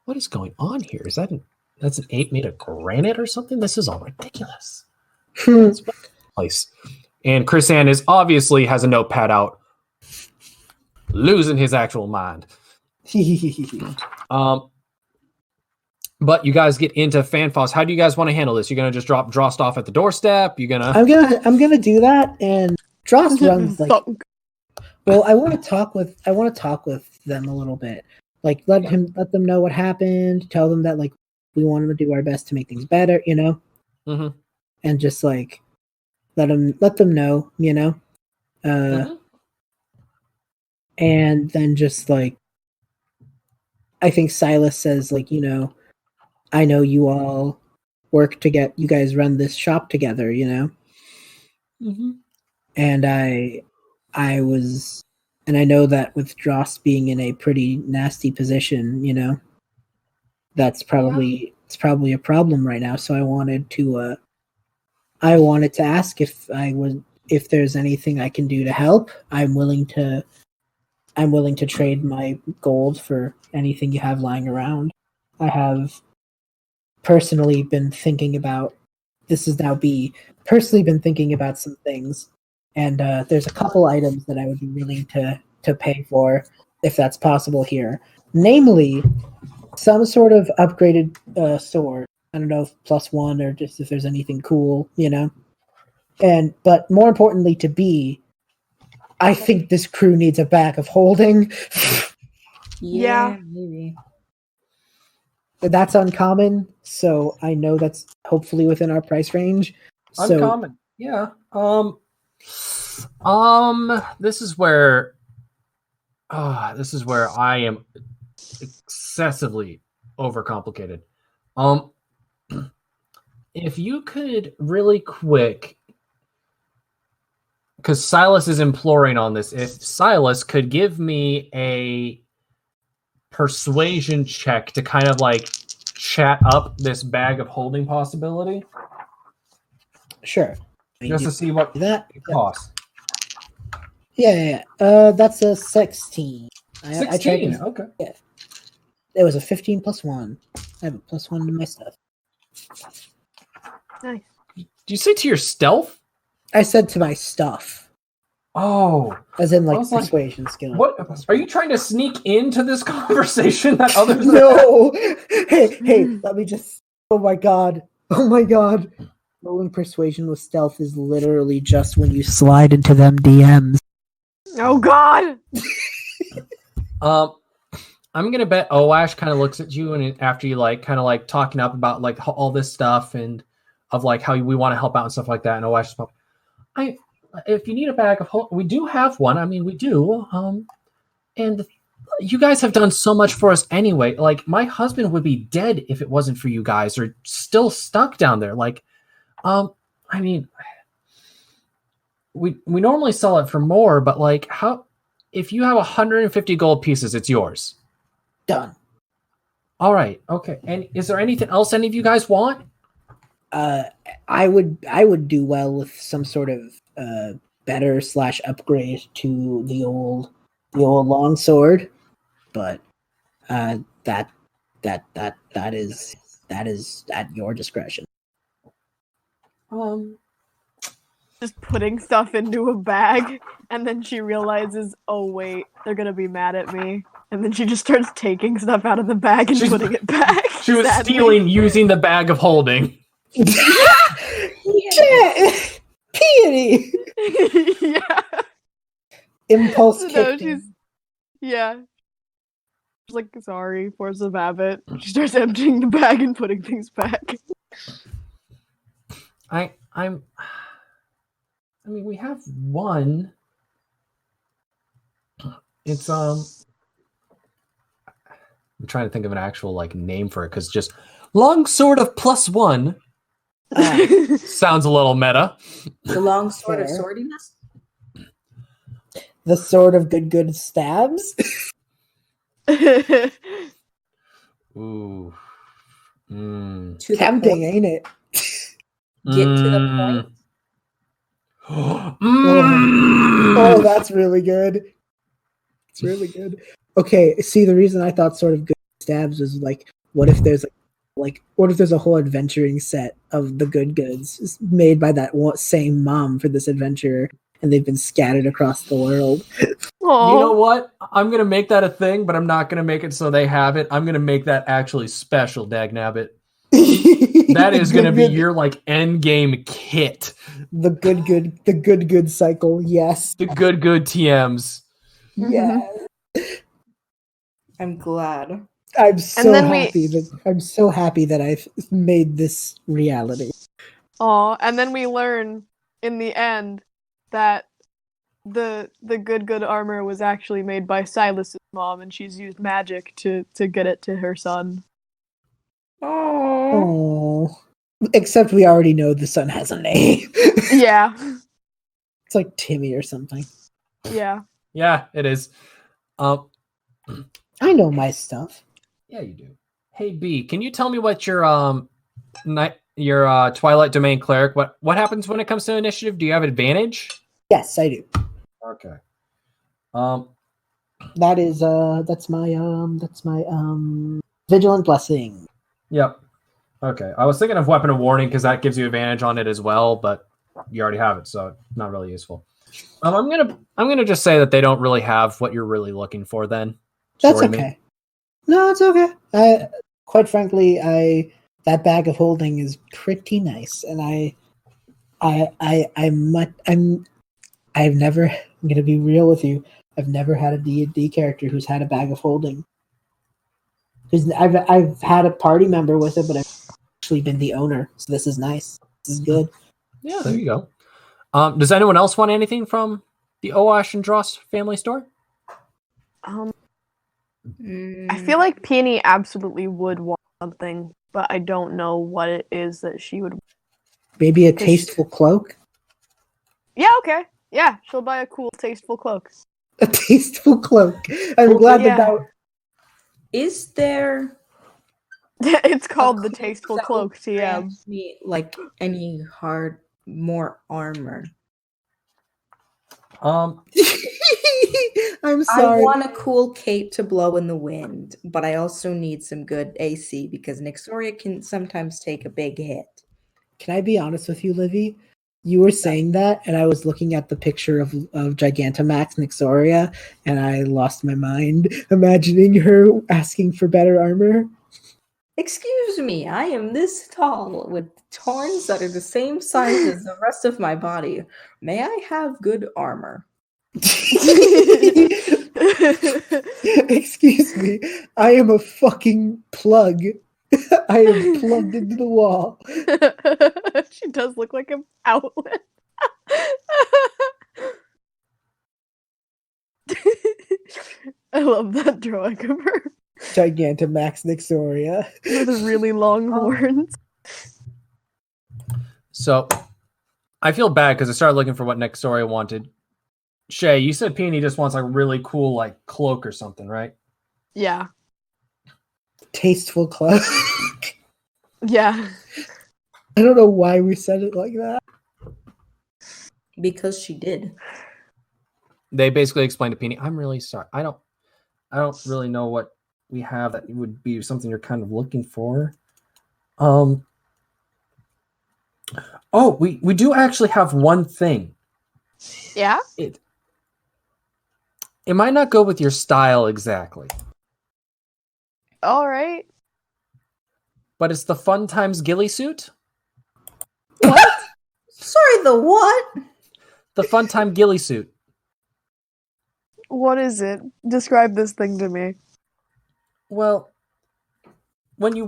What is going on here? That's an ape made of granite or something? This is all ridiculous. Place. And Chrisanne obviously has a notepad out, losing his actual mind. But you guys get into Fanfoss. How do you guys want to handle this? You're gonna just drop Drost off at the doorstep? You're gonna I'm gonna do that, and Drost runs like. Thunk. Well, I want to talk with them a little bit. Like let them know what happened. Tell them that like we want to do our best to make things better, you know. Mm-hmm. And just like let them know, you know. Mhm. And then just like I think Silas says like, you know, I know you all work to get you guys run this shop together, you know. Mm-hmm. And I know that with Dross being in a pretty nasty position, you know, it's probably a problem right now. So I wanted to ask if there's anything I can do to help. I'm willing to trade my gold for anything you have lying around. I have personally been thinking about some things, and there's a couple items that I would be willing to pay for if that's possible here. Namely, some sort of upgraded sword. I don't know if +1 or just if there's anything cool, you know. But more importantly, I think this crew needs a bag of holding. Yeah. maybe. That's uncommon, so I know that's hopefully within our price range. So Uncommon. Yeah. This is where I am excessively overcomplicated. If you could really quick, because Silas is imploring on this, if Silas could give me a persuasion check to kind of like chat up this bag of holding possibility, sure. just to see what That it costs. yeah. That's a 16. I tried 16. to- Okay. It was a 15 plus 1. I have a plus 1 to my stuff. Nice. Do you say to your stealth? I said to my stuff, Oh, as in I like was like, persuasion skill. what are you trying to sneak into this conversation that others? No. Hey, let me just. Oh my god. Rolling persuasion with stealth is literally just when you slide into them DMs. Oh God. I'm gonna bet Oash kind of looks at you and after you like kind of like talking up about like all this stuff and of like how we want to help out and stuff like that. And Oash is like, if you need a bag of we do have one. I mean, we do. And you guys have done so much for us anyway. Like my husband would be dead if it wasn't for you guys, or still stuck down there. Like, I mean, we normally sell it for more, but like how? If you have 150 gold pieces, it's yours. Done. All right. Okay. And is there anything else any of you guys want? I would do well with some sort of better / upgrade to the old longsword, but that is at your discretion. Just putting stuff into a bag, and then she realizes, oh wait, they're gonna be mad at me. And then she just starts taking stuff out of the bag and putting it back. She was sadly. stealing using the bag of holding. Peony. Yeah. Impulse No, kicking. She's like, sorry, force of habit. She starts emptying the bag and putting things back. I mean, we have one. It's I'm trying to think of an actual like name for it because just long sword of +1 sounds a little meta. The long sword of Fair. swordiness? The sword of good stabs. Ooh. To the Tempting, point. ain't it? Get to the point. Oh, that's really good. It's really good. Okay, see, the reason I thought sort of good stabs was like, what if there's what if there's a whole adventuring set of the good goods made by that same mom for this adventurer, and they've been scattered across the world. You know what? I'm gonna make that a thing, but I'm not gonna make it so they have it. I'm gonna make that actually special, Dagnabbit. That is gonna be your like end game kit. The good cycle. Yes. The good TMs. Yeah. I'm glad. I'm so then happy that I've made this reality. Aw, and then we learn in the end that the good armor was actually made by Silas's mom, and she's used magic to get it to her son. Oh. Except we already know the son has a name. Yeah. It's like Timmy or something. Yeah. Yeah, it is. I know my stuff. Yeah, you do. Hey B, can you tell me what your Twilight Domain cleric? What happens when it comes to initiative? Do you have advantage? Yes, I do. Okay. That is that's my vigilant blessing. Yep. Okay. I was thinking of weapon of warning because that gives you advantage on it as well, but you already have it, so not really useful. I'm gonna just say that they don't really have what you're really looking for. Then That's Sorry, okay. No, it's okay. Quite frankly, that bag of holding is pretty nice, and I've never I'm gonna be real with you. I've never had a D&D character who's had a bag of holding. I've had a party member with it, but I've actually been the owner. So this is nice. This is good. Yeah, there you go. Does anyone else want anything from the Oash and Dross family store? I feel like Peony absolutely would want something, but I don't know what it is that she would. Maybe a tasteful cloak. Yeah, okay. Yeah, she'll buy a cool, tasteful cloak. A tasteful cloak. I'm glad that. Is there? It's called the Tasteful Cloak, TM. grant me, like any more armor. I'm I sorry. want a cool cape to blow in the wind, but I also need some good AC because Nyxoria can sometimes take a big hit. Can I be honest with you, Livy? You were saying that, and I was looking at the picture of Gigantamax Nyxoria, and I lost my mind, imagining her asking for better armor. Excuse me, I am this tall with horns that are the same size as the rest of my body. May I have good armor? Excuse me, I am a fucking plug. I am plugged into the wall. She does look like an outlet. I love that drawing of her. Gigantamax Nyxoria. With really long horns. So, I feel bad because I started looking for what Nyxoria wanted. Shay, you said Peony just wants like a really cool like cloak or something, right? Yeah. Tasteful cloak. Yeah. I don't know why we said it like that. Because she did. They basically explained to Peony, I'm really sorry. I don't really know what we have that would be something you're kind of looking for. Oh, we do actually have one thing. Yeah? It might not go with your style exactly. All right. But it's the Fun Times ghillie suit. What? Sorry, the what? The Fun Time ghillie suit. What is it? Describe this thing to me. Well, when you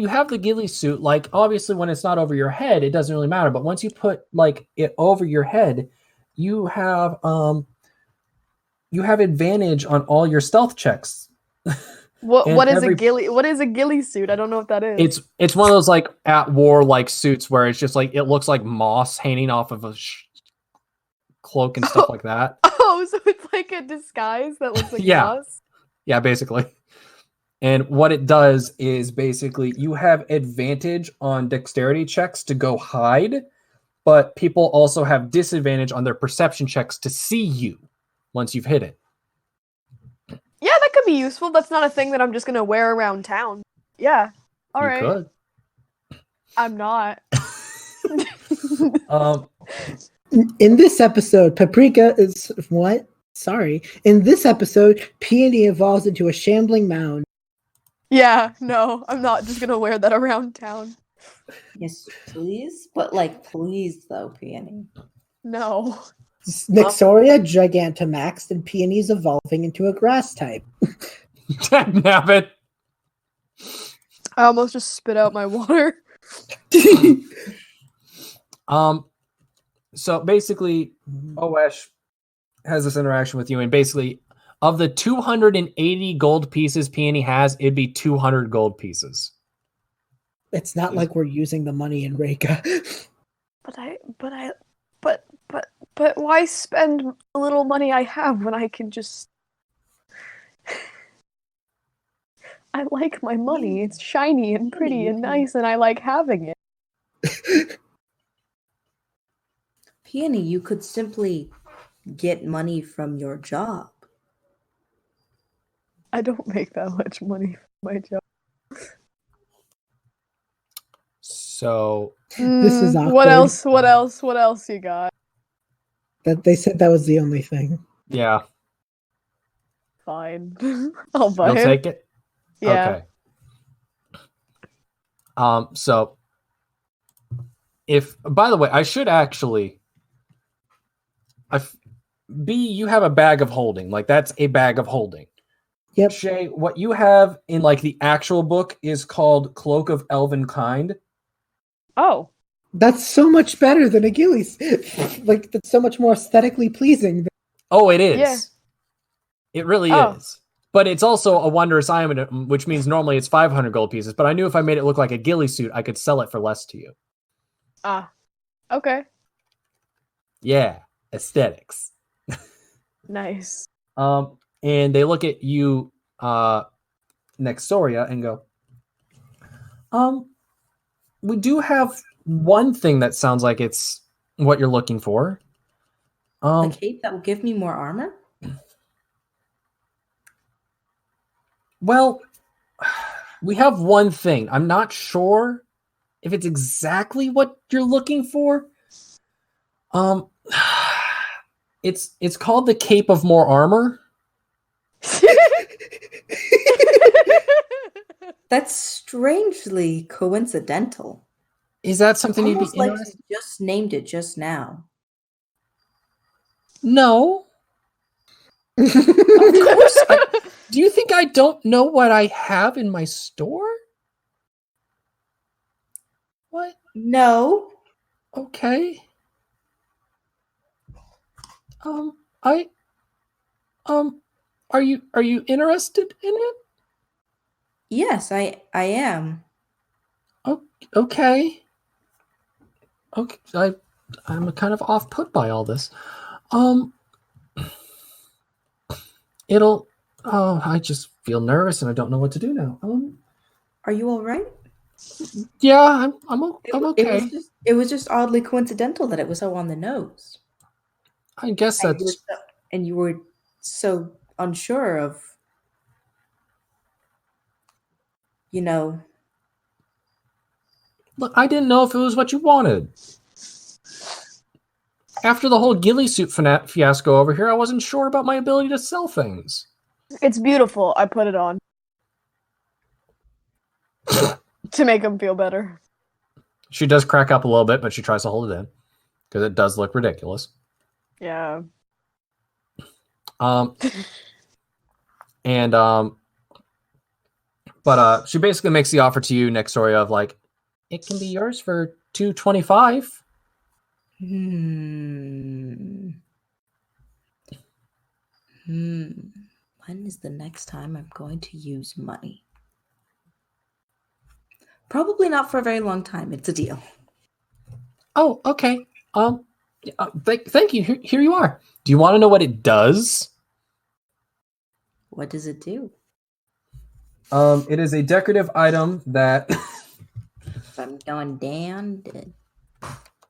have the ghillie suit, like obviously when it's not over your head, it doesn't really matter. But once you put like it over your head, you have advantage on all your stealth checks. What is a ghillie suit? I don't know what that is. It's one of those like at war like suits where it's just like it looks like moss hanging off of a cloak and stuff like that. Oh, so it's like a disguise that looks like moss? Yeah, basically. And what it does is basically you have advantage on dexterity checks to go hide, but people also have disadvantage on their perception checks to see you once you've hit it. Yeah, that could be useful. That's not a thing that I'm just gonna wear around town. Yeah. All right. You could. I'm not. In this episode, Paprika is what? Sorry. In this episode, Peony evolves into a shambling mound. Yeah, no, I'm not just gonna wear that around town. Yes, please. But please though, Peony. No. Nyxoria Gigantamax, and Peony's evolving into a grass type. Nabbit. I almost just spit out my water. So basically, Oesh has this interaction with you, and basically, of the 280 gold pieces Peony has, it'd be 200 gold pieces. It's not like we're using the money in Reka. But why spend the little money I have when I can just... I like my money. It's shiny and pretty and nice, and I like having it. Peony, you could simply get money from your job. I don't make that much money from my job. So This is awkward. What else you got? That they said that was the only thing. yeah, Fine. I'll buy you'll it. take it. Yeah. Okay. So if, by the way, I should actually, B, you have a bag of holding. Like, that's a bag of holding. Yep. Shay, what you have in like the actual book is called Cloak of Elven Kind. Oh. That's so much better than a Gillies. Like, that's so much more aesthetically pleasing. Oh, it is. Yeah. It really Oh. is. But it's also a wondrous item, which means normally it's 500 gold pieces. But I knew if I made it look like a ghillie suit, I could sell it for less to you. Ah. Okay. Yeah, aesthetics. Nice. And they look at you, Nexoria, and go, we do have one thing that sounds like it's what you're looking for. The cape that will give me more armor? Well, we have one thing. I'm not sure if it's exactly what you're looking for. It's called the Cape of More Armor. That's strangely coincidental. Is that something you'd be Almost like interested? you just named it just now. No. Of course. Do you think I don't know what I have in my store? What? No. Okay. Are you interested in it? Yes, I am. Okay. Okay. I'm kind of off put by all this. I just feel nervous and I don't know what to do now. Are you all right? Yeah, I'm okay. It was just oddly coincidental that it was so on the nose. I guess that's And you were so unsure of, Look, I didn't know if it was what you wanted. After the whole ghillie suit fiasco over here, I wasn't sure about my ability to sell things. It's beautiful. I put it on. To make him feel better. She does crack up a little bit, but she tries to hold it in because it does look ridiculous. Yeah. But she basically makes the offer to you, Nexoria, of like, it can be yours for $225. When is the next time I'm going to use money? Probably not for a very long time. It's a deal. Oh, okay. Thank you. Here you are. Do you want to know what it does? What does it do? It is a decorative item that If I'm going down,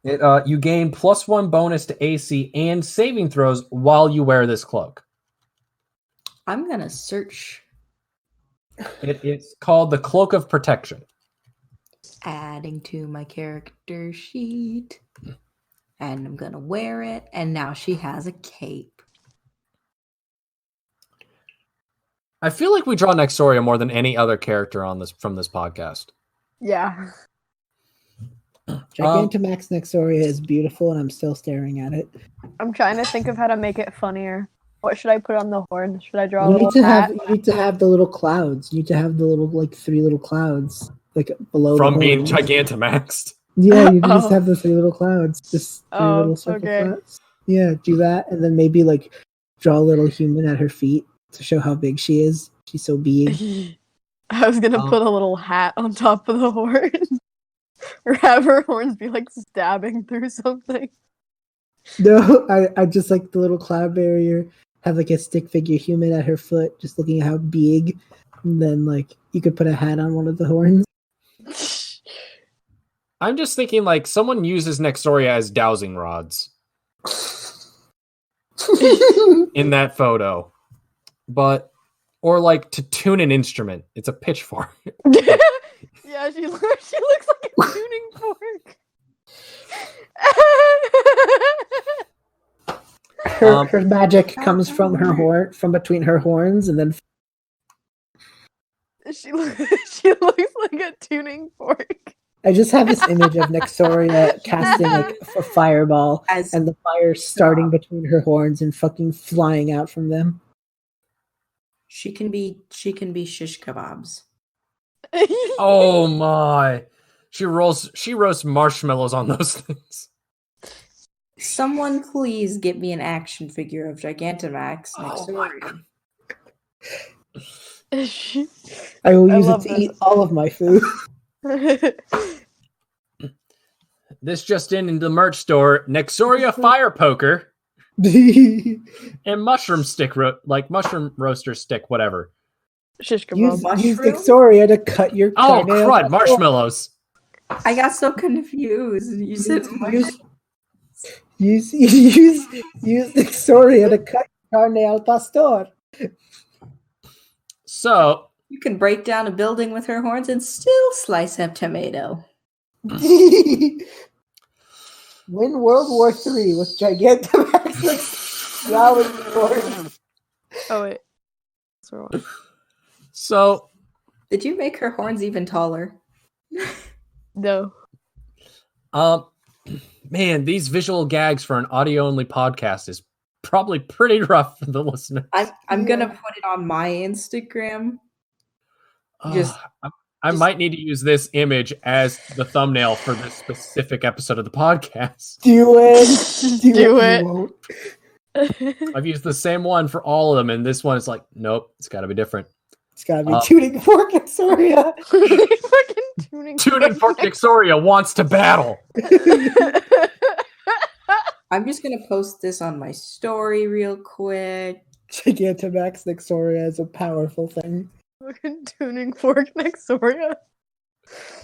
you gain +1 bonus to AC and saving throws while you wear this cloak. I'm gonna search. It's called the Cloak of Protection. Adding to my character sheet. And I'm gonna wear it. And now she has a cape. I feel like we draw Nexoria more than any other character from this podcast. Yeah. Gigantamax Nexoria is beautiful, and I'm still staring at it. I'm trying to think of how to make it funnier. What should I put on the horn? Should I draw a You little need to hat? have the little clouds. You need to have the little 3 little clouds below From the being horns. Gigantamaxed. Yeah, you can just Oh. have the 3 little clouds. Just 3 little circle okay. clouds. Yeah, do that, and then maybe draw a little human at her feet to show how big she is. She's so big. I was gonna put a little hat on top of the horn. Or have her horns be stabbing through something. No, I just like the little cloud barrier. Have a stick figure human at her foot, just looking at how big. And then you could put a hat on one of the horns. I'm just thinking someone uses Nexoria as dowsing rods in that photo, or to tune an instrument. It's a pitchfork. Yeah, she looks like a tuning fork. Her magic comes from her from between her horns, and then She looks like a tuning fork. I just have this image of Nexoria casting like a fireball As and the fire starting between her horns and fucking flying out from them. she can be shish kebabs. Oh my! She roasts marshmallows on those things. Someone please get me an action figure of Gigantamax Oh my Nexoria. I will use it love to this. eat all of my food. This just in the merch store: Nexoria fire poker and mushroom stick, mushroom roaster stick, whatever. Shish use kebab. use Mushroom? Nexoria to cut your Oh carne crud! al Marshmallows. I got so confused. You said use Nexoria to cut carne al pastor. So you can break down a building with her horns and still slice up tomato. Win World War III with Gigantamax. Yowling horns. Oh wait. so Did you make her horns even taller? No. man, these visual gags for an audio only podcast is probably pretty rough for the listener. I'm gonna put it on my Instagram. I might need to use this image as the thumbnail for this specific episode of the podcast. Do it. Do it. You won't. I've used the same one for all of them, and this one is like, nope, it's got to be different. It's gotta be tuning fork Nexoria. Fucking Tuning Fork Nexoria wants to battle. I'm just gonna post this on my story real quick. Gigantamax Nexoria is a powerful thing. Fucking tuning fork Nexoria.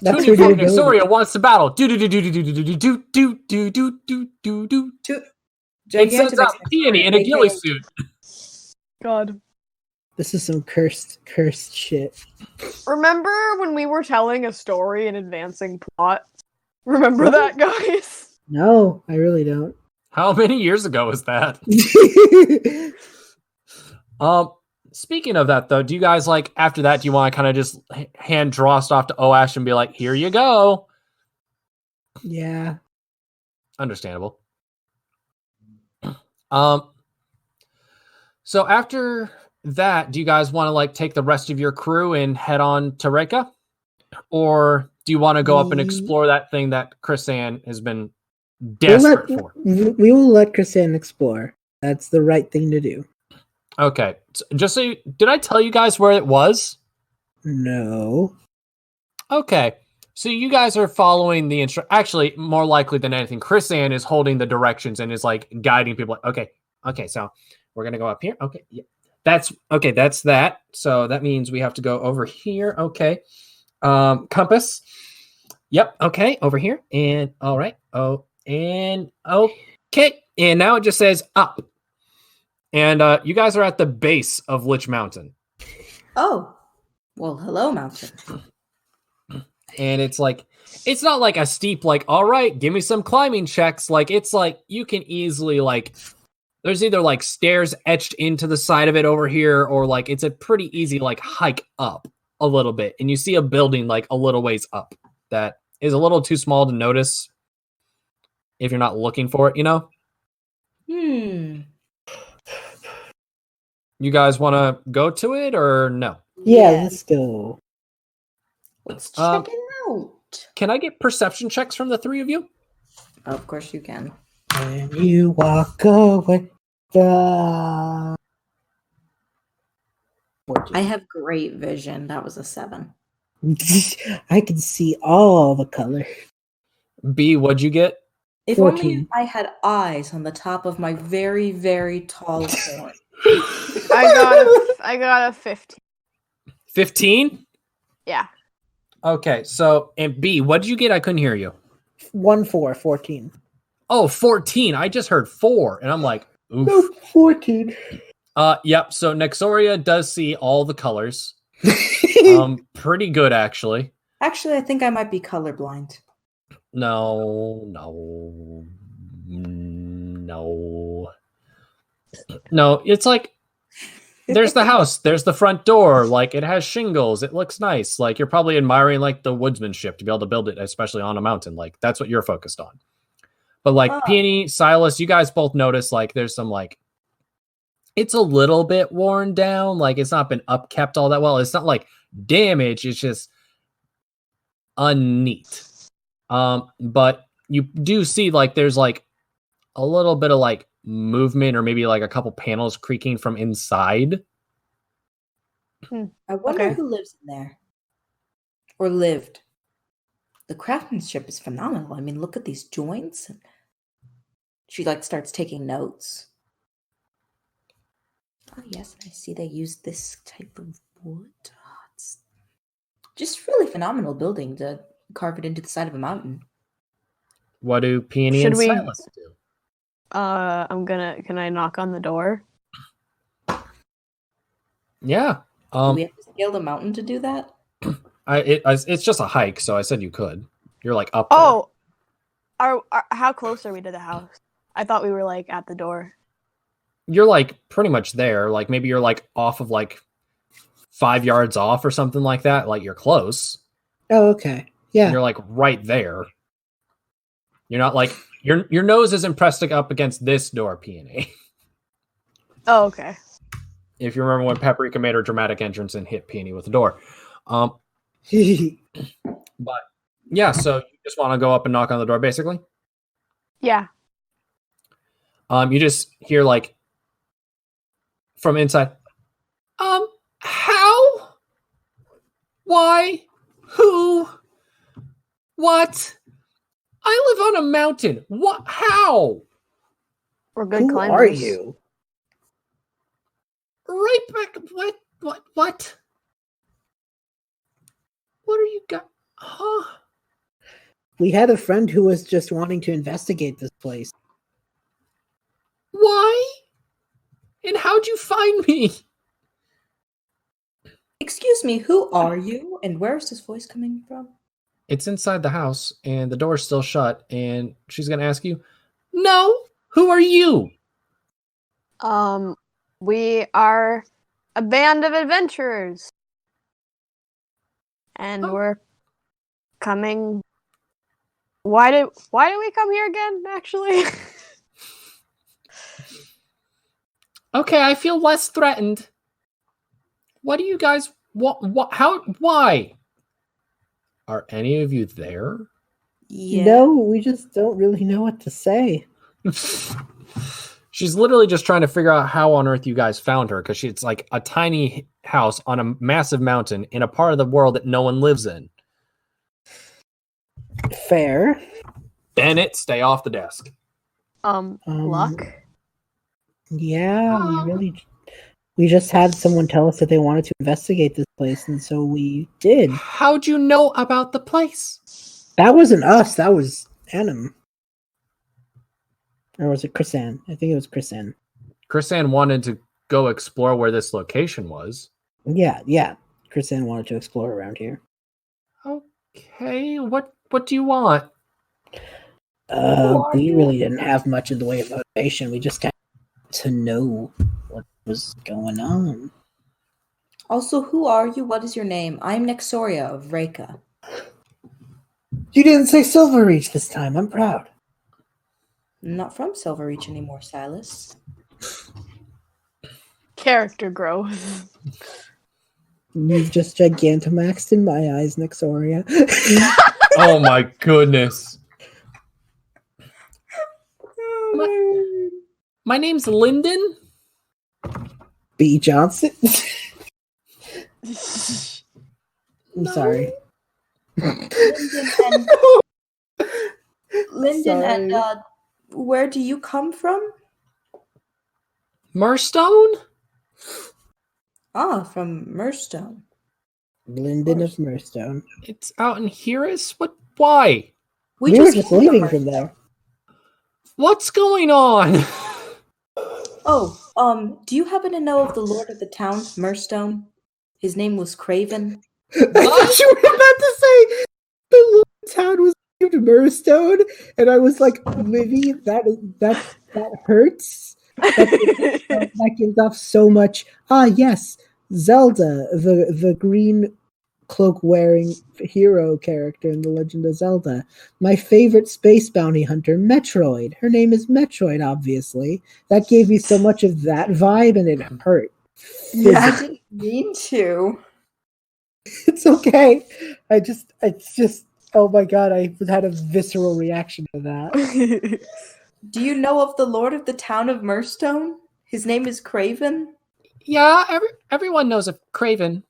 That's Tuning your Fork ability. Nexoria wants to battle. Do do do do do do do do do do do do do do. It sends out Peony in a ghillie suit. God. This is some cursed shit. Remember when we were telling a story and advancing plot? Remember that, guys? No, I really don't. How many years ago was that? Speaking of that, though, do you guys after that? Do you want to kind of just hand Drost off to Oash and be like, "Here you go"? Yeah. Understandable. So after that, do you guys want to take the rest of your crew and head on to Reka, or do you want to go up and explore that thing that Chris-Ann has been desperate for? We will let Chris-Ann explore. That's the right thing to do. Okay. So just so did I tell you guys where it was? No. Okay. So you guys are following the actually, more likely than anything, Chris-Ann is holding the directions and is guiding people. Okay, so we're gonna go up here. Okay, yeah. That's that. So that means we have to go over here. Okay. Compass. Yep, okay, over here. And all right. Oh, and okay. And now it just says up. And you guys are at the base of Lich Mountain. Oh, well, hello, mountain. And it's it's not like a steep, all right, give me some climbing checks. It's you can easily, there's either stairs etched into the side of it over here, or it's a pretty easy, hike up a little bit. And you see a building, a little ways up that is a little too small to notice if you're not looking for it, you know? You guys want to go to it or no? Yeah, let's go. Let's check it out. Can I get perception checks from the three of you? Of course you can. When you walk away, I have great vision. That was a 7. I can see all the color. B, what'd you get? If 14. only I had eyes on the top of my very, very tall horn. I got a 15. 15? Yeah. Okay, so, and B, what'd you get? I couldn't hear you. 14. Oh, 14. I just heard 4, and I'm like, oof. No, 14. Yep, so Nexoria does see all the colors. Pretty good, actually. Actually, I think I might be colorblind. No. No, it's there's the house. There's the front door. Like, it has shingles. It looks nice. Like, you're probably admiring, like, the woodsmanship to be able to build it, especially on a mountain. Like, that's what you're focused on. But, like, Peony, Silas, you guys both notice, like, there's some, like, it's a little bit worn down. Like, it's not been upkept all that well. It's not, like, damaged. It's just unneat. But you do see, like, there's, like, a little bit of, like, movement or maybe, like, a couple panels creaking from inside. I wonder who lives in there. Or lived. The craftsmanship is phenomenal. I mean, look at these joints. She, like, starts taking notes. Oh, yes, I see they use this type of wood. Oh, it's just really phenomenal building to carve it into the side of a mountain. What do Peony and Silas do? Can I knock on the door? Yeah. Do we have to scale the mountain to do that? It's just a hike, so I said you could. You're, like, up there. How close are we to the house? I thought we were, like, at the door. You're, like, pretty much there. Like, maybe you're, like, off of, like, 5 yards off or something like that. Like, you're close. Oh, okay. Yeah. You're, like, right there. You're not, like, your nose isn't pressed up against this door, Peony. Oh, okay. If you remember when Paprika made her dramatic entrance and hit Peony with the door. But, yeah, so you just want to go up and knock on the door, basically? Yeah. You just hear, like, from inside, how? Why? Who? What? I live on a mountain. What? How? We're good Who climbers. are you? Right back. What? What are you got? Huh? We had a friend who was just wanting to investigate this place. Why? And how'd you find me? Excuse me, who are you? And where is this voice coming from? It's inside the house, and the door's still shut, and she's gonna ask you, no, who are you? We are a band of adventurers. And we're coming. Why do we come here again, actually? Okay, I feel less threatened. What do you guys why? Are any of you there? Yeah. No, we just don't really know what to say. She's literally just trying to figure out how on earth you guys found her, because it's like a tiny house on a massive mountain in a part of the world that no one lives in. Fair. Bennett, stay off the desk. Luck? Yeah, we just had someone tell us that they wanted to investigate this place, and so we did. How'd you know about the place? That wasn't us, that was Anim. Or was it Chrisanne? I think it was Chrisanne. Chrisanne wanted to go explore where this location was. Yeah. Chrisanne wanted to explore around here. Okay, what do you want? We really didn't have much in the way of motivation. We just kind of to know what was going on. Also, who are you? What is your name? I'm Nexoria of Reka. You didn't say Silverreach this time. I'm proud. I'm not from Silverreach anymore, Silas. Character growth. You've just Gigantamaxed in my eyes, Nexoria. Oh my goodness. My name's Lyndon. B. Johnson. I'm sorry. Lyndon and where do you come from? Mirstone? Ah, from Mirstone. Lyndon of Mirstone. It's out in Heris? Why? We were just leaving from there. What's going on? Oh, do you happen to know of the lord of the town, Mirstone? His name was Craven. I thought you were about to say the little town was named Mirstone, and I was like, Livy, that hurts. That gives off so much. Ah, yes, Zelda, the green cloak wearing hero character in The Legend of Zelda. My favorite space bounty hunter, Metroid. Her name is Metroid, obviously. That gave me so much of that vibe, and it hurt. Yeah. I didn't mean to. It's okay. It's just, oh my god, I had a visceral reaction to that. Do you know of the Lord of the town of Mirstone? His name is Craven. Yeah, everyone knows of Craven.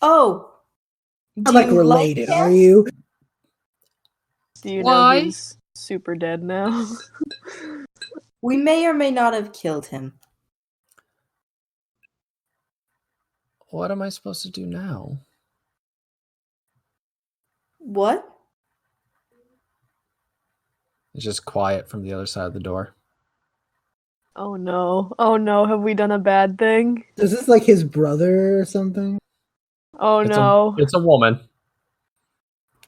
Oh. I'm like related, are you? Do you Why? know he's super dead now? We may or may not have killed him. What am I supposed to do now? What? It's just quiet from the other side of the door. Oh no. Oh no, have we done a bad thing? Is this like his brother or something? Oh It's no. it's a woman.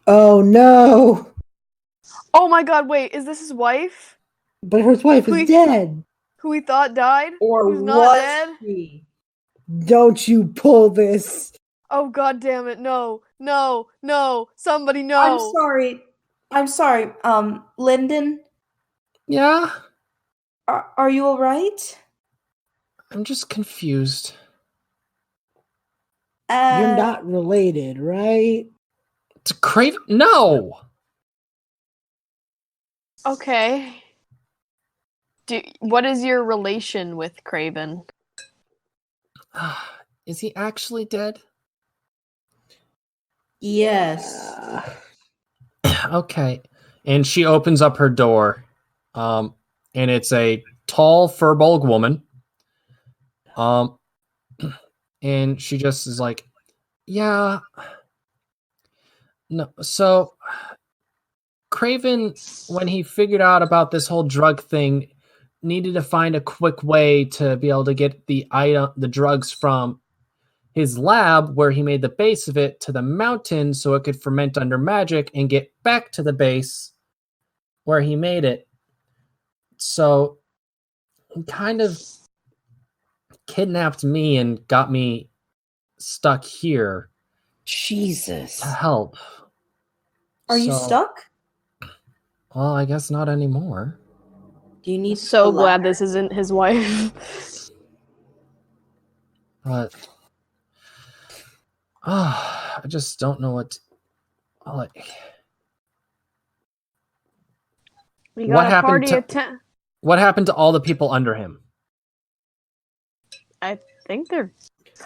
Oh no! Oh my god, wait, is this his wife? But his wife Who- is dead. Who we thought died? Or Who's not was dead? he? Don't you pull this. Oh god damn it, no. No, no, somebody no. I'm sorry. Lyndon, Yeah, are you alright? I'm just confused. You're not related, right? To Craven? No. Okay. What is your relation with Craven? Is he actually dead? Yes. Okay. And she opens up her door. And it's a tall, furbolg woman. And she just is like, yeah. No, so Craven, when he figured out about this whole drug thing, needed to find a quick way to be able to get the drugs from his lab where he made the base of it to the mountain so it could ferment under magic and get back to the base where he made it. So he kind of kidnapped me and got me stuck here Jesus. to help. Are you stuck? Well, I guess not anymore. Do you need So a glad ladder? this isn't his wife. But I just don't know what like. We What got a happened party to- at 10. What happened to all the people under him? I think they're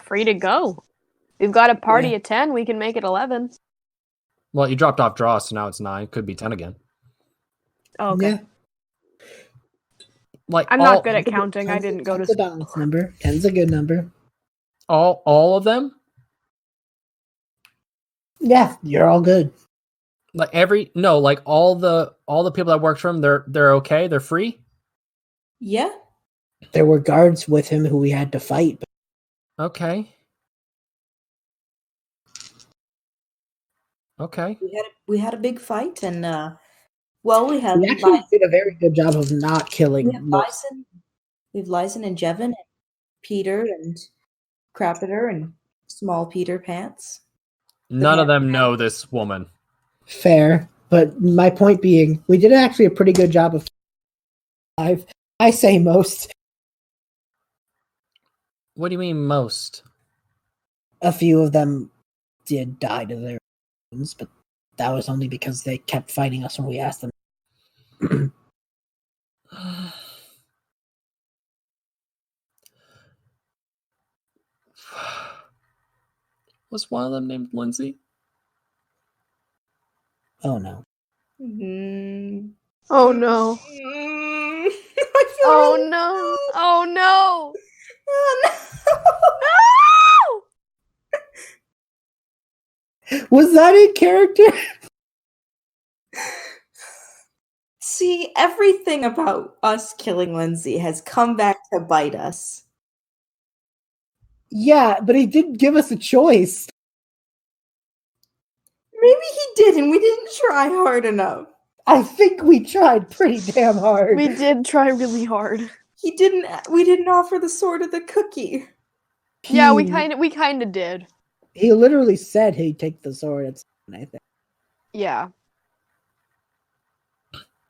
free to go. We've got a party Yeah. at 10. We can make it 11. Well, you dropped off draw, so now it's 9. Could be 10 again. Oh, okay. Yeah. Like I'm not good at counting. I 10's didn't go to 10's a school. balanced number. 10's a good number. all of them. Yeah, you're all good. Like all the people that worked for him. They're okay. They're free. Yeah. There were guards with him who we had to fight. But Okay. Okay. We had a big fight, and we have we actually did a very good job of not killing we have most. Lyson. We have Lyson and Jevin and Peter and Crapiter and Small Peter Pants. None of them know this woman. Fair, but my point being, we did actually a pretty good job of. I say most. What do you mean most? A few of them did die to their wounds, but that was only because they kept fighting us when we asked them. Was one of them named Lindsay? Oh no. Mm. Oh no. I feel Oh really no. Oh no. Oh, No! Was that in character? See, everything about us killing Lindsay has come back to bite us. Yeah, but he didn't give us a choice. Maybe he did, and we didn't try hard enough. I think we tried pretty damn hard. We did try really hard. He didn't. We didn't offer the sword or the cookie. Yeah, we He- kind of did. He literally said he'd take the sword. I think. Yeah.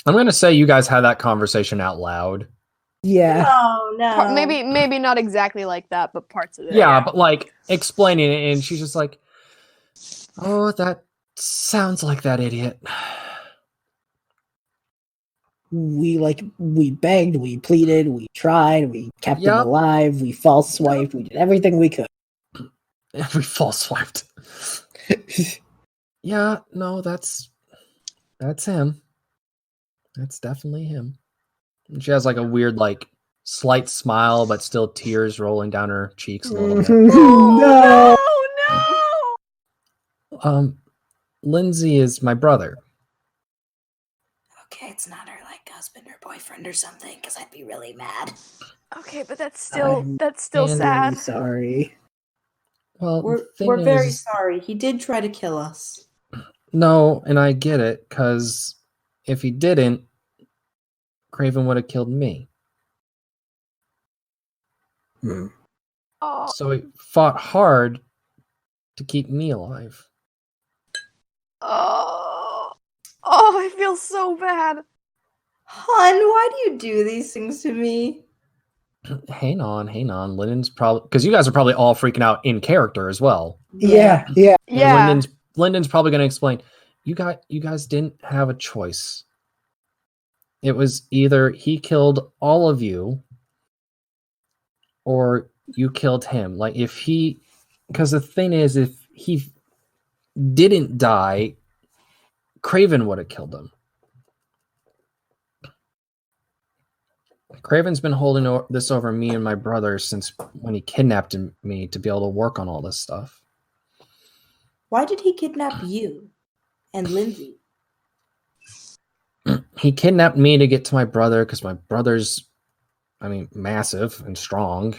I'm gonna say you guys had that conversation out loud. Yeah. No. Maybe not exactly like that, but parts of it. Yeah, but like explaining it, and she's just like, "Oh, that sounds like that idiot." We begged, we pleaded, we tried, we kept him Yup. alive, we false swiped, we did everything we could. We false swiped. Yeah, no, that's him. That's definitely him. And she has like a weird, like, slight smile, but still tears rolling down her cheeks a little bit. No. No! Lindsay is my brother. Okay, it's not her like husband or boyfriend or something, because I'd be really mad. Okay, but that's I'm still sad. Sorry. Well, We're the thing we're very is- sorry. He did try to kill us. No, and I get it, because if he didn't, Craven would have killed me. Hmm. Oh, So he fought hard to keep me alive. oh, I feel so bad. Hun, why do you do these things to me? Hang on. Lyndon's probably, because you guys are probably all freaking out in character as well. Yeah. And Yeah. Lyndon's probably going to explain. You guys didn't have a choice. It was either he killed all of you, or you killed him. Like because the thing is, if he didn't die, Craven would have killed him. Craven's been holding this over me and my brother since when he kidnapped me to be able to work on all this stuff. Why did he kidnap you and Lindsay? He kidnapped me to get to my brother because my brother's, massive and strong.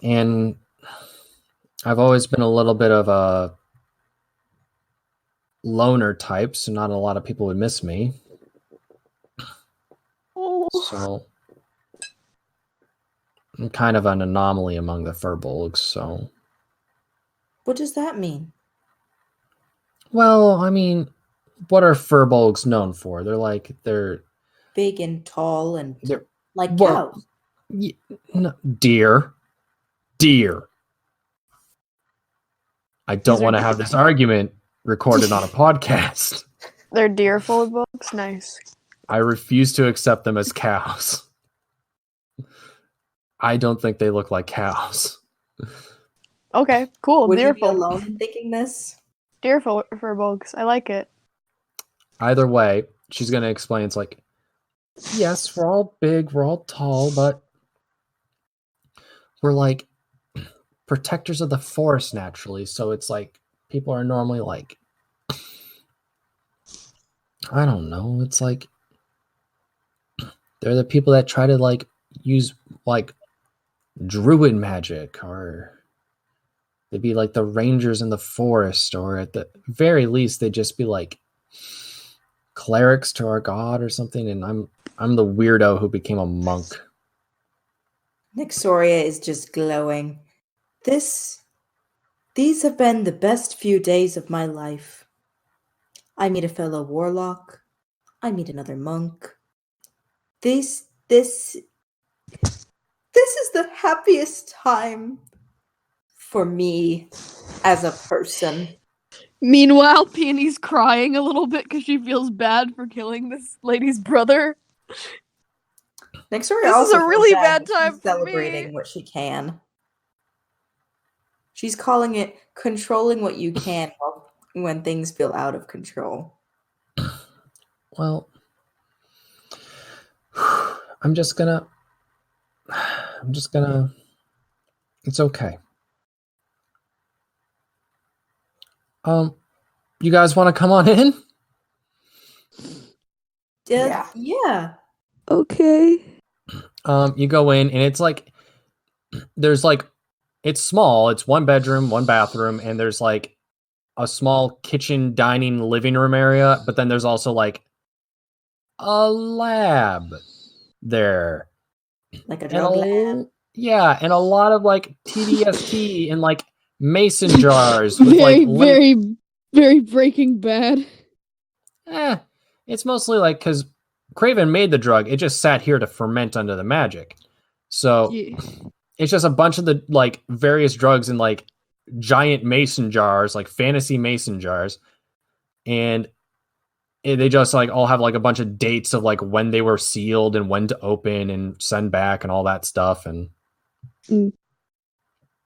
And I've always been a little bit of a loner type, so not a lot of people would miss me. Oh. So I'm kind of an anomaly among the furbolgs, so. What does that mean? Well, what are furbolgs known for? They're Big and tall and They're- like well, cows. no, deer. I don't These are want to have this argument recorded on a podcast. They're deer full of books. Nice. I refuse to accept them as cows. I don't think they look like cows. Okay, cool. Would Deer you be full. alone in thinking this? Deer full for books. I like it. Either way, she's going to explain. It's like, yes, we're all big, we're all tall, but we're like protectors of the forest naturally. So it's like people are normally like, I don't know. It's like they're the people that try to like use like druid magic, or they'd be like the rangers in the forest, or at the very least they'd just be like clerics to our god or something. And I'm the weirdo who became a monk. Nixoria is just glowing. These have been the best few days of my life. I meet a fellow warlock. I meet another monk. This is the happiest time for me as a person. Meanwhile, Peony's crying a little bit because she feels bad for killing this lady's brother. Nixoria This is also a feels really bad, bad but time she's for celebrating me. what she can. She's calling it controlling what you can when things feel out of control. Well, I'm just gonna, it's okay. You guys want to come on in? Yeah. Okay. You go in and it's like, there's like, it's small. It's one bedroom, one bathroom, and there's like a small kitchen, dining, living room area. But then there's also like a lab there. Like a And drug lab. yeah, and a lot of like TDST and like mason jars with Very, like very, very Breaking Bad. It's mostly like because Craven made the drug, it just sat here to ferment under the magic. So Yeah. it's just a bunch of the like various drugs in like giant mason jars, like fantasy mason jars, and they just like all have like a bunch of dates of like when they were sealed and when to open and send back and all that stuff. And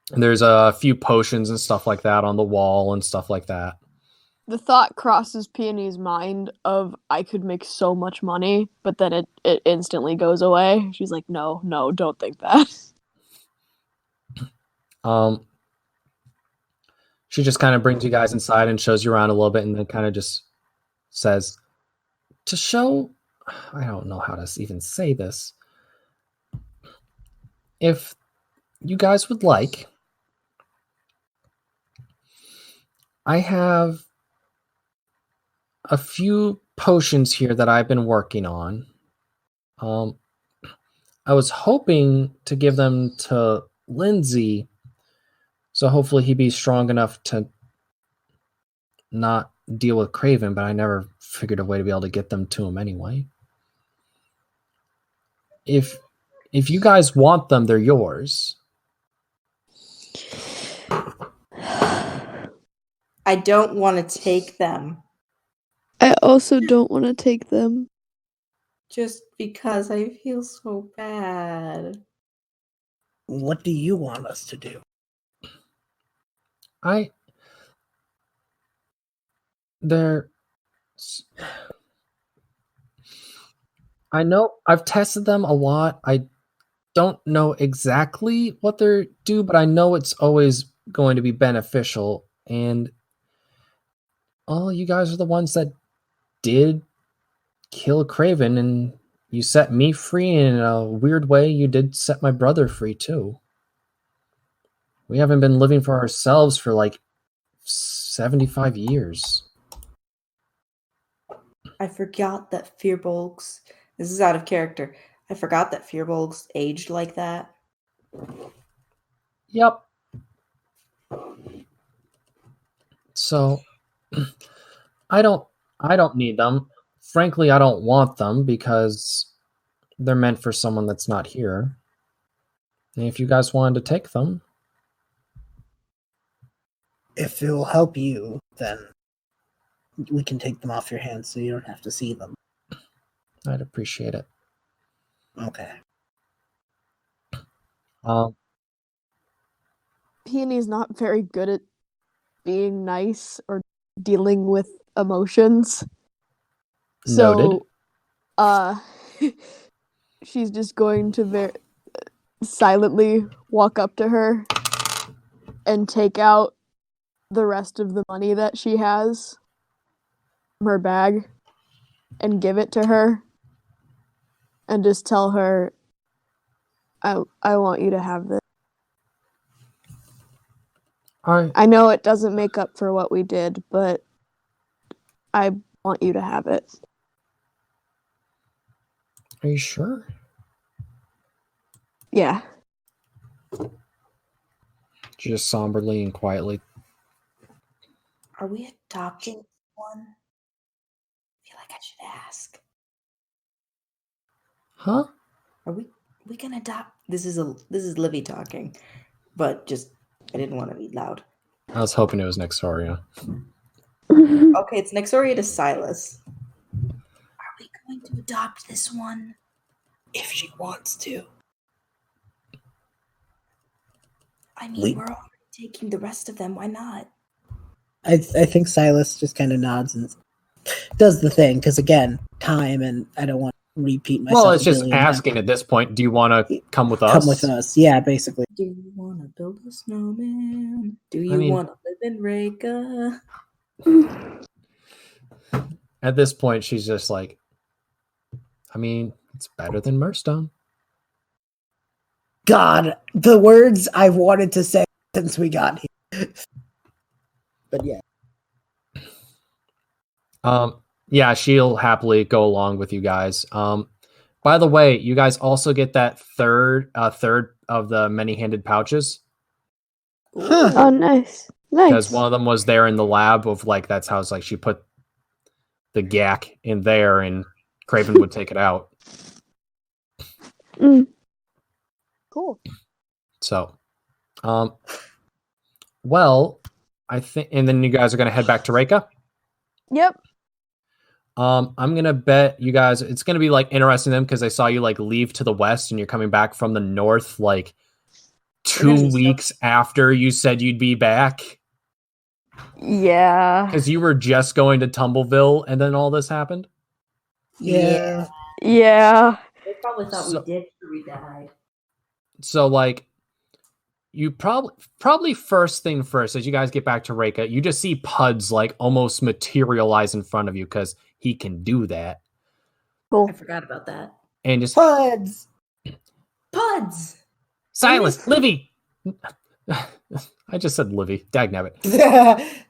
there's a few potions and stuff like that on the wall and stuff like that. The thought crosses Peony's mind of I could make so much money, but then it instantly goes away. She's like, no, don't think that. She just kind of brings you guys inside and shows you around a little bit, and then kind of just says, to show, I don't know how to even say this. If you guys would like, I have a few potions here that I've been working on. I was hoping to give them to Lindsay, so hopefully he'd be strong enough to not deal with Craven, but I never figured a way to be able to get them to him anyway. If you guys want them, they're yours. I don't want to take them. I also don't want to take them. Just because I feel so bad. What do you want us to do? I know I've tested them a lot. I don't know exactly what they do, but I know it's always going to be beneficial. And you guys are the ones that did kill Craven, and you set me free, and in a weird way, you did set my brother free too. We haven't been living for ourselves for like 75 years. I forgot that Fearbolgs. This is out of character. I forgot that Fearbolgs aged like that. Yep. So I don't need them. Frankly, I don't want them because they're meant for someone that's not here. And if you guys wanted to take them, If it will help you, then we can take them off your hands so you don't have to see them. I'd appreciate it. Okay. Peony's not very good at being nice or dealing with emotions. Noted. So, she's just going to silently walk up to her and take out the rest of the money that she has from her bag and give it to her and just tell her, I want you to have this. I know it doesn't make up for what we did, but I want you to have it. Are you sure? Yeah. Just somberly and quietly. Are we adopting one? I feel like I should ask. Huh? Are we gonna adopt? This is Livy talking, but just I didn't want to be loud. I was hoping it was Nexoria. Okay, it's Nexoria to Silas. Are we going to adopt this one? If she wants to. I mean, we're already taking the rest of them. Why not? I think Silas just kind of nods and does the thing, because again, time, and I don't want to repeat myself. Well, it's just asking at this point, do you want to come with us? Come with us, yeah, basically. Do you want to build a snowman? Do you want to live in Reka? At this point, she's just like, I mean, it's better than Mirstone. God, the words I've wanted to say since we got here. But yeah. Yeah, she'll happily go along with you guys. By the way, you guys also get that third of the many-handed pouches Huh. Oh, nice. because Nice. one of them was there in the lab of like that's how it's like she put the gack in there and Craven would take it out. Mm. Cool. So, well, I think, and then you guys are gonna head back to Reka. Yep. I'm gonna bet you guys it's gonna be like interesting to them because they saw you like leave to the west and you're coming back from the north like 2 weeks after you said you'd be back Yeah. because you were just going to Tumbleville and then all this happened. Yeah. Yeah. They probably thought So- we did after we died. So like you probably first thing first as you guys get back to Reka, you just see Puds like almost materialize in front of you because he can do that. Cool. I forgot about that. And just Puds. Puds! Silence, Livy. I just said Livy. Dagnabbit.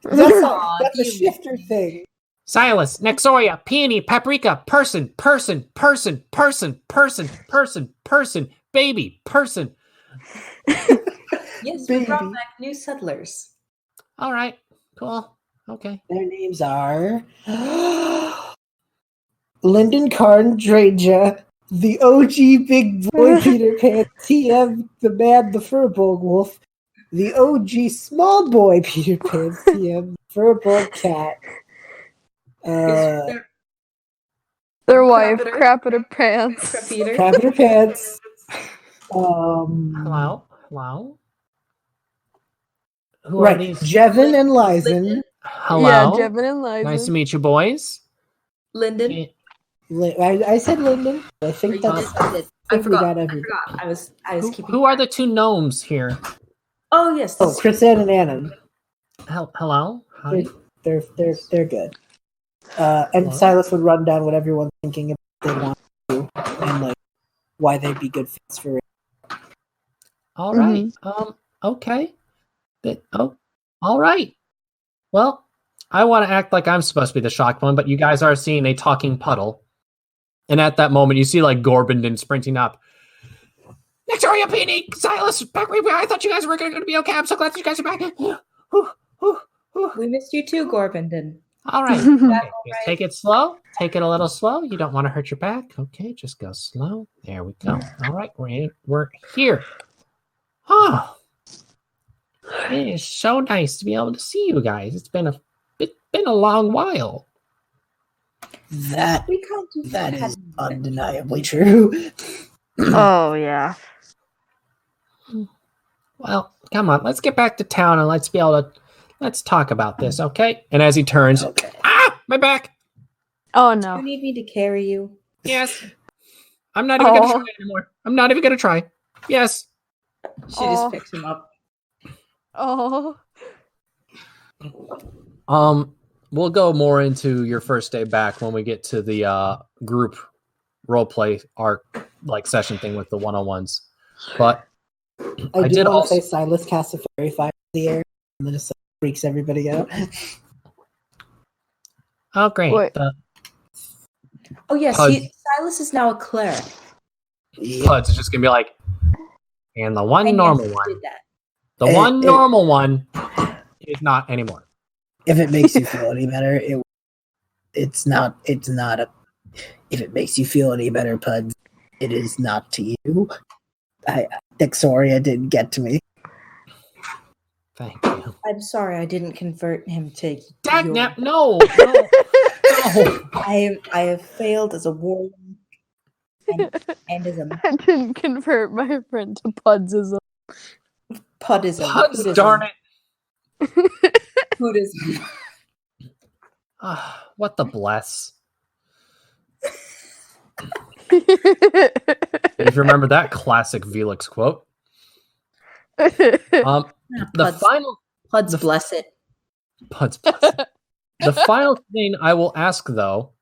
That's a shifter thing. Silas, Nexoria, Peony, Paprika, person, baby, person. Yes, we brought Baby. back new settlers. All right, cool. Okay. Their names are Lyndon Carndraja, the OG Big Boy Peter Pan, TM the Man, the Furbolg Wolf, the OG Small Boy Peter Pan, TM the Furbolg Cat. Their wife, Crapper. Crapper Pants. Peter. Capita Pants. Hello. Who are Right, these? Jevin and Lizen. Hello. Yeah, Jevin and Liza. Nice to meet you, boys. Lyndon. I said Lyndon. I Or think you that's. did. I I think we forgot. got I everything. forgot. I was keeping. Who are the two gnomes here? Oh yes. Oh, Chris-Ann and Annan. Hello. Hi. They're good. And Hello? Silas would run down what everyone's thinking if they want to, and like why they'd be good fits for it. All right. Okay. All right. Well, I want to act like I'm supposed to be the shocked one, but you guys are seeing a talking puddle. And at that moment, you see like Gorbindon sprinting up. Victoria, Peony, Silas, I thought you guys were going to be okay. I'm so glad you guys are back. We missed you too, Gorbindon. All right. Okay, just take it slow. Take it a little slow. You don't want to hurt your back. Okay, just go slow. There we go. All right, we're here. Oh, it is so nice to be able to see you guys. It's been a long while. That We can't do is undeniably true. Oh, yeah. Well, come on, let's get back to town and let's talk about this, okay? And as he turns, Okay. my back. Oh, You no. need me to carry you. Yes. I'm not even gonna Oh. try anymore. I'm not even gonna try. Yes. She Oh. just picks him up. Oh. We'll go more into your first day back when we get to the group roleplay arc like session thing with the 101s. But I did did want also- to say Silas casts a fairy fire in the air and then just freaks everybody out. oh great. Wait. The Oh yes, Pud- Silas is now a cleric. Puds is just gonna be like, and the one And normal yes, one. did that. The one normal one is not anymore. If it makes you feel any better, it's not a. If it makes you feel any better, Puds, it is not to you. Dexoria didn't get to me. Thank you. I'm sorry, I didn't convert him to. Dagnap, your- no. No. I have failed as a warrior and as a I didn't convert my friend to Pudsism. pudism. Puds, darn it. Pudism. What the bless. the If you remember that classic Velix quote. The Puds, final Puds bless it. Puds bless. The final thing I will ask though,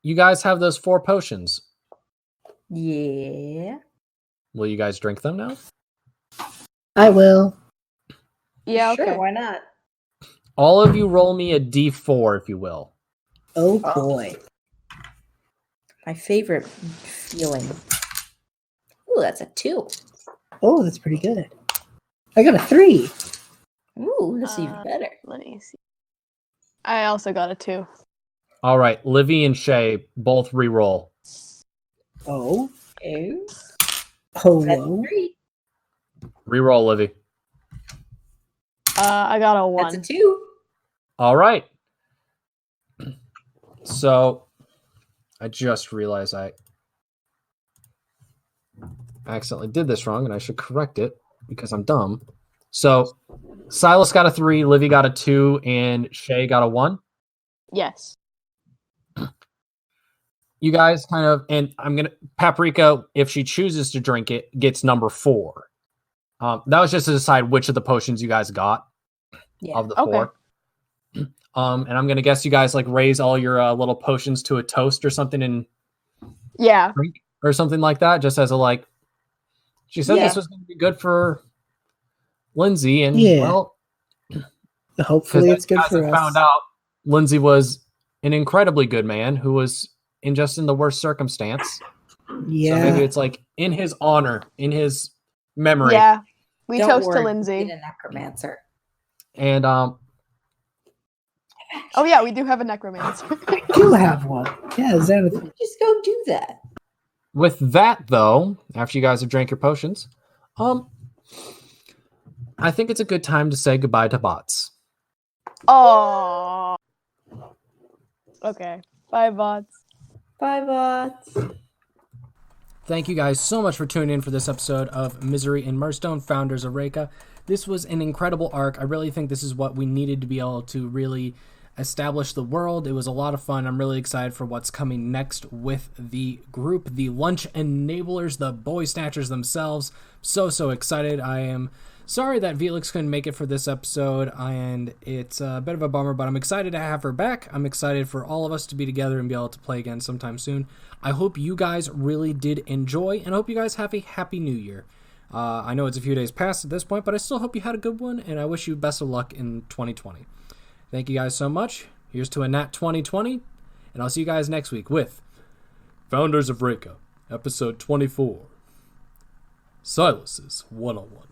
you guys have those 4 potions. Yeah. Will you guys drink them now? I will. Yeah, okay. Sure, why not? All of you roll me a d4 if you will. Oh boy. My favorite feeling. Ooh, that's a 2. Oh, that's pretty good. I got a 3. Ooh, that's even better. Let me see. I also got a 2. All right, Livy and Shay both re-roll. Oh. Two. Hello. 3. Re-roll, Livy. I got a 1. That's a 2. All right. So, I just realized I accidentally did this wrong, and I should correct it because I'm dumb. So, Silas got a 3, Livy got a 2, and Shay got a 1. Yes. You guys kind of, and Paprika, if she chooses to drink it, gets number 4. That was just to decide which of the potions you guys got of the Okay. 4. And I'm gonna guess you guys like raise all your little potions to a toast or something and Yeah. drink or something like that, just as a like. She said Yeah. this was gonna be good for Lindsay, and Yeah. well, Hopefully because it's good as for I us. found out, Lindsay was an incredibly good man who was in the worst circumstance. Yeah. So maybe it's like in his honor, in his memory. Yeah. We Don't toast worry, to Lindsay. Get a necromancer. And Oh yeah, we do have a necromancer. I do have one. Yeah, Xanath. Just go do that. with that though, after you guys have drank your potions, I think it's a good time to say goodbye to bots. Oh. Okay. Bye, bots. Bye, bots. Thank you guys so much for tuning in for this episode of Misery in Mirstone, Founders of Reka. This was an incredible arc. I really think this is what we needed to be able to really establish the world. It was a lot of fun. I'm really excited for what's coming next with the group, the Lunchenablers, the Boy Snatchers themselves. So excited. I am sorry that Felix couldn't make it for this episode, and it's a bit of a bummer, but I'm excited to have her back. I'm excited for all of us to be together and be able to play again sometime soon. I hope you guys really did enjoy, and I hope you guys have a happy new year. I know it's a few days past at this point, but I still hope you had a good one, and I wish you best of luck in 2020. Thank you guys so much. Here's to a Nat 2020, and I'll see you guys next week with Founders of Reka, episode 24, Silas's 101.